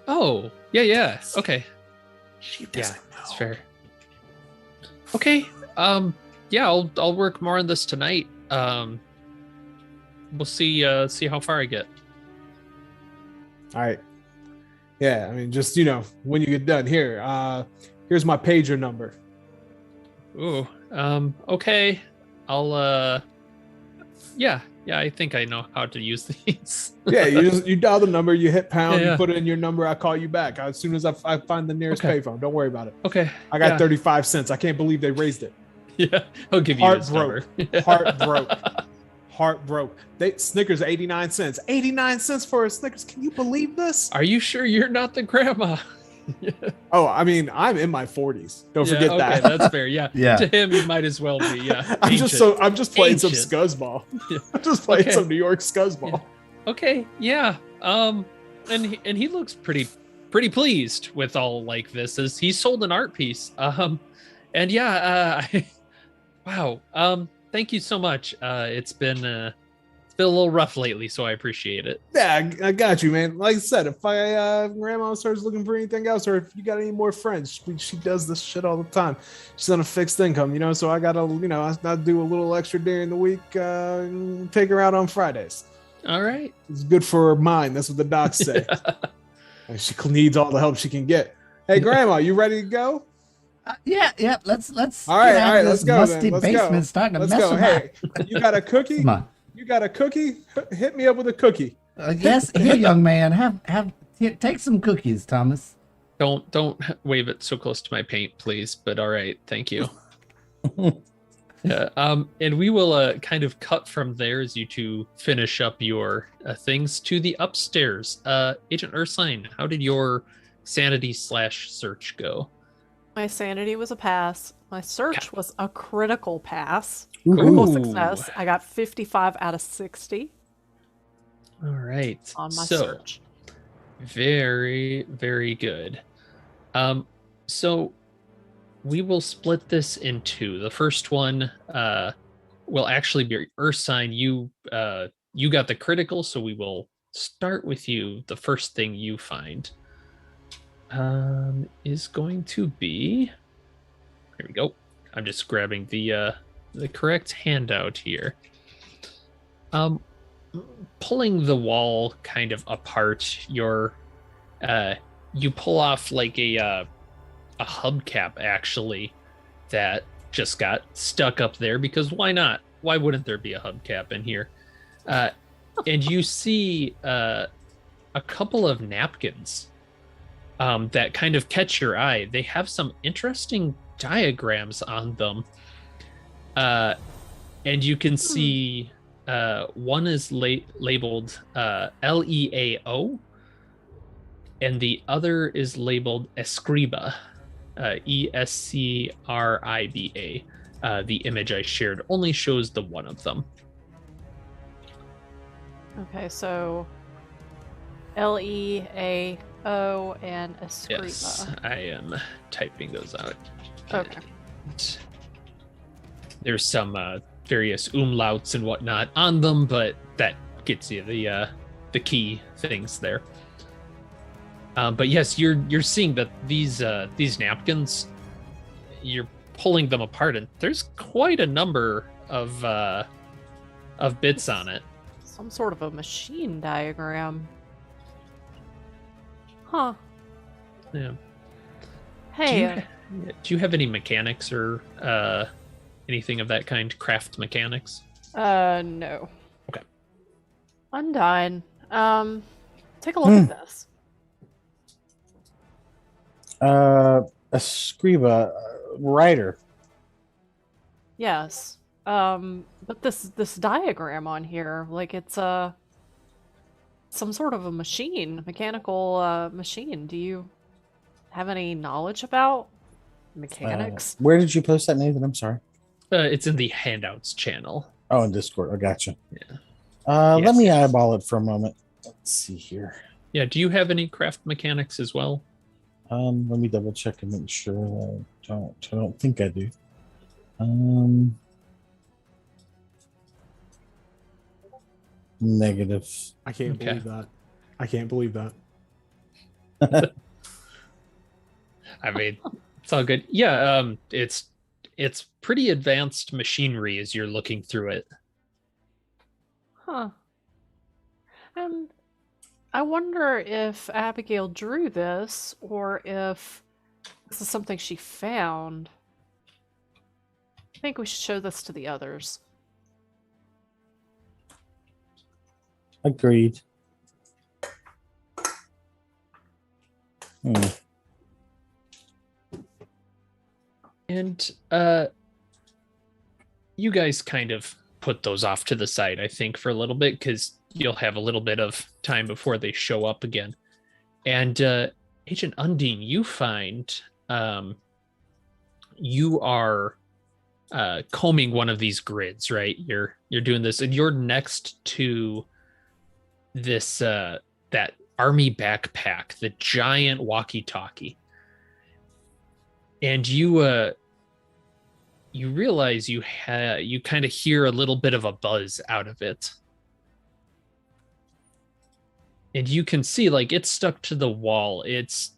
Oh, yeah, yeah. Okay. She Yeah, that's fair. Okay. Yeah, I'll work more on this tonight. We'll see how far I get. All right. Yeah, I mean, just when you get done here, here's my pager number. Ooh. Okay. I'll yeah, I think I know how to use these. Yeah, you dial the number, you hit pound, Yeah. you put in your number, I call you back as soon as I find the nearest Okay. payphone. Don't worry about it. Okay. I got yeah. 35 cents. I can't believe they raised it. Yeah. I'll give you Heart his broke. number. Heart broke. Snickers 89 cents. 89 cents for a Snickers. Can you believe this? Are you sure you're not the grandma? Oh, I mean, I'm in my 40s. Don't Yeah, forget okay, that. that's fair. Yeah. Yeah. To him, you might as well be. Yeah. I'm just playing some Ancient. scuzzball. Yeah. I'm just playing Okay. some New York scuzzball. Okay. Yeah. And he looks pretty pleased with all like this, as he sold an art piece. And yeah. Wow. Thank you so much. It's been a little rough lately, so I appreciate it. Yeah, I got you, man. Like I said, if Grandma starts looking for anything else, or if you got any more friends, she does this shit all the time. She's on a fixed income, so I gotta, I do a little extra during the week, and take her out on Fridays. All right. It's good for her mind. That's what the docs say. And she needs all the help she can get. Hey, Grandma, you ready to go? Yeah. Let's All right, get out all right, of let's this go. musty Then. Let's basement go. starting to Let's mess go. with Hey, you got a cookie? Come on. You got a cookie? Hit me up with a cookie. Yes, here, young man. Here, take some cookies, Thomas. Don't wave it so close to my paint, please. But all right, thank you. Yeah. And we will kind of cut from there as you two finish up your things to the upstairs. Agent Ursine, how did your sanity / search go? My sanity was a pass. My search was a critical pass. Ooh. Critical success. I got 55 out of 60 All right. on my so, search. Very, very good. So we will split this in two. The first one will actually be Ursine. You got the critical, so we will start with you. The first thing you find is going to be, here we go. I'm just grabbing the correct handout here. Pulling the wall kind of apart, you pull off like a hubcap actually that just got stuck up there, because why not? Why wouldn't there be a hubcap in here? And you see a couple of napkins that kind of catch your eye. They have some interesting diagrams on them, and you can see one is labeled LEAO, and the other is labeled Escriba, ESCRIBA. The image I shared only shows the one of them. Okay, so LEAO and Escriba. Yes, I am typing those out. Okay. There's some various umlauts and whatnot on them, but that gets you the key things there. But yes, you're seeing that these napkins, you're pulling them apart, and there's quite a number of bits on it. Some sort of a machine diagram. Huh. Yeah. Hey, Do you have any mechanics or anything of that kind? Craft mechanics? no. Okay. Undyne. Take a look at this. A scriba writer. Yes. But this diagram on here, like it's some sort of a machine, mechanical machine. Do you have any knowledge about mechanics? Where did you post that, Nathan? I'm sorry. It's in the handouts channel. Oh, in Discord. I gotcha. Yeah. Let Yes. me eyeball it for a moment. Let's see here. Yeah. Do you have any craft mechanics as well? Let me double check and make sure that I don't think I do. Negative. I can't Okay. believe that. I can't believe that. I mean, it's all good. Yeah. It's pretty advanced machinery as you're looking through it. Huh. And I wonder if Abigail drew this or if this is something she found. I think we should show this to the others. Agreed. And you guys kind of put those off to the side, I think, for a little bit, because you'll have a little bit of time before they show up again. And Agent Undine, you find you are combing one of these grids, right? You're doing this, and you're next to this that army backpack, the giant walkie-talkie. And you realize you kind of hear a little bit of a buzz out of it. And you can see, like, it's stuck to the wall. It's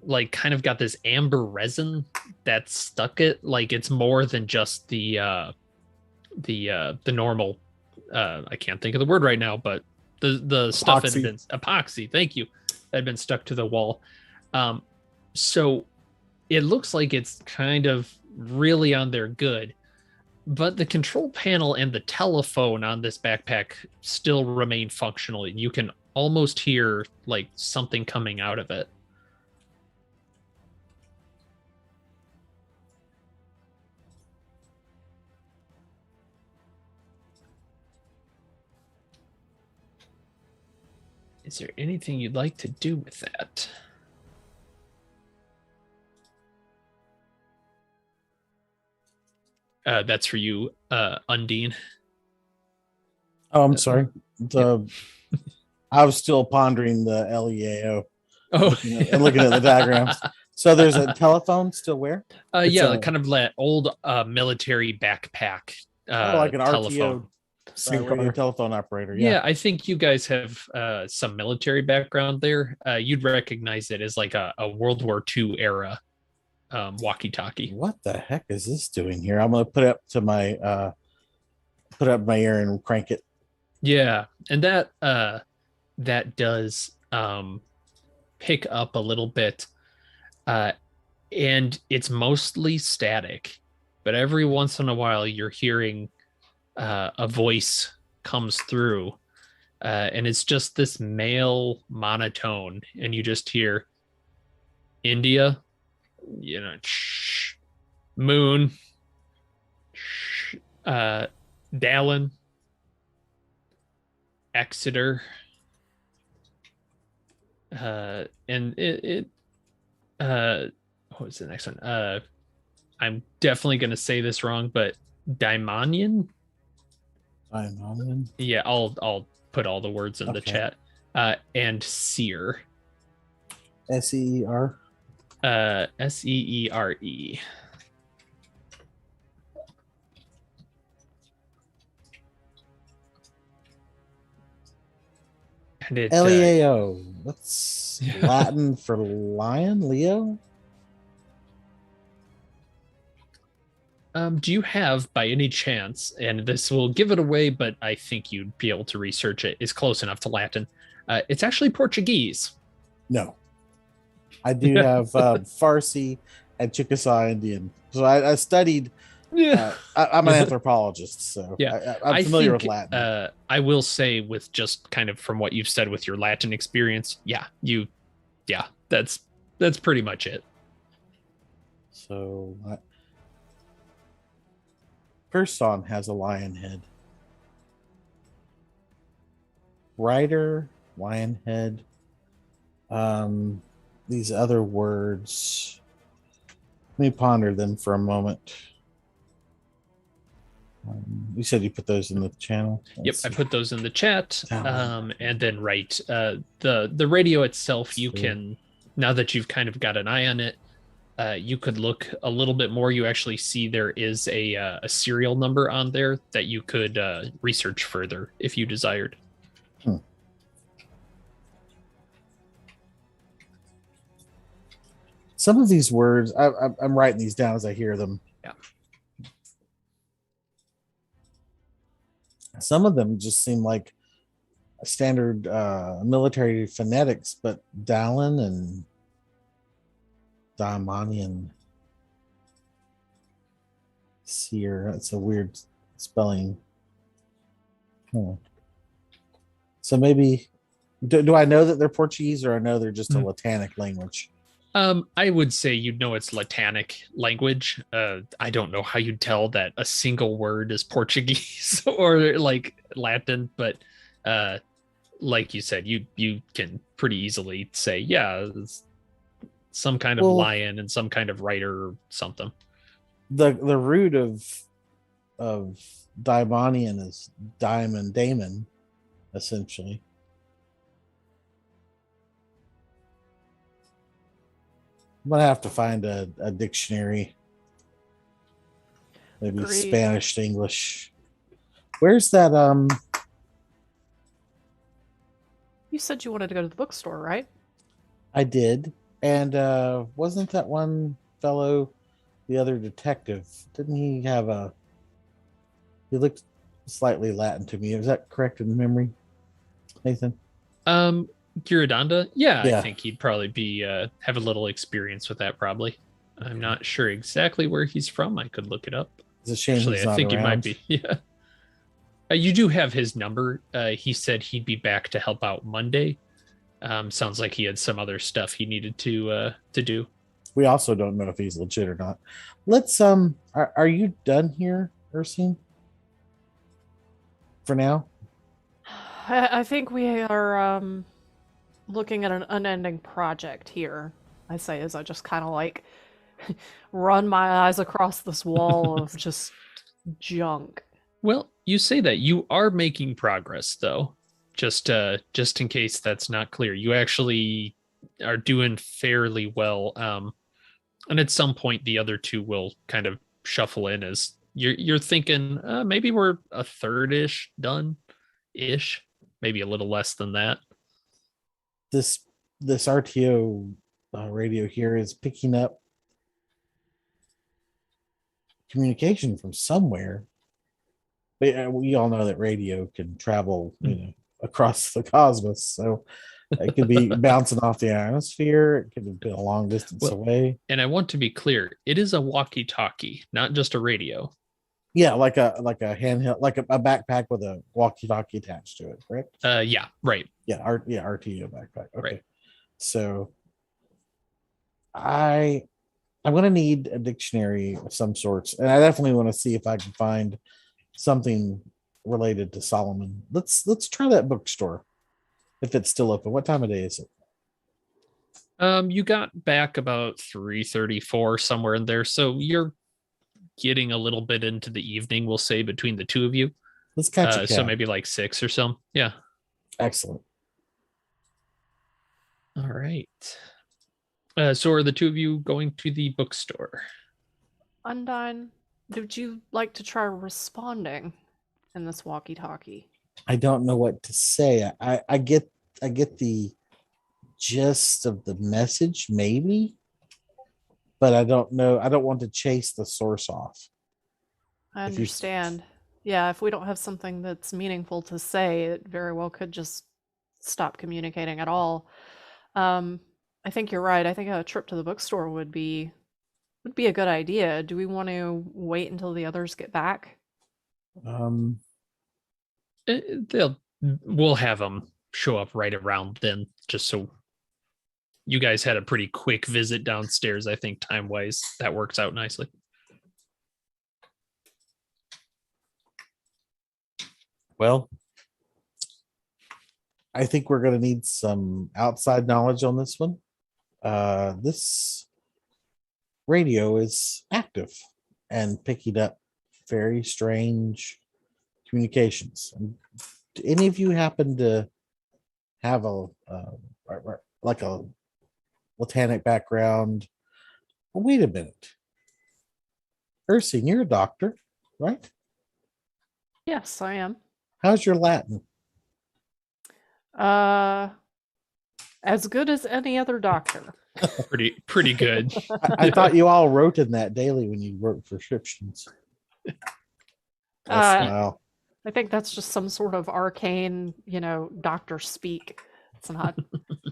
like kind of got this amber resin that's stuck it. Like, it's more than just the normal I can't think of the word right now, but the stuff that had been epoxy, thank you, that had been stuck to the wall. So it looks like it's kind of really on there good, but the control panel and the telephone on this backpack still remain functional, and you can almost hear like something coming out of it. Is there anything you'd like to do with that? That's for you, Undine. Oh, I'm sorry. I was still pondering the LEAO. Oh, looking at the diagrams. So there's a telephone still where? It's yeah, kind of that old military backpack. Like an telephone. RTO radio telephone operator. Yeah, I think you guys have some military background there. You'd recognize it as like a World War II era walkie-talkie. What the heck is this doing here? I'm gonna put it up to my my ear and crank it. Yeah, and that does pick up a little bit, and it's mostly static, but every once in a while you're hearing a voice comes through, and it's just this male monotone, and you just hear India, Moon, Dallin, Exeter, and it what was the next one? I'm definitely gonna say this wrong, but Daimonian. Yeah, I'll put all the words in the chat. And Seer. SEER. SEERE. And it Leo. What's Latin for lion? Leo? do you have by any chance, and this will give it away, but I think you'd be able to research it, is close enough to Latin. It's actually Portuguese. No. I do have Farsi and Chickasaw Indian. So I studied. Yeah. I'm an anthropologist, so Yeah. I'm familiar with think, Latin. I will say, with just kind of from what you've said with your Latin experience, that's pretty much it. So Person has a lion head. Rider, lion head. These other words. Let me ponder them for a moment. You said you put those in the channel. Yep, I put those in the chat, Down. and then the radio itself. You So- can, now that you've kind of got an eye on it, you could look a little bit more. You actually see there is a serial number on there that you could research further if you desired. Some of these words, I'm writing these down as I hear them. Yeah. Some of them just seem like standard military phonetics, but Dallin and Daimonian Seer. That's a weird spelling. So maybe do I know that they're Portuguese, or I know they're just a Latanic language? I would say you'd know it's Latanic language. I don't know how you'd tell that a single word is Portuguese or like Latin, but like you said, you can pretty easily say, yeah, it's some kind of lion and some kind of rider or something. The root of Daimonian is Damon, essentially. I'm gonna have to find a dictionary, maybe Agreed. Spanish to English. Where's that? You said you wanted to go to the bookstore, right? I did, and wasn't that one fellow, the other detective? Didn't he have a? He looked slightly Latin to me. Is that correct in memory, Nathan? Girodonda, yeah, Yeah. I think he'd probably be have a little experience with that. Probably, I'm not sure exactly where he's from. I could look it up. It's a shame Actually, he's I not think he might around. be. Yeah. You do have his number. He said he'd be back to help out Monday. Sounds like he had some other stuff he needed to do. We also don't know if he's legit or not. Let's are you done here, Ursine? For now? I think we are looking at an unending project here. I say as I just kind of like run my eyes across this wall of just junk. Well, you say that you are making progress, though. Just in case that's not clear, you actually are doing fairly well. And at some point, the other two will kind of shuffle in as you're thinking maybe we're a third-ish done, maybe a little less than that. This RTO radio here is picking up communication from somewhere. But we all know that radio can travel, across the cosmos. So it could be bouncing off the atmosphere. It could have been a long distance away. And I want to be clear: it is a walkie-talkie, not just a radio. Yeah, like a handheld, like a backpack with a walkie-talkie attached to it, correct? Yeah, right. Yeah, RTO backpack. Okay. Right. So I'm gonna need a dictionary of some sorts, and I definitely want to see if I can find something related to Solomon. Let's try that bookstore if it's still open. What time of day is it? You got back about 3:34, somewhere in there, so you're getting a little bit into the evening, we'll say, between the two of you. Let's catch a so cab. maybe like 6 or so. Yeah. Excellent. All right. So are the two of you going to the bookstore? Undyne, would you like to try responding in this walkie-talkie? I don't know what to say. I get get the gist of the message, maybe, but I don't know. I don't want to chase the source off. I If you- understand. Yeah, if we don't have something that's meaningful to say, it very well could just stop communicating at all. I think you're right. I think a trip to the bookstore would be a good idea. Do we want to wait until the others get back? Um, We'll have them show up right around then, just so you guys had a pretty quick visit downstairs. I think time wise that works out nicely. well, I think we're going to need some outside knowledge on this one. This radio is active and picking up very strange communications. Do any of you happen to have a like a botanic background? Oh, wait a minute, Ursine, you're a doctor, right? Yes, I am. How's your Latin? As good as any other doctor. Pretty good. I thought you all wrote in that daily when you wrote prescriptions. Wow. I think that's just some sort of arcane, doctor speak. It's not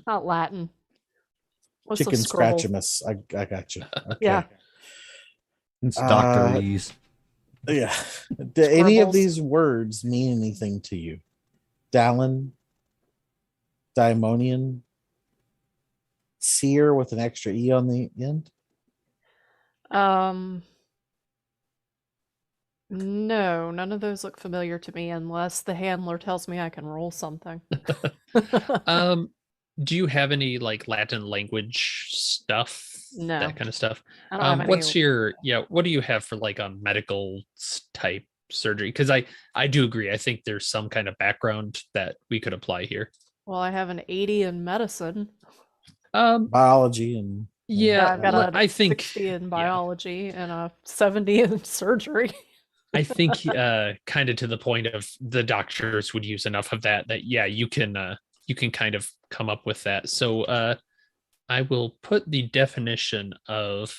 not Latin. What's a Chicken scroll? scratchamus. I got you. Okay. Yeah. It's Dr. Uh, Lee's. Yeah. Do any of Scribbles. these words mean anything to you? Dallin, Daimonian, seer with an extra E on the end? No, none of those look familiar to me unless the handler tells me I can roll something. Do you have any like Latin language stuff? No. That kind of stuff. I don't have any. What's your what do you have for like a medical type surgery? Because I do agree. I think there's some kind of background that we could apply here. Well, I have an 80 in medicine. Biology and Yeah, I've got a I think 60 in yeah. biology and a 70 in surgery. I think kind of to the point of the doctors would use enough of that yeah, you can kind of come up with that. So I will put the definition of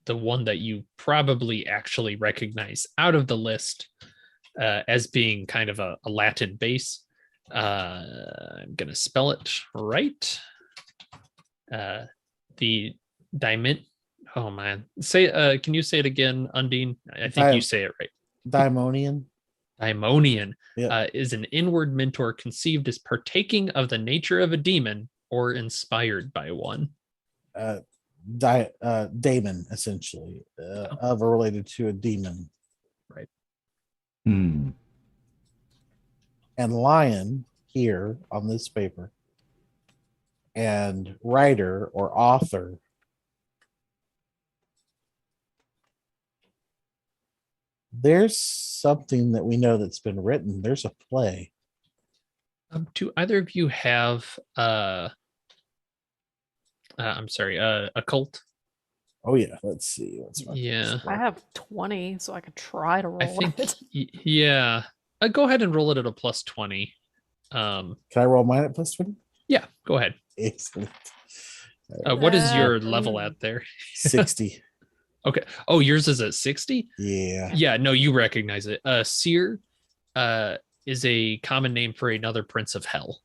the one that you probably actually recognize out of the list as being kind of a Latin base. I'm gonna spell it right. The diamond. Oh man, say can you say it again, Undine? I think you say it right. Daimonian. Daimonian Yeah. is an inward mentor conceived as partaking of the nature of a demon or inspired by one. Daemon, essentially, of or related to a demon. Hmm. And lion here on this paper, and writer or author. There's something that we know that's been written. There's a play. Do either of you have I'm sorry, occult? Oh yeah, let's see. What's my Yeah. I have 20, so I could try to roll I think it. yeah. Go ahead and roll it at a plus 20. Can I roll mine at plus 20? Yeah, go ahead. Excellent. What is your level at there? 60. Okay. Oh, yours is at 60? Yeah. Yeah, no, you recognize it. Seer is a common name for another prince of hell.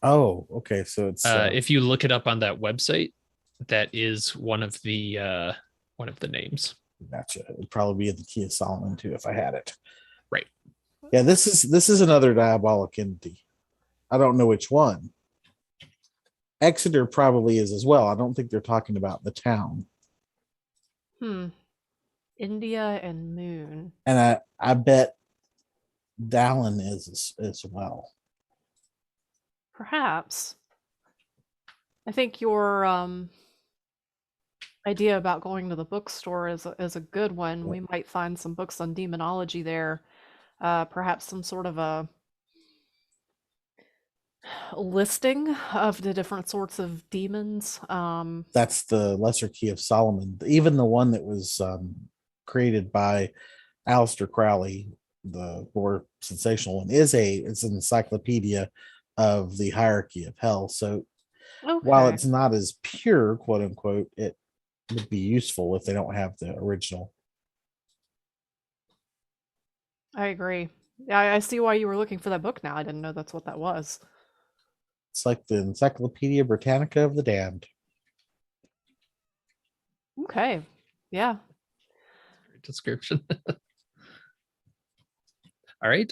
Oh, okay. So it's If you look it up on that website, that is one of the names. gotcha. It'd probably be in the Key of Solomon too if I had it. Right. Yeah, this is another diabolic entity. I don't know which one. Exeter probably is as well. I don't think they're talking about the town. India and Moon. And I bet Dallin is as well. Perhaps. I think your idea about going to the bookstore is a good one. We might find some books on demonology there. Perhaps some sort of a listing of the different sorts of demons. That's the Lesser Key of Solomon. Even the one that was created by Aleister Crowley, the more sensational one, it's an encyclopedia of the hierarchy of hell. So Okay. while it's not as pure, quote unquote, it would be useful if they don't have the original. I agree. Yeah, I see why you were looking for that book now. I didn't know that's what that was. It's like the Encyclopedia Britannica of the Damned. Okay. Yeah. Description. All right.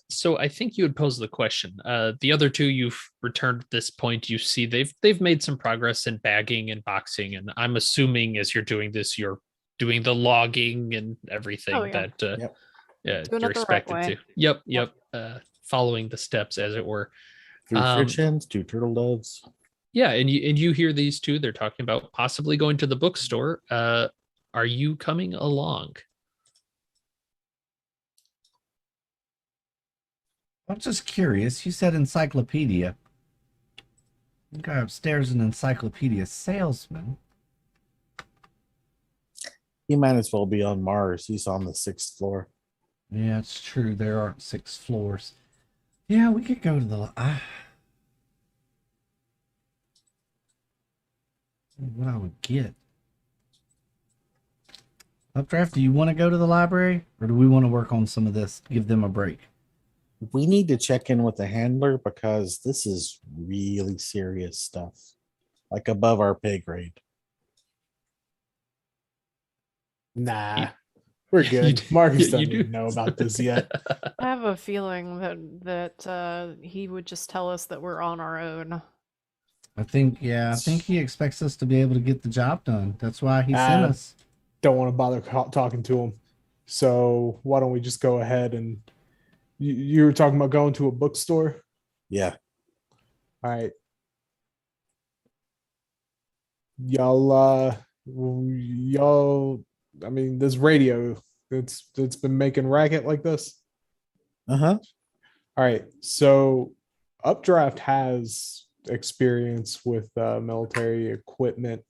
So I think you would pose the question. The other two you've returned at this point. You see they've made some progress in bagging and boxing, and I'm assuming as you're doing this, you're doing the logging and everything Oh, yeah. that Yep. Doing you're it the right expected way. to. Yep. Following the steps, as it were. 3 Um, fish hens, 2 turtle doves. Yeah, and you hear these two. They're talking about possibly going to the bookstore. Are you coming along? I'm just curious. You said encyclopedia. You guy upstairs an encyclopedia salesman. He might as well be on Mars. He's on the 6th floor. Yeah, it's true. There aren't 6 floors. Yeah, we could go to the. What I would get. Updraft, do you want to go to the library, or do we want to work on some of this? Give them a break. We need to check in with the handler because this is really serious stuff, like above our pay grade. Nah, we're You good. do- Marcus you doesn't do. even know about this yet. I have a feeling that he would just tell us that we're on our own. I think he expects us to be able to get the job done. That's why he sent us. Don't want to bother talking to him. So why don't we just go ahead and you were talking about going to a bookstore? Yeah. All right. Y'all, I mean, this radio, it's been making racket like this. Uh-huh. All right. So Updraft has experience with military equipment.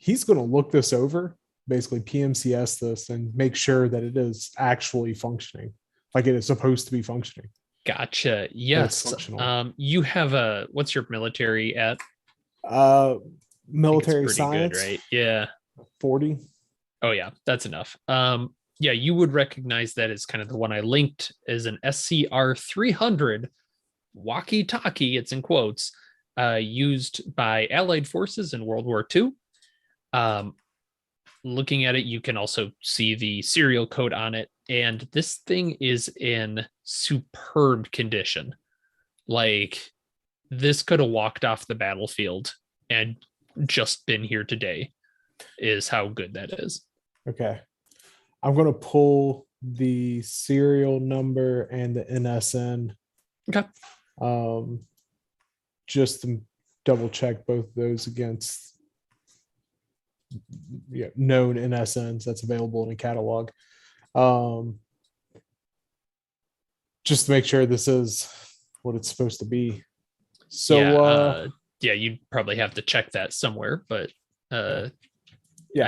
He's going to look this over, basically PMCS this and make sure that it is actually functioning like it is supposed to be functioning. Gotcha. It's Yes. functional. You have what's your military at? Uh, I think it's military pretty science, good, right? Yeah. 40. Oh yeah, that's enough. Yeah, you would recognize that as kind of the one I linked as an SCR 300 walkie-talkie. It's in quotes, used by Allied forces in World War II. Looking at it, you can also see the serial code on it, and this thing is in superb condition. Like this could have walked off the battlefield and just been here today, is how good that is. Okay. I'm going to pull the serial number and the NSN. Okay. Just to double check both of those against known NSNs that's available in a catalog. Just to make sure this is what it's supposed to be. So yeah, you'd probably have to check that somewhere, but yeah,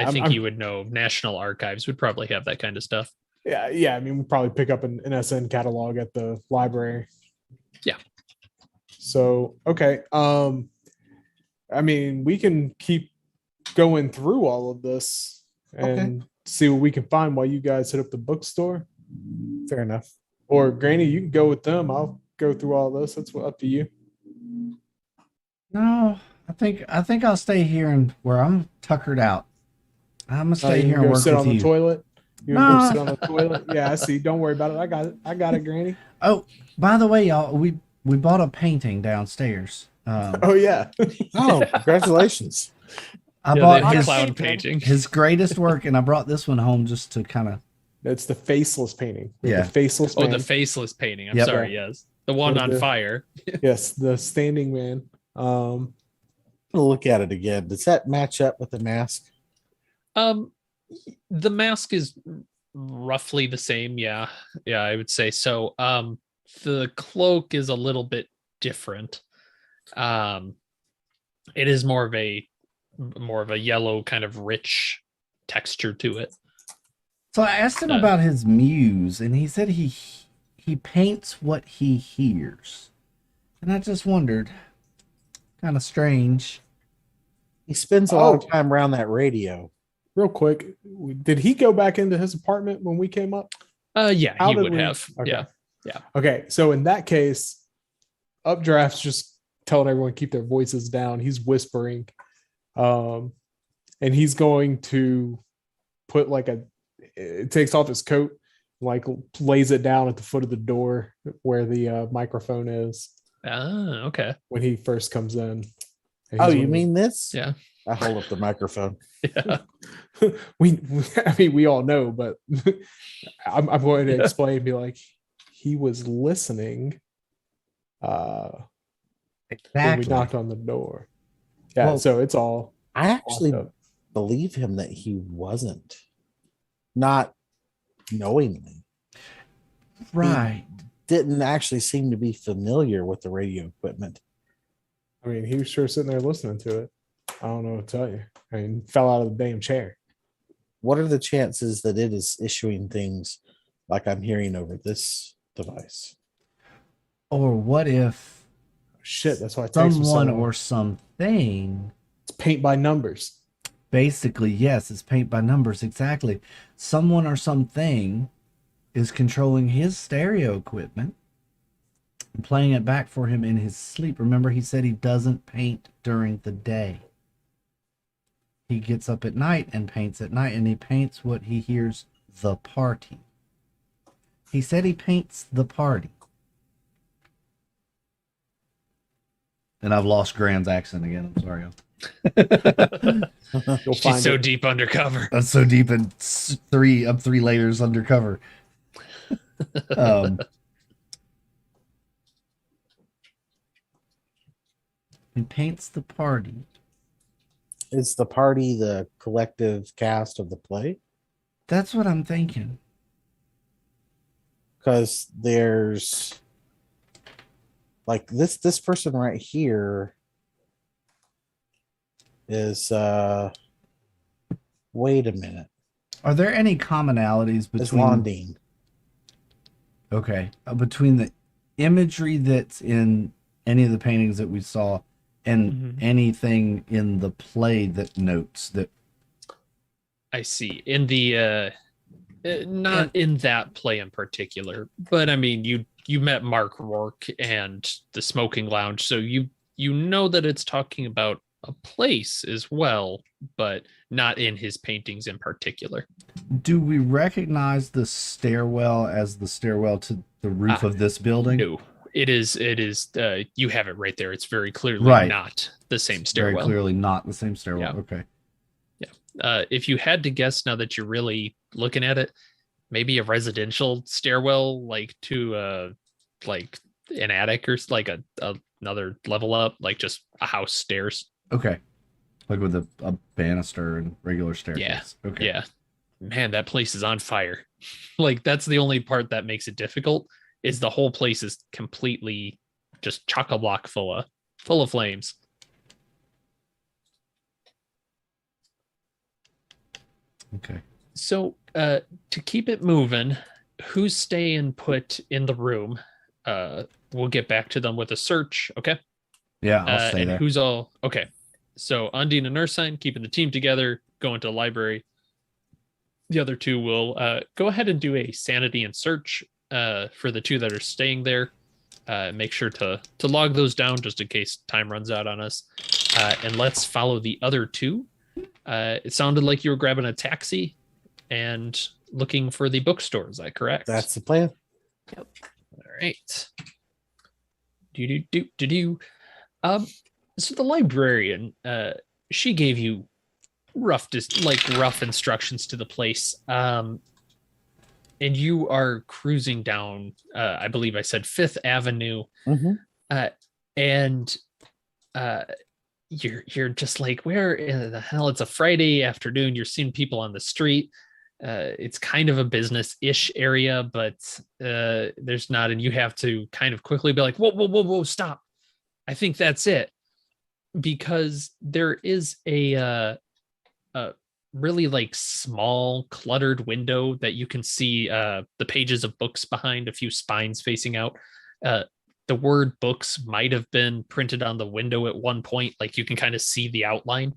I think you would know National Archives would probably have that kind of stuff. Yeah. I mean, we'll probably pick up an NSN catalog at the library. Yeah. So okay. I mean, we can keep going through all of this and see what we can find while you guys hit up the bookstore. Fair enough. Or Granny, you can go with them. I'll go through all this. That's up to you. No, I think I'll stay here and where I'm tuckered out. I'm gonna stay You here can and go work sit with on the you. toilet. You can No. go sit on the toilet. Yeah, I see. Don't worry about it. I got it, Granny. Oh, by the way, y'all, we bought a painting downstairs. Oh yeah. Oh, congratulations. I Yeah, bought the his cloud painting. his greatest work, and I brought this one home just to kind of. That's the faceless painting. We have Yeah. The faceless Oh, man. the faceless painting. I'm Yep. sorry. Yes, the one With on the- fire. Yes, the standing man. I'll look at it again. Does that match up with the mask? The mask is roughly the same. Yeah, I would say so. The cloak is a little bit different. It is more of a yellow kind of rich texture to it. So I asked him about his muse, and he said he paints what he hears. And I just wondered, kind of strange. He spends a lot of Oh. time around that radio. Real quick, did he go back into his apartment when we came up? Yeah, How he did would we- have. Okay. Yeah. Okay, so in that case, Updraft's just telling everyone to keep their voices down. He's whispering, and he's going to put like it takes off his coat, like lays it down at the foot of the door where the microphone is Ah, okay. when he first comes in. And Oh, he's you one of mean this? Yeah. I hold up the microphone. Yeah. I mean, we all know, but I'm going to explain. Be like, he was listening. When we Exactly. knocked on the door. Yeah, Well, so it's all I actually locked up. believe him that he wasn't. Not knowingly. Right. Didn't actually seem to be familiar with the radio equipment. I mean, he was sure sitting there listening to it. I don't know what to tell you. I mean, fell out of the damn chair. What are the chances that it is issuing things like I'm hearing over this device? Or what if Shit, that's why it takes me so someone long. or something, It's paint by numbers. basically, yes, it's paint by numbers, exactly. Someone or something is controlling his stereo equipment and playing it back for him in his sleep. Remember, he said he doesn't paint during the day. He gets up at night and paints at night, and he paints what he hears the party. He said he paints the party. And I've lost Grant's accent again. I'm sorry. You'll She's find so it. deep undercover. I'm so deep in three layers undercover. He paints the party. Is the party the collective cast of the play? That's what I'm thinking. Because there's like this person right here is wait a minute. Are there any commonalities It's between Londine. okay, between the imagery that's in any of the paintings that we saw and Mhm. anything in the play that notes that? I see. In the not in that play in particular, but I mean, you met Mark Rourke and the Smoking Lounge, so you know that it's talking about a place as well, but not in his paintings in particular. Do we recognize the stairwell as the stairwell to the roof Ah, of this building? No, it is. You have it right there. It's very clearly Right. not the same Very stairwell. clearly not the same stairwell. Yeah. Okay. If you had to guess, now that you're really looking at it, maybe a residential stairwell, like to like an attic or like another level up, like just a house stairs. Okay. Like with a banister and regular staircase. Okay. Yeah, man, that place is on fire. Like that's the only part that makes it difficult. Is the whole place is completely just chock-a-block full of flames. Okay. So to keep it moving, who's staying put in the room? We'll get back to them with a search. Okay. Yeah, I'll stay And there. who's all okay? So Undine and Ursine keeping the team together, going to the library. The other two will go ahead and do a sanity and search for the two that are staying there. Make sure to log those down just in case time runs out on us. And let's follow the other two. It sounded like you were grabbing a taxi and looking for the bookstore. Is that correct? That's the plan. all right. Do. So the librarian, she gave you rough instructions to the place. And you are cruising down, I believe I said 5th Avenue. Mhm. And you're just like, where in the hell? It's a Friday afternoon. You're seeing people on the street. It's kind of a business-ish area, but there's not, and you have to kind of quickly be like, whoa, stop. I think that's it. Because there is a really like small cluttered window that you can see the pages of books behind, a few spines facing out. The the word books might have been printed on the window at one point. Like you can kind of see the outline,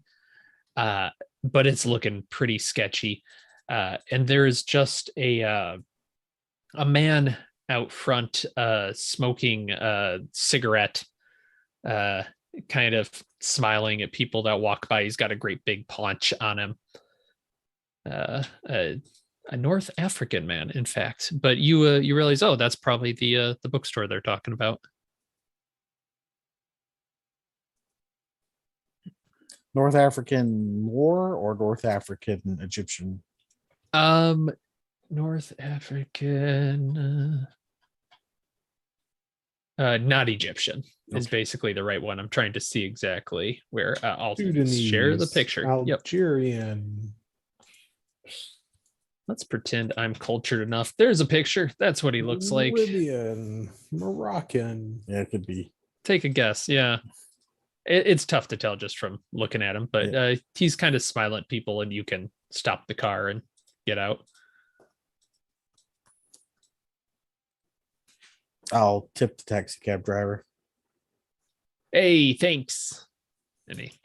but it's looking pretty sketchy. And there is just a man out front smoking a cigarette, kind of smiling at people that walk by. He's got a great big paunch on him. A North African man, in fact. But you realize, oh, that's probably the bookstore they're talking about. North African Moor or North African Egyptian? North African, not Egyptian is basically the right one. I'm trying to see exactly where. I'll share the Sudanese, picture. Yep. Algerian. Let's pretend I'm cultured enough. There's a picture. That's what he looks like. Libyan, Moroccan. Yeah, it could be. Take a guess. Yeah. It's tough to tell just from looking at him, but he's kind of smiling at people and you can stop the car and get out. I'll tip the taxi cab driver. Hey, thanks. And he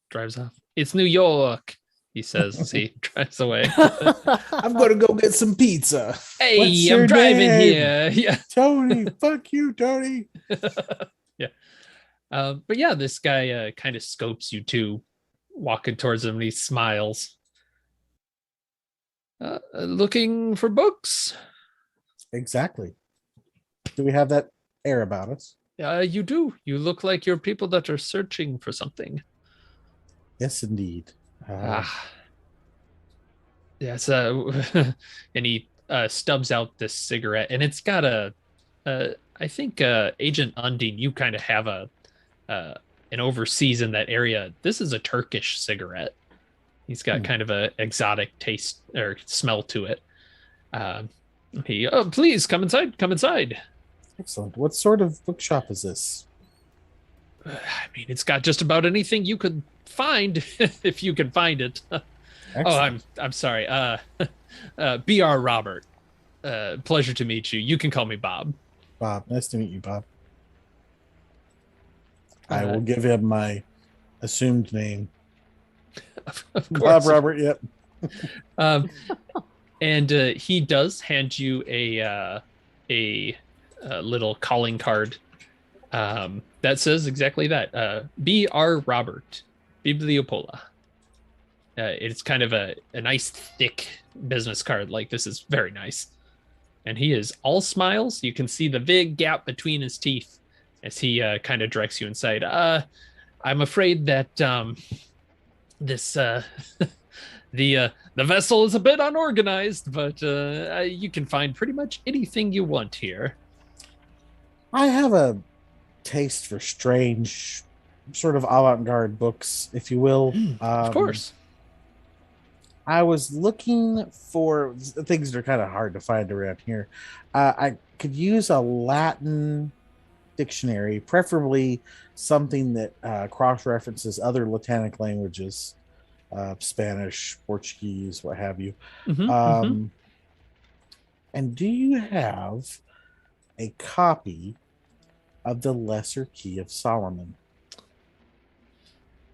drives off. It's New York, he says as he drives away. I'm gonna go get some pizza. Hey, What's I'm your driving name? here. Yeah. Tony, fuck you, Tony. Yeah. But yeah, this guy kind of scopes you too, walking towards him, and he smiles. Looking for books? Exactly. Do we have that air about us? You do. You look like you're people that are searching for something. Yes, indeed. Yes. And he stubs out this cigarette, and it's got I think Agent Undine, you kind of have an overseas in that area. This is a Turkish cigarette. He's got kind of a exotic taste or smell to it. Please come inside. Come inside. Excellent. What sort of bookshop is this? I mean, it's got just about anything you could find if you can find it. Excellent. I'm sorry. B.R. Robert. Pleasure to meet you. You can call me Bob. Bob. Nice to meet you, Bob. I will give him my assumed name. Of course. Bob Robert, yep. And he does hand you a little calling card that says exactly that. B.R. Robert, Bibliopola. It's kind of a nice thick business card. Like, this is very nice. And he is all smiles. You can see the big gap between his teeth as he kind of directs you inside. I'm afraid that this the vessel is a bit unorganized, but you can find pretty much anything you want here. I have a taste for strange, sort of avant-garde books, if you will. Of course. I was looking for things that are kind of hard to find around here. I could use a Latin dictionary, preferably something that cross-references other Latinic languages, Spanish, Portuguese, what have you. And do you have a copy of the Lesser Key of Solomon?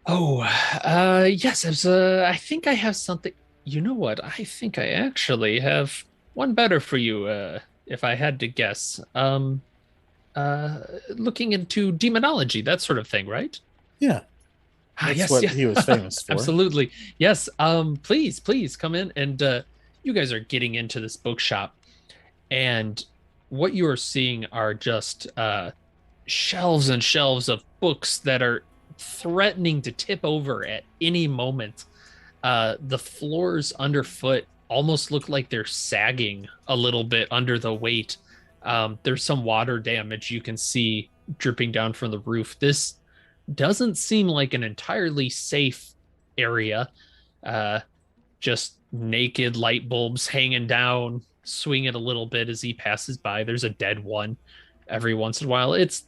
Oh, yes. I think I have something. You know what? I think I actually have one better for you, if I had to guess. Looking into demonology, that sort of thing, right? Yeah. That's Yes, what yeah. he was famous for. Absolutely. Yes. Please come in. And you guys are getting into this bookshop, and what you are seeing are just shelves and shelves of books that are threatening to tip over at any moment. The floors underfoot almost look like they're sagging a little bit under the weight. There's some water damage you can see dripping down from the roof. This doesn't seem like an entirely safe area. Just naked light bulbs hanging down, swinging a little bit as he passes by. There's a dead one every once in a while. It's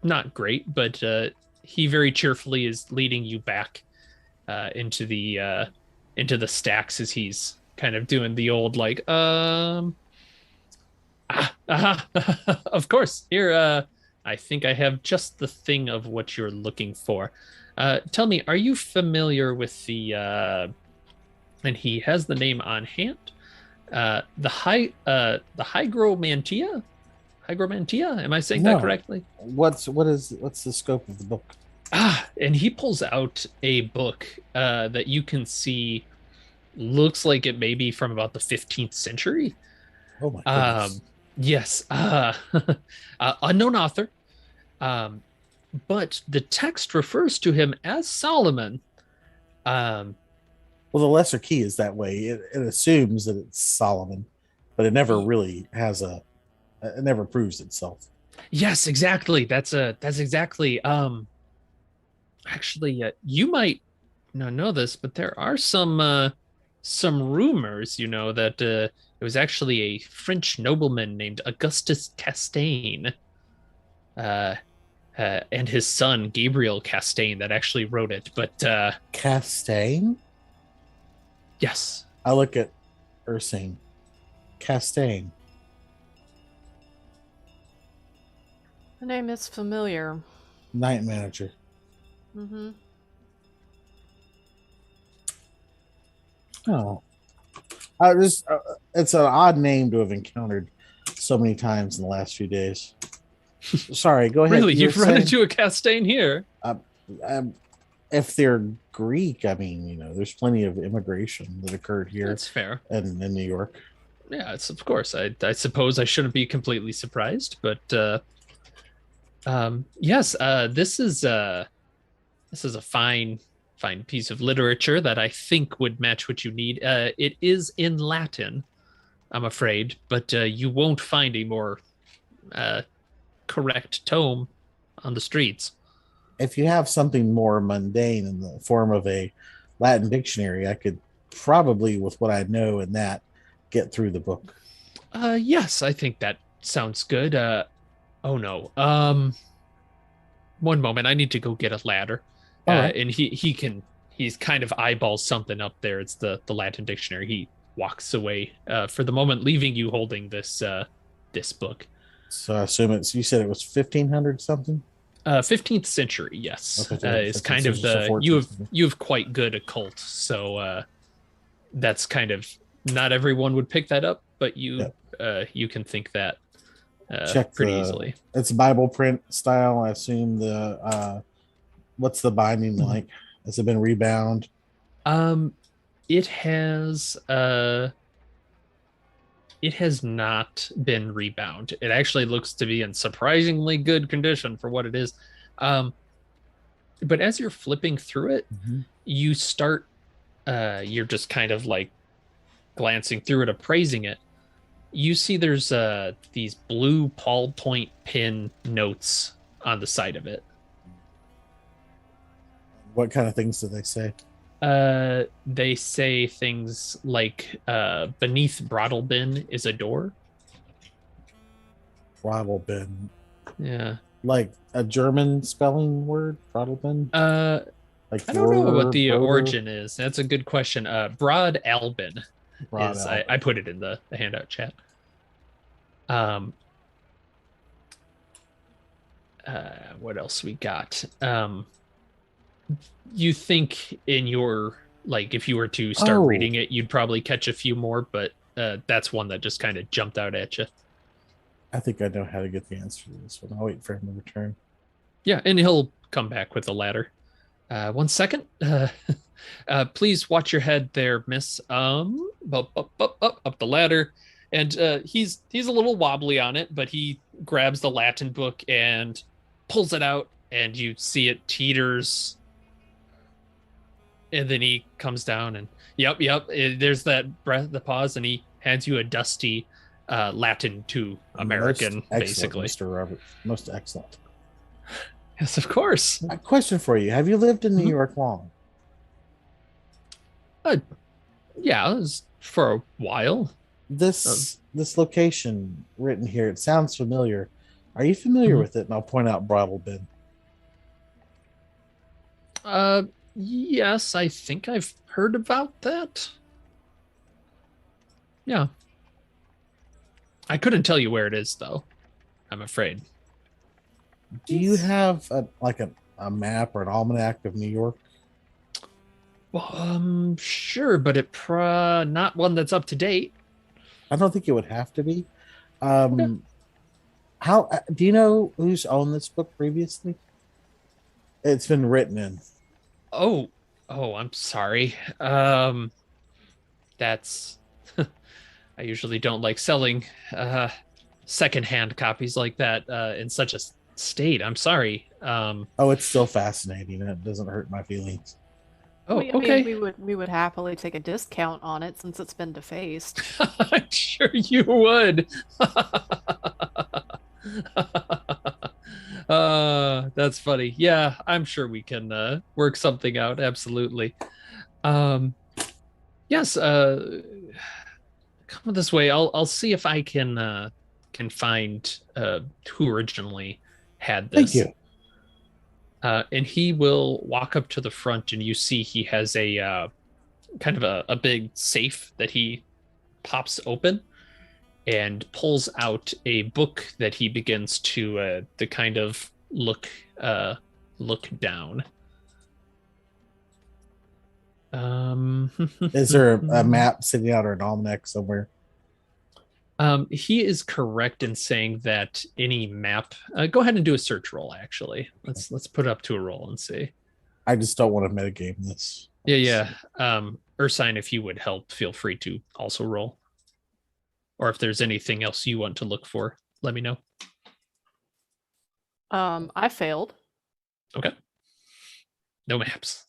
not great, but he very cheerfully is leading you back into the stacks as he's kind of doing the old like of course, here I think I have just the thing of what you're looking for. Tell me, are you familiar with the and he has the name on hand. The Hygromantia? Hygromantia? Am I saying that No. correctly? What's the scope of the book? And he pulls out a book that you can see looks like it may be from about the 15th century. Oh my goodness. Yes, unknown author. But the text refers to him as Solomon. Well, the lesser key is that way. It assumes that it's Solomon, but it never really has it never proves itself. Yes, exactly. That's exactly. Actually, you might not know this, but there are some rumors, that it was actually a French nobleman named Augustus Castaigne, and his son Gabriel Castaigne that actually wrote it. But Castaigne? yes, I look at Ursine. Castaigne. The name is familiar. Night manager. Mm-hmm. Oh. It's an odd name to have encountered so many times in the last few days. Sorry, go ahead. really, You were you've run saying, into a Castaigne here. if they're Greek, I mean, there's plenty of immigration that occurred here That's fair. and in New York. Yeah, it's of course. I suppose I shouldn't be completely surprised, but yes, this is a fine piece of literature that I think would match what you need. It is in Latin, I'm afraid, but you won't find a more correct tome on the streets. If you have something more mundane in the form of a Latin dictionary, I could probably, with what I know in that, get through the book. Yes, I think that sounds good. Oh no. One moment, I need to go get a ladder. All right. And he's kind of eyeballs something up there. It's the Latin dictionary. He walks away for the moment, leaving you holding this book. So I assume you said it was 1500 something? 15th century, yes. Okay, It's 15th kind of century, so you 14th. have quite good occult, so that's kind of, not everyone would pick that up, but you can think that Check pretty easily. It's Bible print style. I assume what's the binding like? Has it been rebound? It has not been rebound. It actually looks to be in surprisingly good condition for what it is. But as you're flipping through it, you start you're just kind of like glancing through it, appraising it. You see there's these blue ballpoint pen notes on the side of it. What kind of things do they say? They say things like beneath Brodelbin is a door. Brodelbin. Yeah. Like a German spelling word? Brodelbin? Like I don't know what the Broder? origin is. That's a good question. Broad Albin. Broad is Albin. I put it in the handout chat. What else we got? You think in your, like, if you were to start reading it, you'd probably catch a few more, but that's one that just kind of jumped out at you. I think I know how to get the answer to this one. I'll wait for him to return. Yeah, and he'll come back with a ladder. 1 second. Please watch your head there, miss. Up the ladder. And he's a little wobbly on it, but he grabs the Latin book and pulls it out, and you see it teeters. And then he comes down and yep. There's that breath, the pause, and he hands you a dusty Latin to American, Most excellent, basically. Mr. Robert. Most excellent. Yes, of course. A question for you. Have you lived in New York long? Yeah, it was for a while. This location written here, it sounds familiar. Are you familiar with it? And I'll point out Brodelbin. Yes, I think I've heard about that. Yeah. I couldn't tell you where it is, though. I'm afraid. Do you have a map or an almanac of New York? Well, sure, but not one that's up to date. I don't think it would have to be. Okay. How do you know who's owned this book previously? It's been written in. Oh, I'm sorry. That's I usually don't like selling secondhand copies like that in such a state. I'm sorry. Oh, it's still fascinating. It doesn't hurt my feelings. Oh, I mean, okay. we would happily take a discount on it since it's been defaced. I'm sure you would. That's funny. Yeah, I'm sure we can work something out. Absolutely. Um, yes. Come this way. I'll see if I can find who originally had Thank this. you. And he will walk up to the front, and you see he has a kind of a big safe that he pops open and pulls out a book that he begins to kind of look down. Is there a map sitting out or an almanac somewhere? He is correct in saying that any map. Go ahead and do a search roll. Actually, let's put it up to a roll and see. I just don't want to metagame this. Yeah. Ursine, if you would help, feel free to also roll. Or if there's anything else you want to look for, let me know. I failed. Okay. No maps.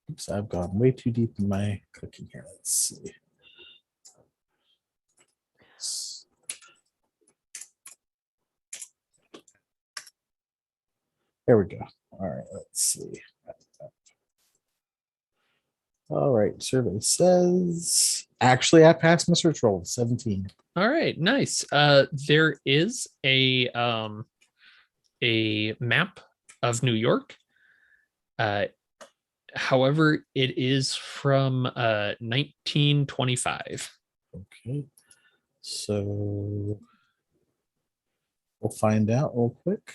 Oops, I've gone way too deep in my clicking here. Let's see. There we go. All right, let's see. All right, survey says actually I passed my search roll 17. All right, nice. There is a map of New York. However, it is from 1925. Okay, so we'll find out real quick.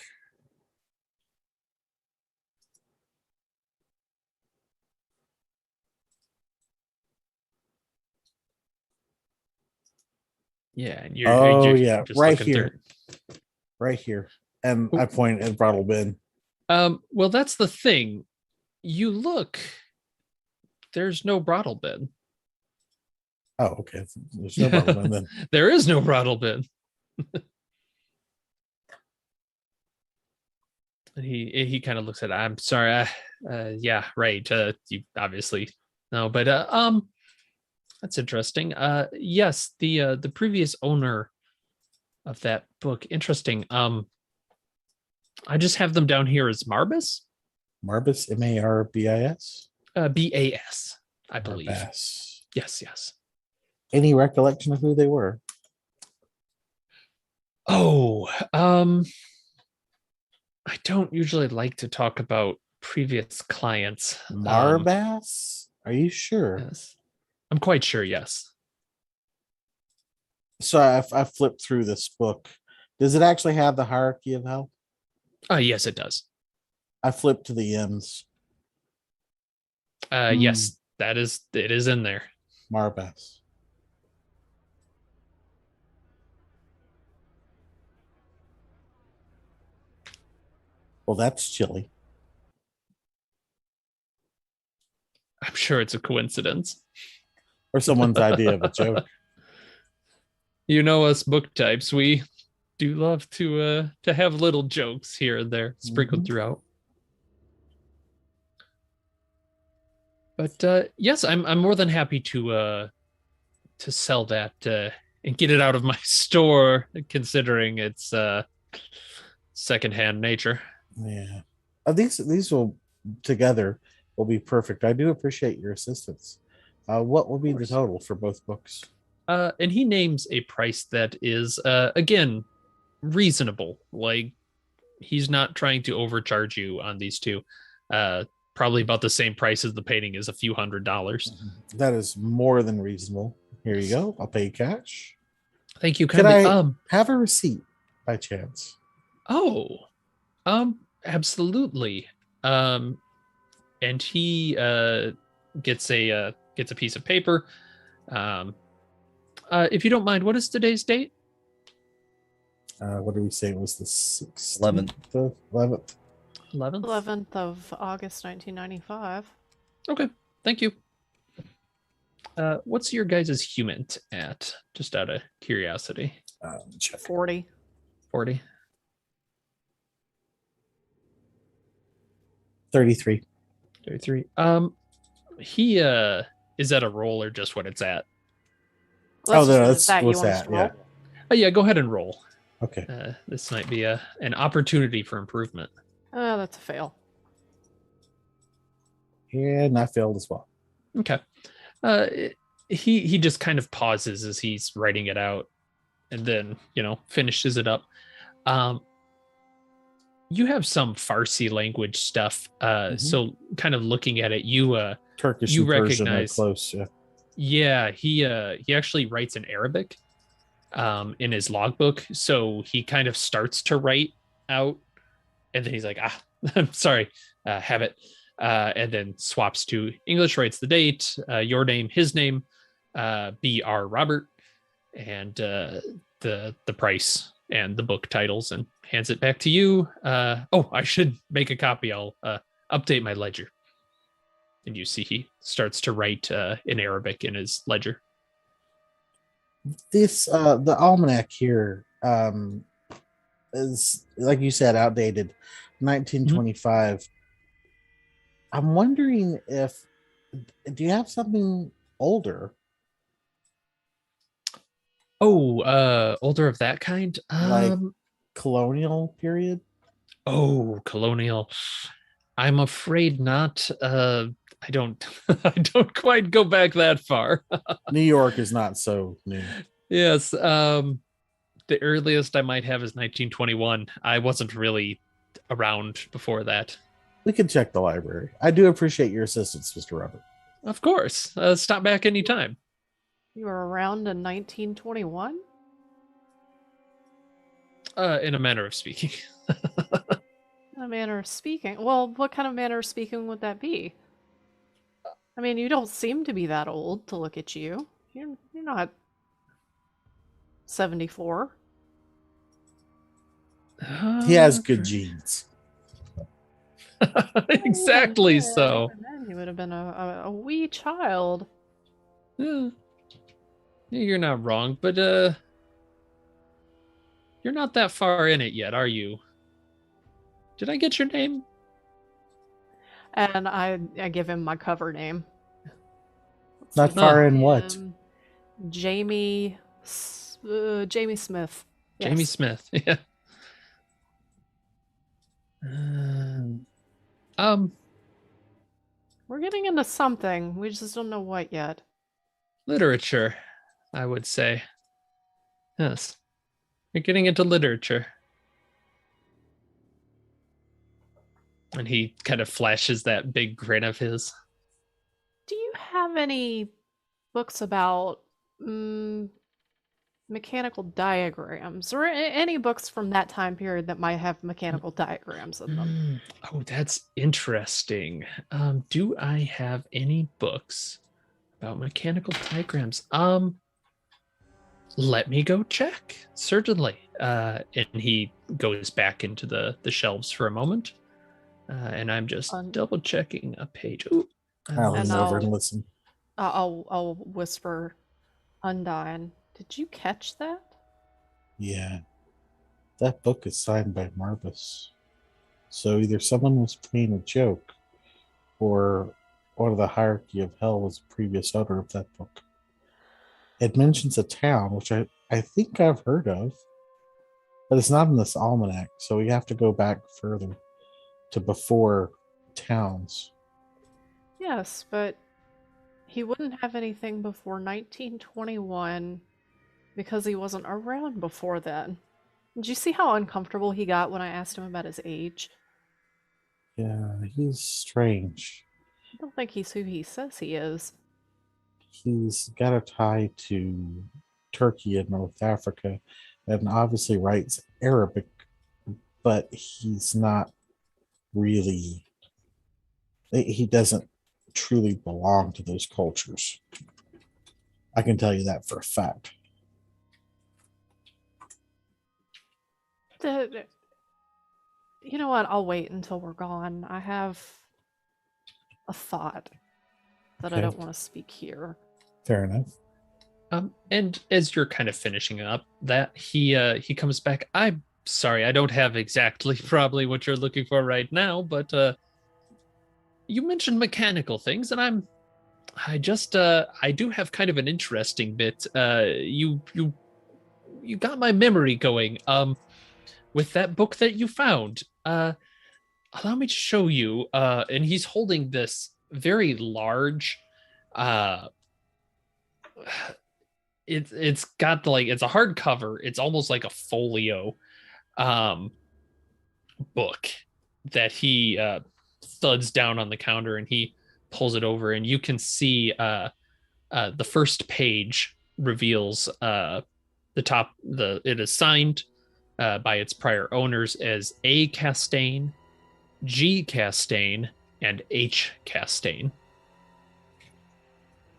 Yeah, and yeah, just right looking here. Right here. And Ooh. I point at Brattle Bin. Well, that's the thing. You look, there's no Brattle Bin. Oh, okay. There's no Brattle Bin then. There is no Brattle Bin. And he kind of looks at it. I'm sorry. Yeah, right. You obviously no, but that's interesting. Yes, the previous owner of that book. Interesting. I just have them down here as Marbus. Marbus, Marbis. BAS, I believe. Marbas. Yes. Any recollection of who they were? Oh, I don't usually like to talk about previous clients. Marbas? Are you sure? Yes. I'm quite sure, yes. So I flipped through this book. Does it actually have the hierarchy of health? Yes, it does. I flipped to the M's. Yes, it is in there. Marbas. Well, that's chilly. I'm sure it's a coincidence. Or someone's idea of a joke. You know us book types, we do love to have little jokes here and there sprinkled throughout. But yes, I'm more than happy to sell that and get it out of my store, considering its secondhand nature. Yeah. These will together will be perfect. I do appreciate your assistance. What will be the total for both books? And he names a price that is again reasonable. Like he's not trying to overcharge you on these two. Probably about the same price as the painting is, a few $100s. That is more than reasonable. Here you go. I'll pay cash. Thank you Can kindly. I have a receipt by chance? Oh, absolutely. And he gets a piece of paper. Um, if you don't mind, what is today's date? What did we say? It was the 16th? 11th. 11th. 11th. 11th of August, 1995. Okay, thank you. What's your guys' human at? Just out of curiosity. Check. 40. 40. 33. 33. He is that a roll or just what it's at? Let's no, just say that's you what's want us that. to Yeah. roll? Oh yeah, go ahead and roll. Okay. This might be an opportunity for improvement. That's a fail. And I failed as well. Okay. He just kind of pauses as he's writing it out, and then finishes it up. You have some Farsi language stuff. So kind of looking at it, you Turkish You and Persian are recognize- close. Yeah. yeah, he actually writes in Arabic in his logbook. So he kind of starts to write out, and then he's like, I'm sorry, have it. And then swaps to English, writes the date, your name, his name, B.R. Robert, and the price and the book titles, and hands it back to you. I should make a copy. I'll update my ledger. And you see he starts to write in Arabic in his ledger. This the almanac here is, like you said, outdated. 1925. I'm wondering if do you have something older? Older of that kind? Like colonial period? Oh, colonial. I'm afraid not. I don't I don't quite go back that far. New York is not so new. Yes. The earliest I might have is 1921. I wasn't really around before that. We can check the library. I do appreciate your assistance, Mr. Robert. Of course. Stop back anytime. You were around in 1921? In a manner of speaking. In a manner of speaking. Well, what kind of manner of speaking would that be? I mean, you don't seem to be that old to look at you. You're not 74. He has good genes. Exactly Yeah, so. even then, he would have been a wee child. Yeah. You're not wrong, but you're not that far in it yet, are you? Did I get your name? And I give him my cover name. Not far in what? Jamie Smith. Jamie Yes. Smith. Yeah. We're getting into something. We just don't know what yet. Literature, I would say. Yes. You're getting into literature. And he kind of flashes that big grin of his. Do you have any books about mechanical diagrams or any books from that time period that might have mechanical diagrams in them? Oh, that's interesting. Do I have any books about mechanical diagrams? Let me go check. Certainly. And he goes back into the shelves for a moment. And I'm just double checking a page. Ooh, I'll lean And over and I'll- listen. I'll whisper, Undyne. Did you catch that? Yeah. That book is signed by Marvis. So either someone was playing a joke or one of the hierarchy of hell was the previous owner of that book. It mentions a town, which I think I've heard of, but it's not in this almanac. So we have to go back further to before towns. Yes, but he wouldn't have anything before 1921 because he wasn't around before then. Did you see how uncomfortable he got when I asked him about his age? Yeah, he's strange. I don't think he's who he says he is. He's got a tie to Turkey and North Africa and obviously writes Arabic, but he's not really, he doesn't truly belong to those cultures. I can tell you that for a fact. You know what? I'll wait until we're gone. I have a thought that I Okay. don't want to speak here. Fair enough. And as you're kind of finishing up that, he comes back. I'm sorry, I don't have exactly probably what you're looking for right now, but you mentioned mechanical things, and I do have kind of an interesting bit. You got my memory going. With that book that you found. Allow me to show you. And he's holding this very large. It's got like, it's a hardcover. It's almost like a folio book that he thuds down on the counter, and he pulls it over, and you can see the first page reveals it is signed by its prior owners as A. Castaigne, G. Castaigne, and H. Castaigne.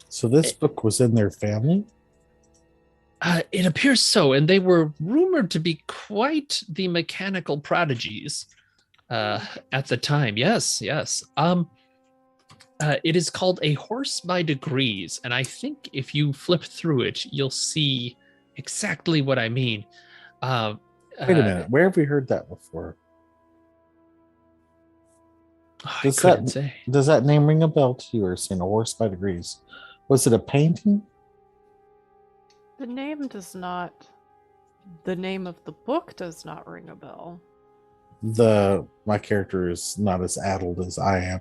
So this book was in their family? It appears so, and they were rumored to be quite the mechanical prodigies at the time. Yes. It is called A Horse by Degrees, and I think if you flip through it, you'll see exactly what I mean. Wait a minute. Where have we heard that before? I Does couldn't that- say. Does that name ring a bell to you? Or saying A Horse by Degrees? Was it a painting? The name does not. The name of the book does not ring a bell. My character is not as addled as I am.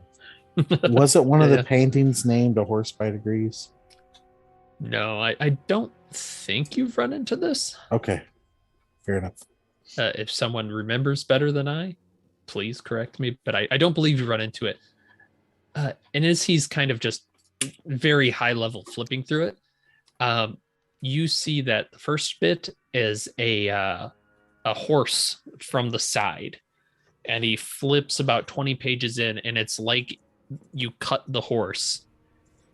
Was it one of Yeah. the paintings named A Horse by Degrees? No, I don't think you've run into this. Okay. Fair enough. If someone remembers better than I, please correct me, but I don't believe you run into it. And as he's kind of just very high level flipping through it, you see that the first bit is a horse from the side, and he flips about 20 pages in, and it's like you cut the horse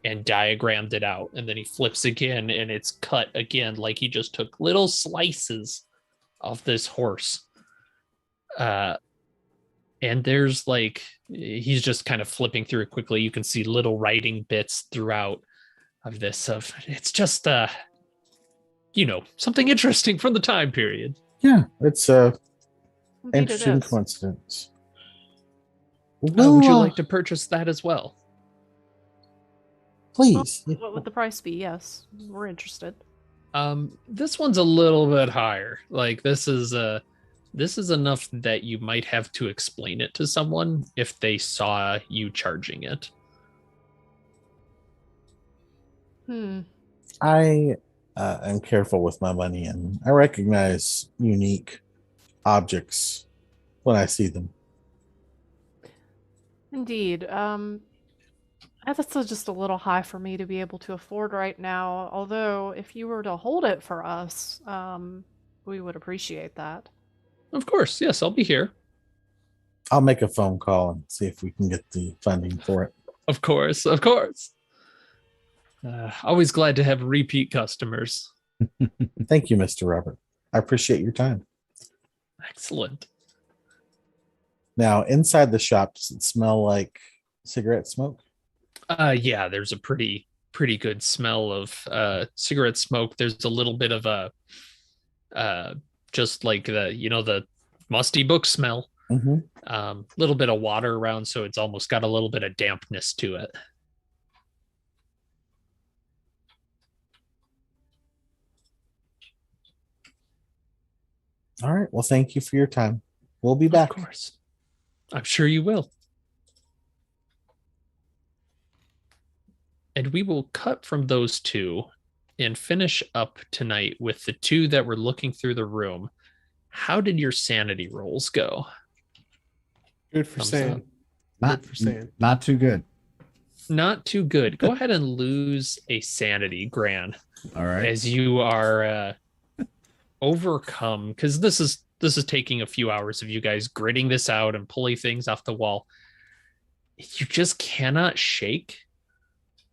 and diagrammed it out, and then he flips again, and it's cut again, like he just took little slices of this horse. And there's like, he's just kind of flipping through it quickly. You can see little writing bits throughout of this. It's just something interesting from the time period. Yeah, it's a Indeed it interesting is. coincidence. Would you Well, like to purchase that as well? please? What would the price be? Yes, we're interested. This one's a little bit higher. Like this is enough that you might have to explain it to someone if they saw you charging it. I am careful with my money, and I recognize unique objects when I see them. Indeed. That's just a little high for me to be able to afford right now. Although, if you were to hold it for us, we would appreciate that. Of course, yes, I'll be here. I'll make a phone call and see if we can get the funding for it. Of course. Always glad to have repeat customers. Thank you, Mr. Robert. I appreciate your time. Excellent. Now, inside the shop, does it smell like cigarette smoke? Yeah, there's a pretty good smell of cigarette smoke. There's a little bit of a just like the musty book smell. Mm-hmm. Little bit of water around, so it's almost got a little bit of dampness to it. All right. Well, thank you for your time. We'll be back. Of course. I'm sure you will. And we will cut from those two and finish up tonight with the two that were looking through the room. How did your sanity rolls go? Good for Thumbs Sam. up. Not, for Sam. not too good. Not too good. Go ahead and lose a sanity, Gran, All right. as you are overcome, because this this is taking a few hours of you guys gritting this out and pulling things off the wall. You just cannot shake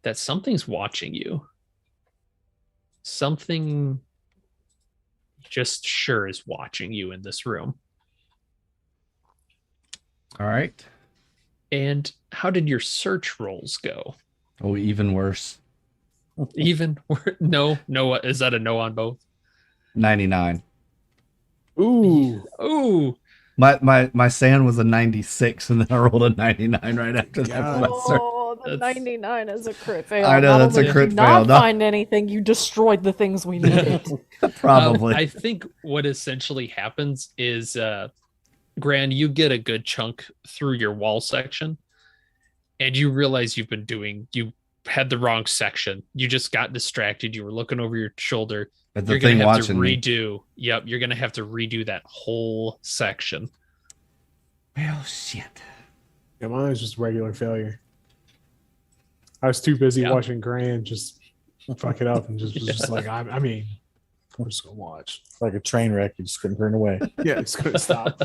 that something's watching you. Something just sure is watching you in this room. All right. And how did your search rolls go? Oh, even worse. Even no, is that a no on both? 99. Ooh, Oh, My sand was a 96, and then I rolled a 99 right after that. God. For my search. Oh, the That's- 99 is a crit fail. I know, Not that's a only did crit you fail, Not no. find anything. You destroyed the things we needed. Probably. I think what essentially happens is, Gran, you get a good chunk through your wall section, and you realize you had the wrong section. You just got distracted. You were looking over your shoulder. But the You're gonna thing have to watching me. redo. Yep, you're gonna have to redo that whole section. Well, shit. yeah, mine was just regular failure. I was too busy Yeah. watching Gran just fuck it up and just was just like, I mean, I'm just gonna watch. Like a train wreck, you just couldn't turn away. Yeah, it's gonna stop.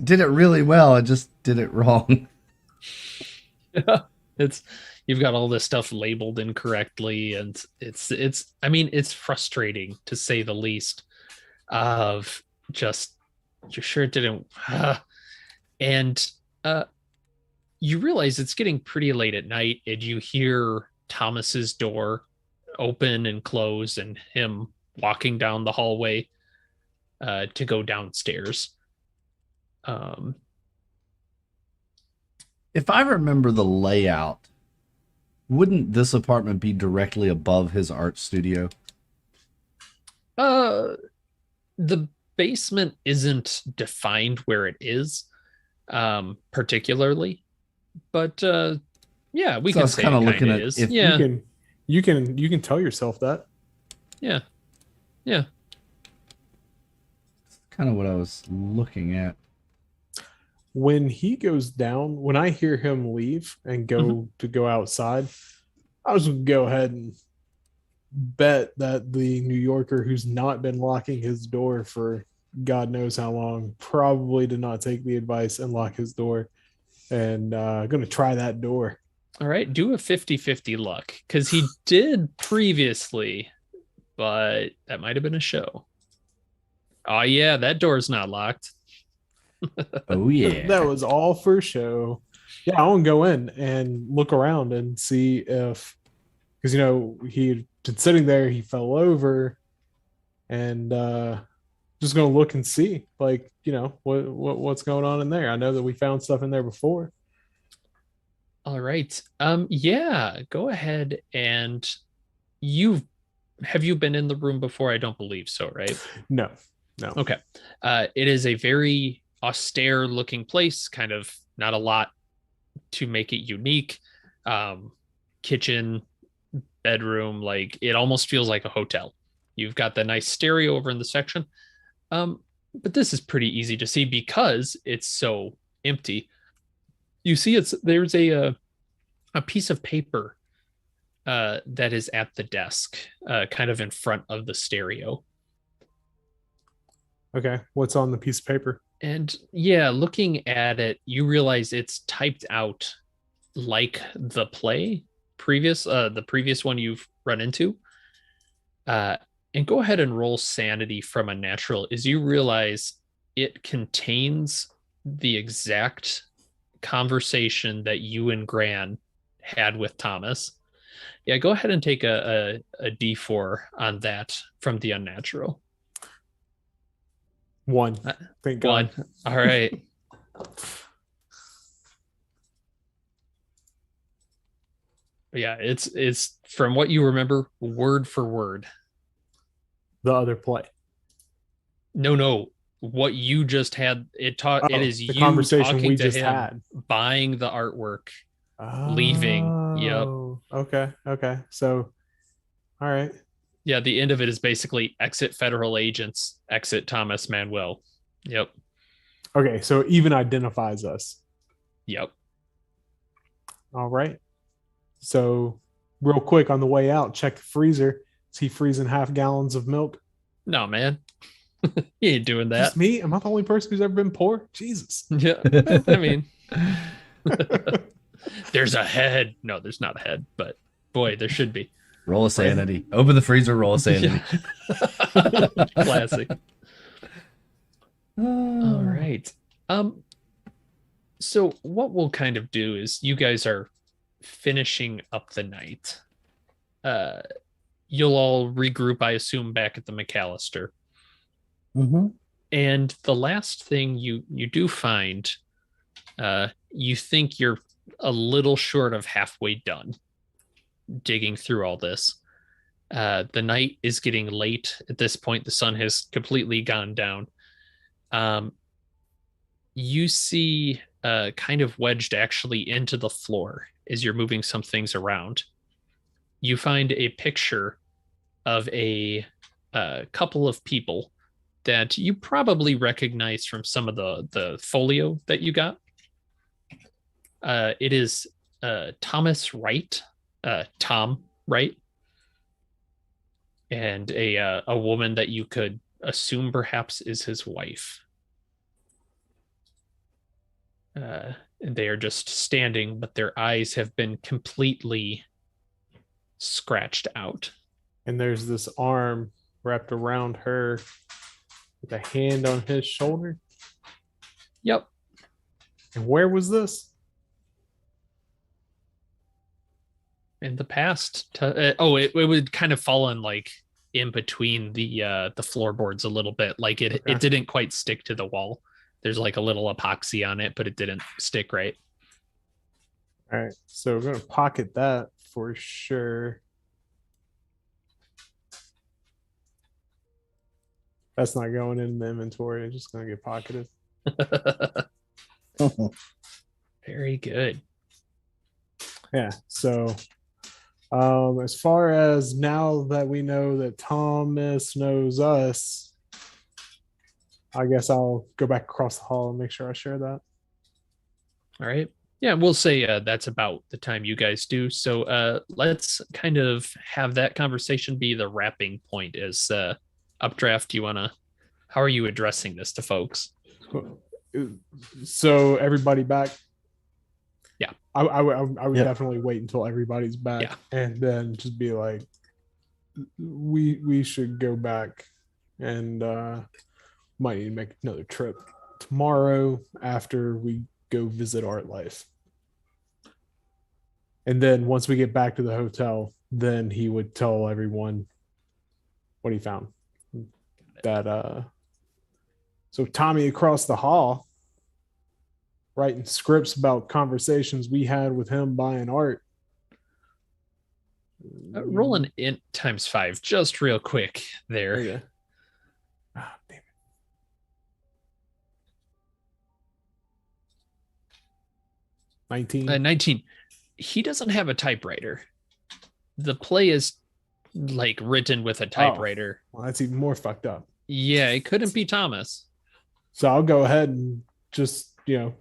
Did it really well. I just did it wrong. It's you've got all this stuff labeled incorrectly, and it's I mean, it's frustrating to say the least. Of just you're sure it didn't and you realize it's getting pretty late at night, and you hear Thomas's door open and close and him walking down the hallway to go downstairs. If I remember the layout, wouldn't this apartment be directly above his art studio? The basement isn't defined where it is, particularly, but yeah, we So I can was say kinda it looking kind of at is. if Yeah, You can tell yourself that. yeah. Kind of what I was looking at. When he goes down, when I hear him leave and go to go outside, I was gonna go ahead and bet that the New Yorker who's not been locking his door for God knows how long probably did not take the advice and lock his door, and gonna try that door. All right, do a 50-50 luck, because he did previously, but that might have been a show. Oh yeah, that door's not locked. Oh, yeah. That was all for show. Yeah, I want to go in and look around and see if, because he had been sitting there, he fell over, and just gonna look and see, like, what's going on in there. I know that we found stuff in there before. All right. Yeah, go ahead and have you been in the room before? I don't believe so, right? No. Okay. It is a very austere looking place, kind of not a lot to make it unique. Kitchen, bedroom, like it almost feels like a hotel. You've got the nice stereo over in the section. But this is pretty easy to see because it's so empty. You see there's a piece of paper that is at the desk, kind of in front of the stereo. Okay, what's on the piece of paper? And yeah, looking at it, you realize it's typed out like the previous one you've run into. And go ahead and roll sanity from a natural, as you realize it contains the exact conversation that you and Gran had with Thomas. Yeah, go ahead and take a D4 on that from the unnatural. 1. Thank God. 1. All right. Yeah, it's from what you remember, word for word. The other play. No. What you just had, it is the you conversation talking we to just him, had. buying the artwork. Leaving. Yep. Oh, okay. So, all right. Yeah, the end of it is basically exit federal agents, exit Thomas Manuel. Yep. Okay, so it even identifies us. Yep. All right. So, real quick on the way out, check the freezer. Is he freezing half gallons of milk? No, man. You ain't doing that. Just me? Am I the only person who's ever been poor? Jesus. Yeah. I mean, there's a head. No, there's not a head, but boy, there should be. Roll a sanity. Open the freezer, roll a sanity. Classic. All right. So what we'll kind of do is you guys are finishing up the night. You'll all regroup, I assume, back at the McAllister. Mm-hmm. And the last thing you do find, you think you're a little short of halfway done digging through all this. The night is getting late at this point. The sun has completely gone down. You see kind of wedged actually into the floor as you're moving some things around. You find a picture of a couple of people that you probably recognize from some of the folio that you got. It is Thomas Wright, Tom Wright, and a woman that you could assume perhaps is his wife. They are just standing, but their eyes have been completely scratched out. And there's this arm wrapped around her with a hand on his shoulder. Yep. And where was this? In the past. It would kind of fall in like in between the floorboards a little bit. Like it didn't quite stick to the wall. There's like a little epoxy on it, but it didn't stick right. All right. So we're going to pocket that for sure. That's not going in the inventory. It's just going to get pocketed. Very good. Yeah. So as far as now that we know that Thomas knows us, I guess I'll go back across the hall and make sure I share that. All right. Yeah, we'll say that's about the time you guys do. So let's kind of have that conversation be the wrapping point. As Updraft, how are you addressing this to folks? So everybody back? Yeah. I would Yeah. definitely wait until everybody's back, Yeah. and then just be like, we should go back, and might need to make another trip tomorrow after we go visit Art Life. And then once we get back to the hotel, then he would tell everyone what he found. That so Tommy across the hall writing scripts about conversations we had with him buying art. Roll an int ×5, just real quick there. Okay. Ah, damn it. 19. 19. He doesn't have a typewriter. The play is like written with a typewriter. Well, that's even more fucked up. Yeah, it couldn't be Thomas. So I'll go ahead and just,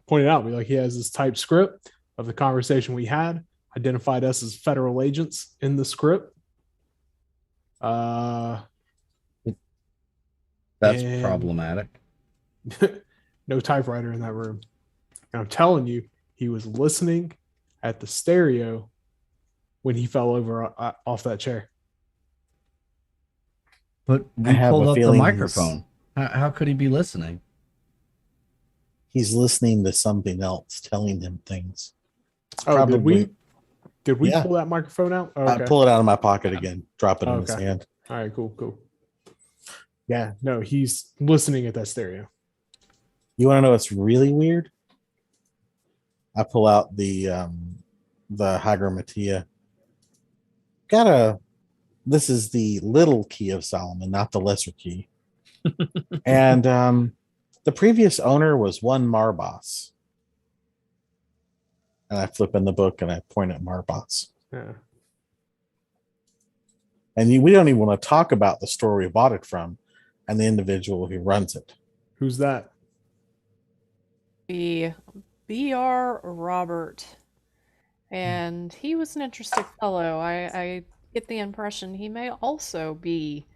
point it out. Be like, he has this typed script of the conversation we had, identified us as federal agents in the script. That's And- problematic. No typewriter in that room. And I'm telling you, he was listening at the stereo when he fell over off that chair. But I we have pulled a up the feeling microphone. How could he be listening? He's listening to something else telling him things. It's Oh, did we Yeah. pull that microphone out? Oh, I okay. pull it out of my pocket again, drop it in his Okay. hand. All right, cool. Yeah, no, he's listening at that stereo. You want to know what's really weird? I pull out the Hygromatia. This is the little key of Solomon, not the lesser key. And the previous owner was one Marbas. And I flip in the book and I point at Marbas. Yeah. And we don't even want to talk about the store we bought it from and the individual who runs it. Who's that? The B.R. Robert. And he was an interesting fellow. I get the impression he may also be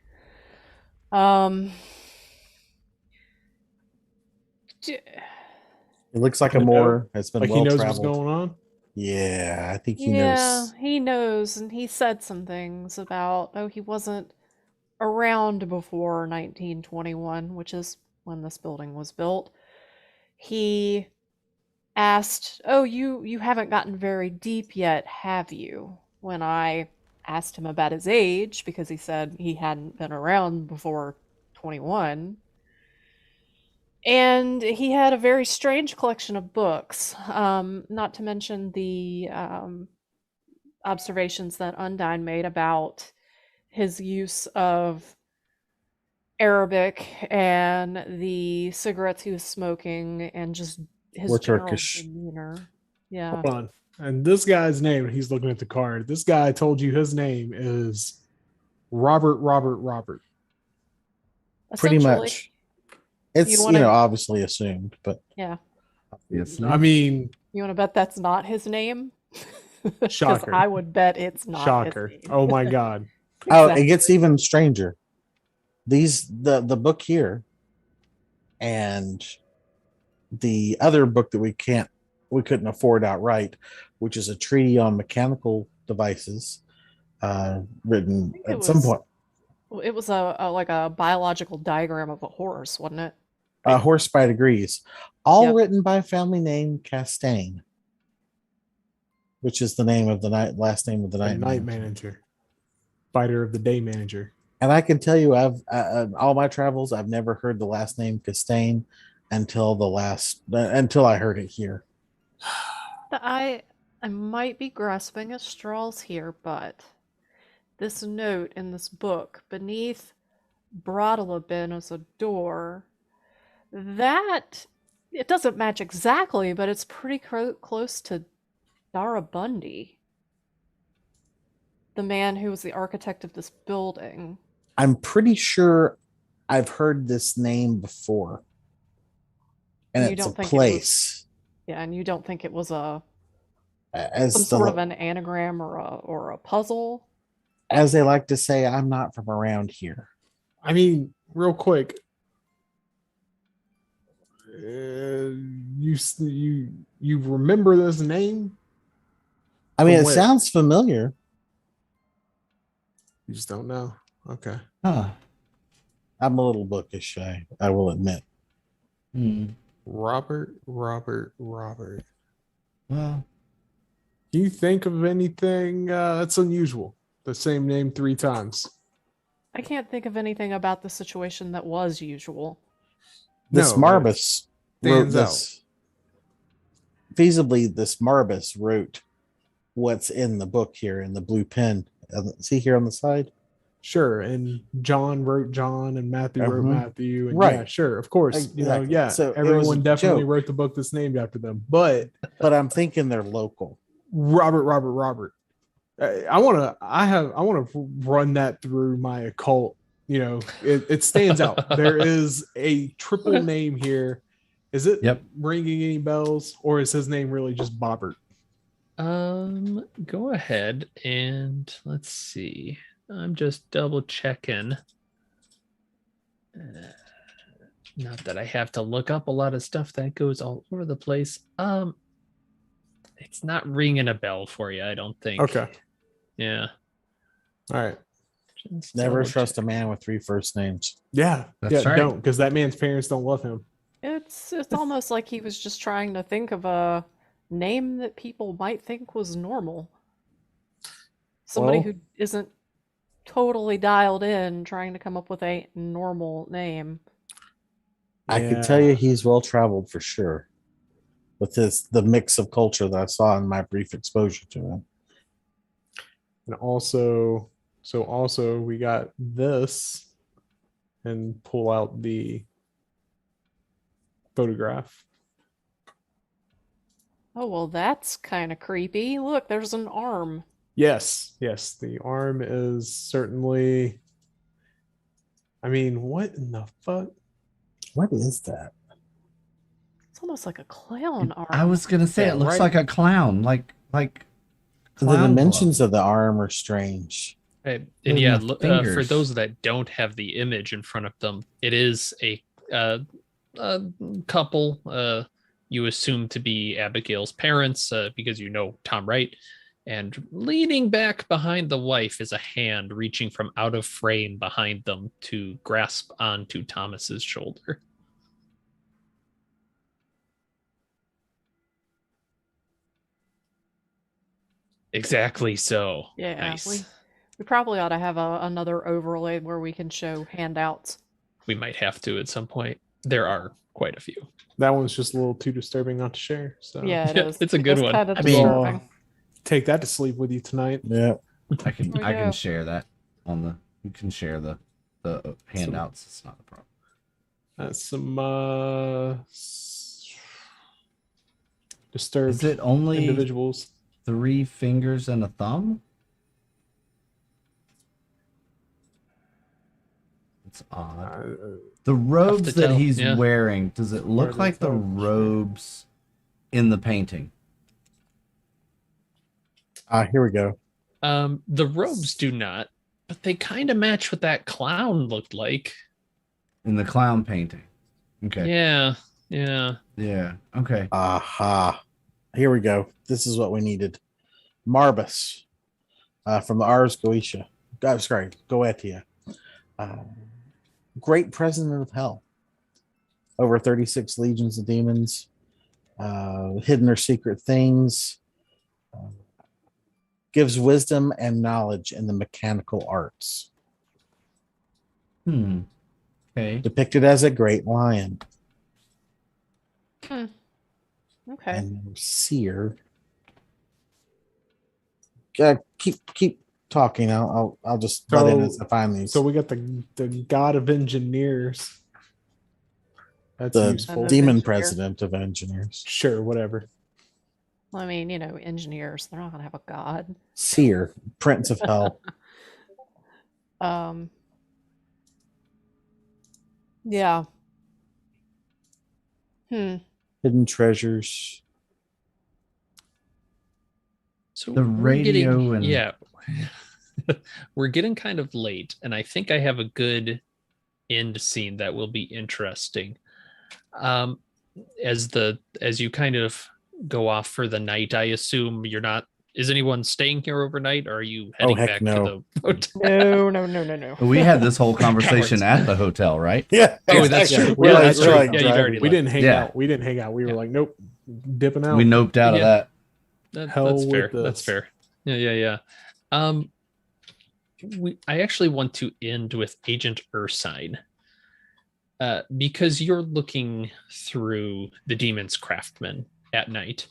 D- It looks like a Kinda more. It's been Like he well knows what's traveled. going on. Yeah, I think he Yeah, knows. he knows, and he said some things about, oh, he wasn't around before 1921, which is when this building was built. He asked, "Oh, you haven't gotten very deep yet, have you?" When I asked him about his age, because he said he hadn't been around before 21. And he had a very strange collection of books, not to mention the observations that Undine made about his use of Arabic and the cigarettes he was smoking and just his We're general Turkish. demeanor. Yeah. Hold on. And this guy's name, he's looking at the card. This guy told you his name is Robert. Pretty Essentially, much. It's You you, wanna- know obviously assumed, but yeah. Obviously. I mean, You want to bet that's not his name? 'Cause Shocker. I would bet it's not. shocker. His name. Oh my god. oh, it Exactly. gets even stranger. The book here and the other book that we couldn't afford outright, which is a treaty on mechanical devices, written think it at some was- point. It was a like a biological diagram of a horse, wasn't it? Horse by Degrees, all Yep. written by a family named Castaigne, which is the name of the last name of the The night, night manager. manager. Fighter of the day manager. And I can tell you, I've all my travels, I've never heard the last name Castaigne until I heard it here. I might be grasping at straws here, but this note in this book beneath Bradalabin as a door, that it doesn't match exactly, but it's pretty close to Darabundi, the man who was the architect of this building. I'm pretty sure I've heard this name before, and You it's a don't think it was- place. Yeah, and you don't think it was As some the- sort of an anagram or a puzzle? as they like to say, I'm not from around here. I mean, real quick. You remember this name? I mean, From it where? sounds familiar. You just don't know. Okay. Huh. I'm a little bookish, I will admit. Hmm. Robert. Well, Can you think of anything that's unusual? The same name 3 times. I can't think of anything about the situation that was usual. This No, that Marbus wrote stands out. this. Feasibly, this Marbus wrote what's in the book here in the blue pen. See here on the side? Sure. And John wrote John and Matthew wrote Mhm. Matthew. And Right. yeah, sure. Of course. You know, Exactly. yeah. So it was everyone a definitely joke. wrote the book that's named after them. But But I'm thinking they're local. Robert. I want to run that through my occult. You know, it stands out. There is a triple name here. Is it Yep. ringing any bells, or is his name really just Bobbert? Go ahead and let's see. I'm just double checking. Not that I have to look up a lot of stuff that goes all over the place. It's not ringing a bell for you, I don't think. Okay. Yeah. All right. Just Never double trust a check. man with 3 first names. Yeah. That's yeah. right. Don't, because that man's parents don't love him. It's almost like he was just trying to think of a name that people might think was normal. Somebody Well- who isn't totally dialed in trying to come up with a normal name. I can Yeah. tell you he's well traveled for sure. With the mix of culture that I saw in my brief exposure to him. And also we got this and pull out the photograph. Oh, well, that's kind of creepy. Look, there's an arm. Yes, the arm is certainly. I mean, what in the fuck? What is that? It's almost like a clown arm. I was gonna say Yeah, it looks right. like a clown, like The clown dimensions glove. of the arm are strange. Right. With And yeah, the for fingers. those that don't have the image in front of them, it is a a couple you assume to be Abigail's parents because you know Tom Wright. And leaning back behind the wife is a hand reaching from out of frame behind them to grasp onto Thomas's shoulder. Exactly so. Yeah, Nice. we probably ought to have another overlay where we can show handouts. We might have to at some point. There are quite a few. That one's just a little too disturbing not to share. So Yeah, it Yeah, is. it's a good It's one. kind of I mean- disturbing. take that to sleep with you tonight. Yeah. I can We I can do. share that on the. You can share the handouts. It's not a problem. That's some disturbed Is it only individuals. 3 fingers and a thumb? It's odd. The robes to that tell, he's yeah. wearing, does it look the like the thumbs, sure. robes in the painting? Here we go. The robes do not, but they kind of match what that clown looked like. In the clown painting. Okay. Yeah, yeah. Yeah. Okay. Aha. Here we go. This is what we needed. Marbus from the Ars Goetia. Goetia. Great president of hell. Over 36 legions of demons. Hidden or secret things. Gives wisdom and knowledge in the mechanical arts. Okay. Depicted as a great lion. Okay. And seer. Keep talking. I'll just butt in as I find these. So we got the god of engineers. That's the useful. demon Engineer. president of engineers. Sure, whatever. I mean, engineers, they're not going to have a god. Seer, prince of hell. Yeah. Hidden treasures. So The we're getting- radio and- yeah, we're getting kind of late, and I think I have a good end scene that will be interesting. As you kind of go off for the night, I assume you're not. Is anyone staying here overnight, or are you heading heck back no. to the hotel? No. We had this whole conversation Cowards. at the hotel, right? Yeah. Oh, that's exactly. true. We're Yeah, like, that's we're true. like Yeah, you'd driving. already We didn't hang Yeah. out. We didn't hang out. We were Yeah. like, nope, dipping out. We noped out of Yeah. that. Hell That's fair. with That's this. fair. Yeah. I actually want to end with Agent Ursine. Because you're looking through the Demon's Craftsman at night.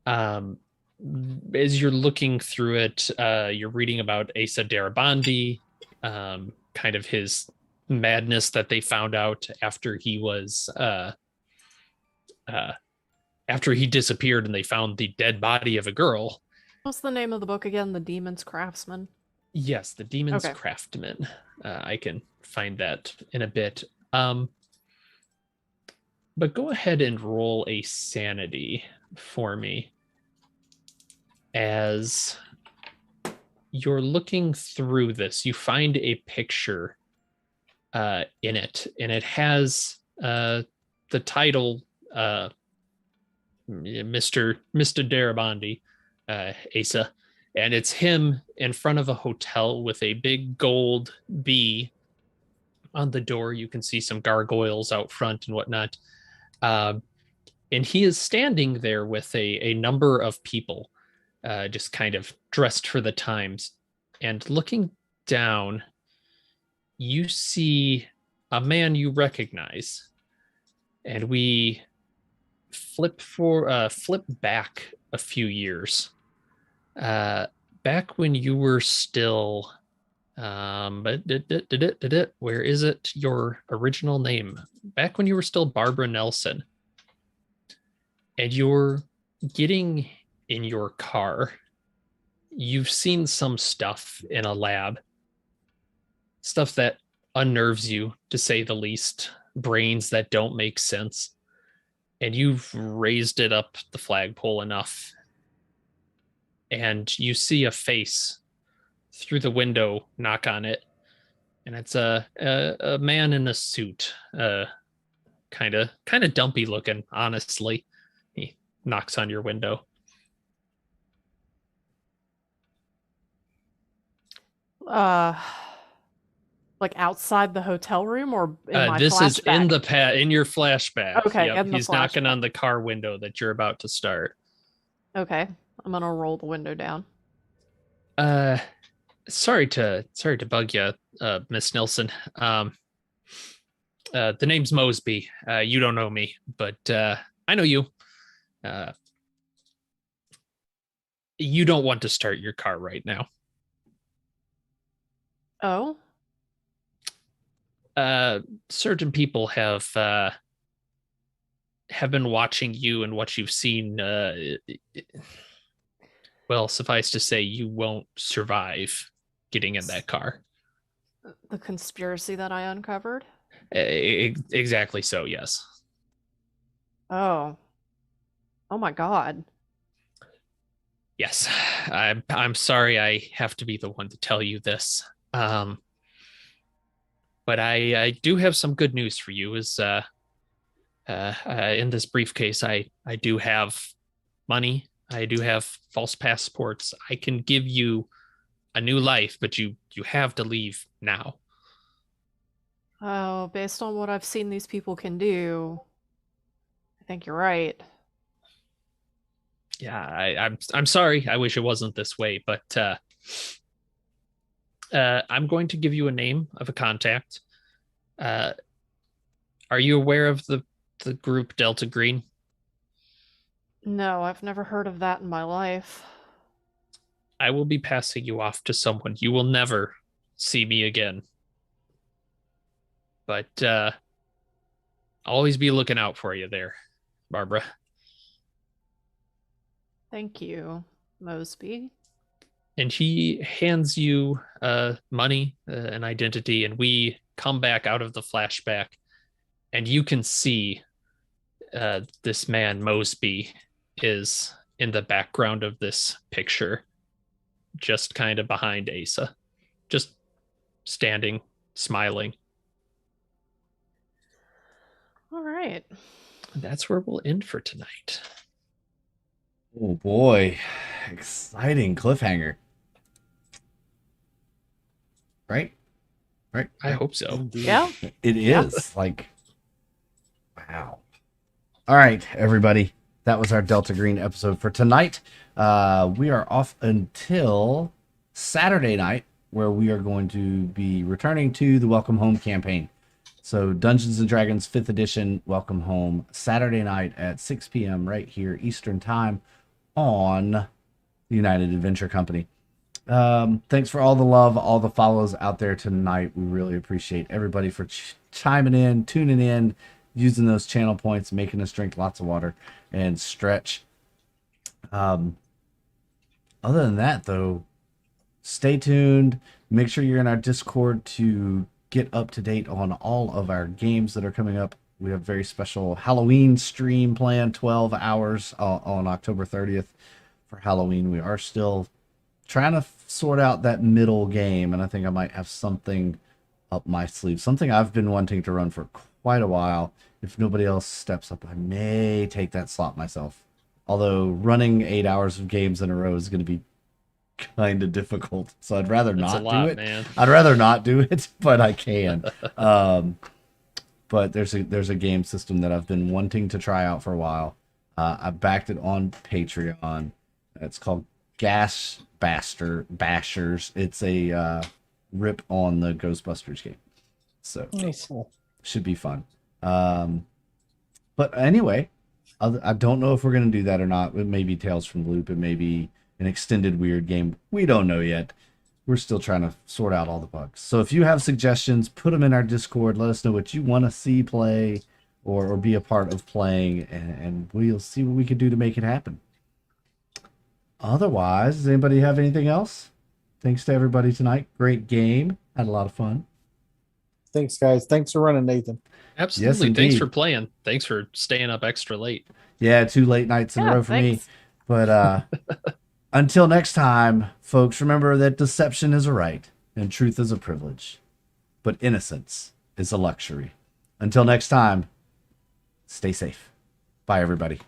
As you're looking through it, you're reading about Asa Darabandi, kind of his madness that they found out after he was after he disappeared and they found the dead body of a girl. What's the name of the book again? The Demon's Craftsman. Yes, the Demon's Okay. Craftsman. I can find that in a bit. But go ahead and roll a sanity for me as you're looking through this. You find a picture in it, and it has the title Mr. Darabandi, Asa. And it's him in front of a hotel with a big gold bee on the door. You can see some gargoyles out front and whatnot. And he is standing there with a number of people, just kind of dressed for the times. And looking down, you see a man you recognize. And we flip back a few years. Back when you were still where is it, your original name, back when you were still Barbara Nelson, and you're getting in your car, you've seen some stuff in a lab, stuff that unnerves you, to say the least, brains that don't make sense, and you've raised it up the flagpole enough, and you see a face through the window, knock on it, and it's a man in a suit, kind of dumpy looking, honestly. He knocks on your window. Uh, like outside the hotel room or in my This is in flashback? in your flashback. Okay, Yep, in the he's knocking flashback. on the car window that you're about to start. Okay, I'm gonna roll the window down. Uh, sorry to bug you, Miss Nelson. The name's Mosby. You don't know me, but I know you. Uh, you don't want to start your car right now. Oh, Certain people have been watching you and what you've seen. Well, suffice to say, you won't survive getting in that car. the conspiracy that I uncovered. Exactly so. Yes. Oh, oh my God. Yes. I'm sorry. I have to be the one to tell you this. But I do have some good news for you. Is in this briefcase, I do have money. I do have false passports. I can give you a new life, but you have to leave now. Oh, based on what I've seen these people can do, I think you're right. Yeah, I'm sorry. I wish it wasn't this way, but I'm going to give you a name of a contact. Are you aware of the group Delta Green? No, I've never heard of that in my life. I will be passing you off to someone. You will never see me again. But always be looking out for you there, Barbara. Thank you, Mosby. And he hands you money, an identity, and we come back out of the flashback, and you can see this man Mosby is in the background of this picture, just kind of behind Asa, just standing, smiling. All right. That's where we'll end for tonight. Oh boy, exciting cliffhanger. Right? Right? I hope so. Indeed. Yeah. It Yeah. is like, wow. All right, everybody. That was our Delta Green episode for tonight. We are off until Saturday night, where we are going to be returning to the Welcome Home campaign. So Dungeons and Dragons 5th edition Welcome Home, Saturday night at 6 p.m. right here Eastern time on the United Adventure Company. Thanks for all the love, all the follows out there tonight. We really appreciate everybody for chiming in, tuning in, using those channel points, making us drink lots of water and stretch. Other than that, though, stay tuned. Make sure you're in our Discord to get up to date on all of our games that are coming up. We have a very special Halloween stream planned, 12 hours on October 30th for Halloween. We are still trying to sort out that middle game, and I think I might have something up my sleeve, something I've been wanting to run for quite a while. If nobody else steps up, I may take that slot myself. Although running 8 hours of games in a row is going to be kind of difficult, so I'd rather That's not a lot, do it. man. I'd rather not do it, but I can. But there's a game system that I've been wanting to try out for a while. I backed it on Patreon. It's called Gas Bashers. It's a rip on the Ghostbusters game, so Nice. should be fun. But anyway, I don't know if we're gonna do that or not. It may be Tales from the Loop. It may be an extended weird game. We don't know yet. We're still trying to sort out all the bugs. So if you have suggestions, put them in our Discord. Let us know what you want to see play or be a part of playing, and we'll see what we can do to make it happen. Otherwise, does anybody have anything else? Thanks to everybody tonight. Great game. Had a lot of fun. Thanks, guys. Thanks for running, Nathan. Absolutely. Thanks indeed. for playing. Thanks for staying up extra late. Yeah, 2 late nights in a Yeah, row for me. thanks. But until next time, folks, remember that deception is a right and truth is a privilege, but innocence is a luxury. Until next time, stay safe. Bye, everybody.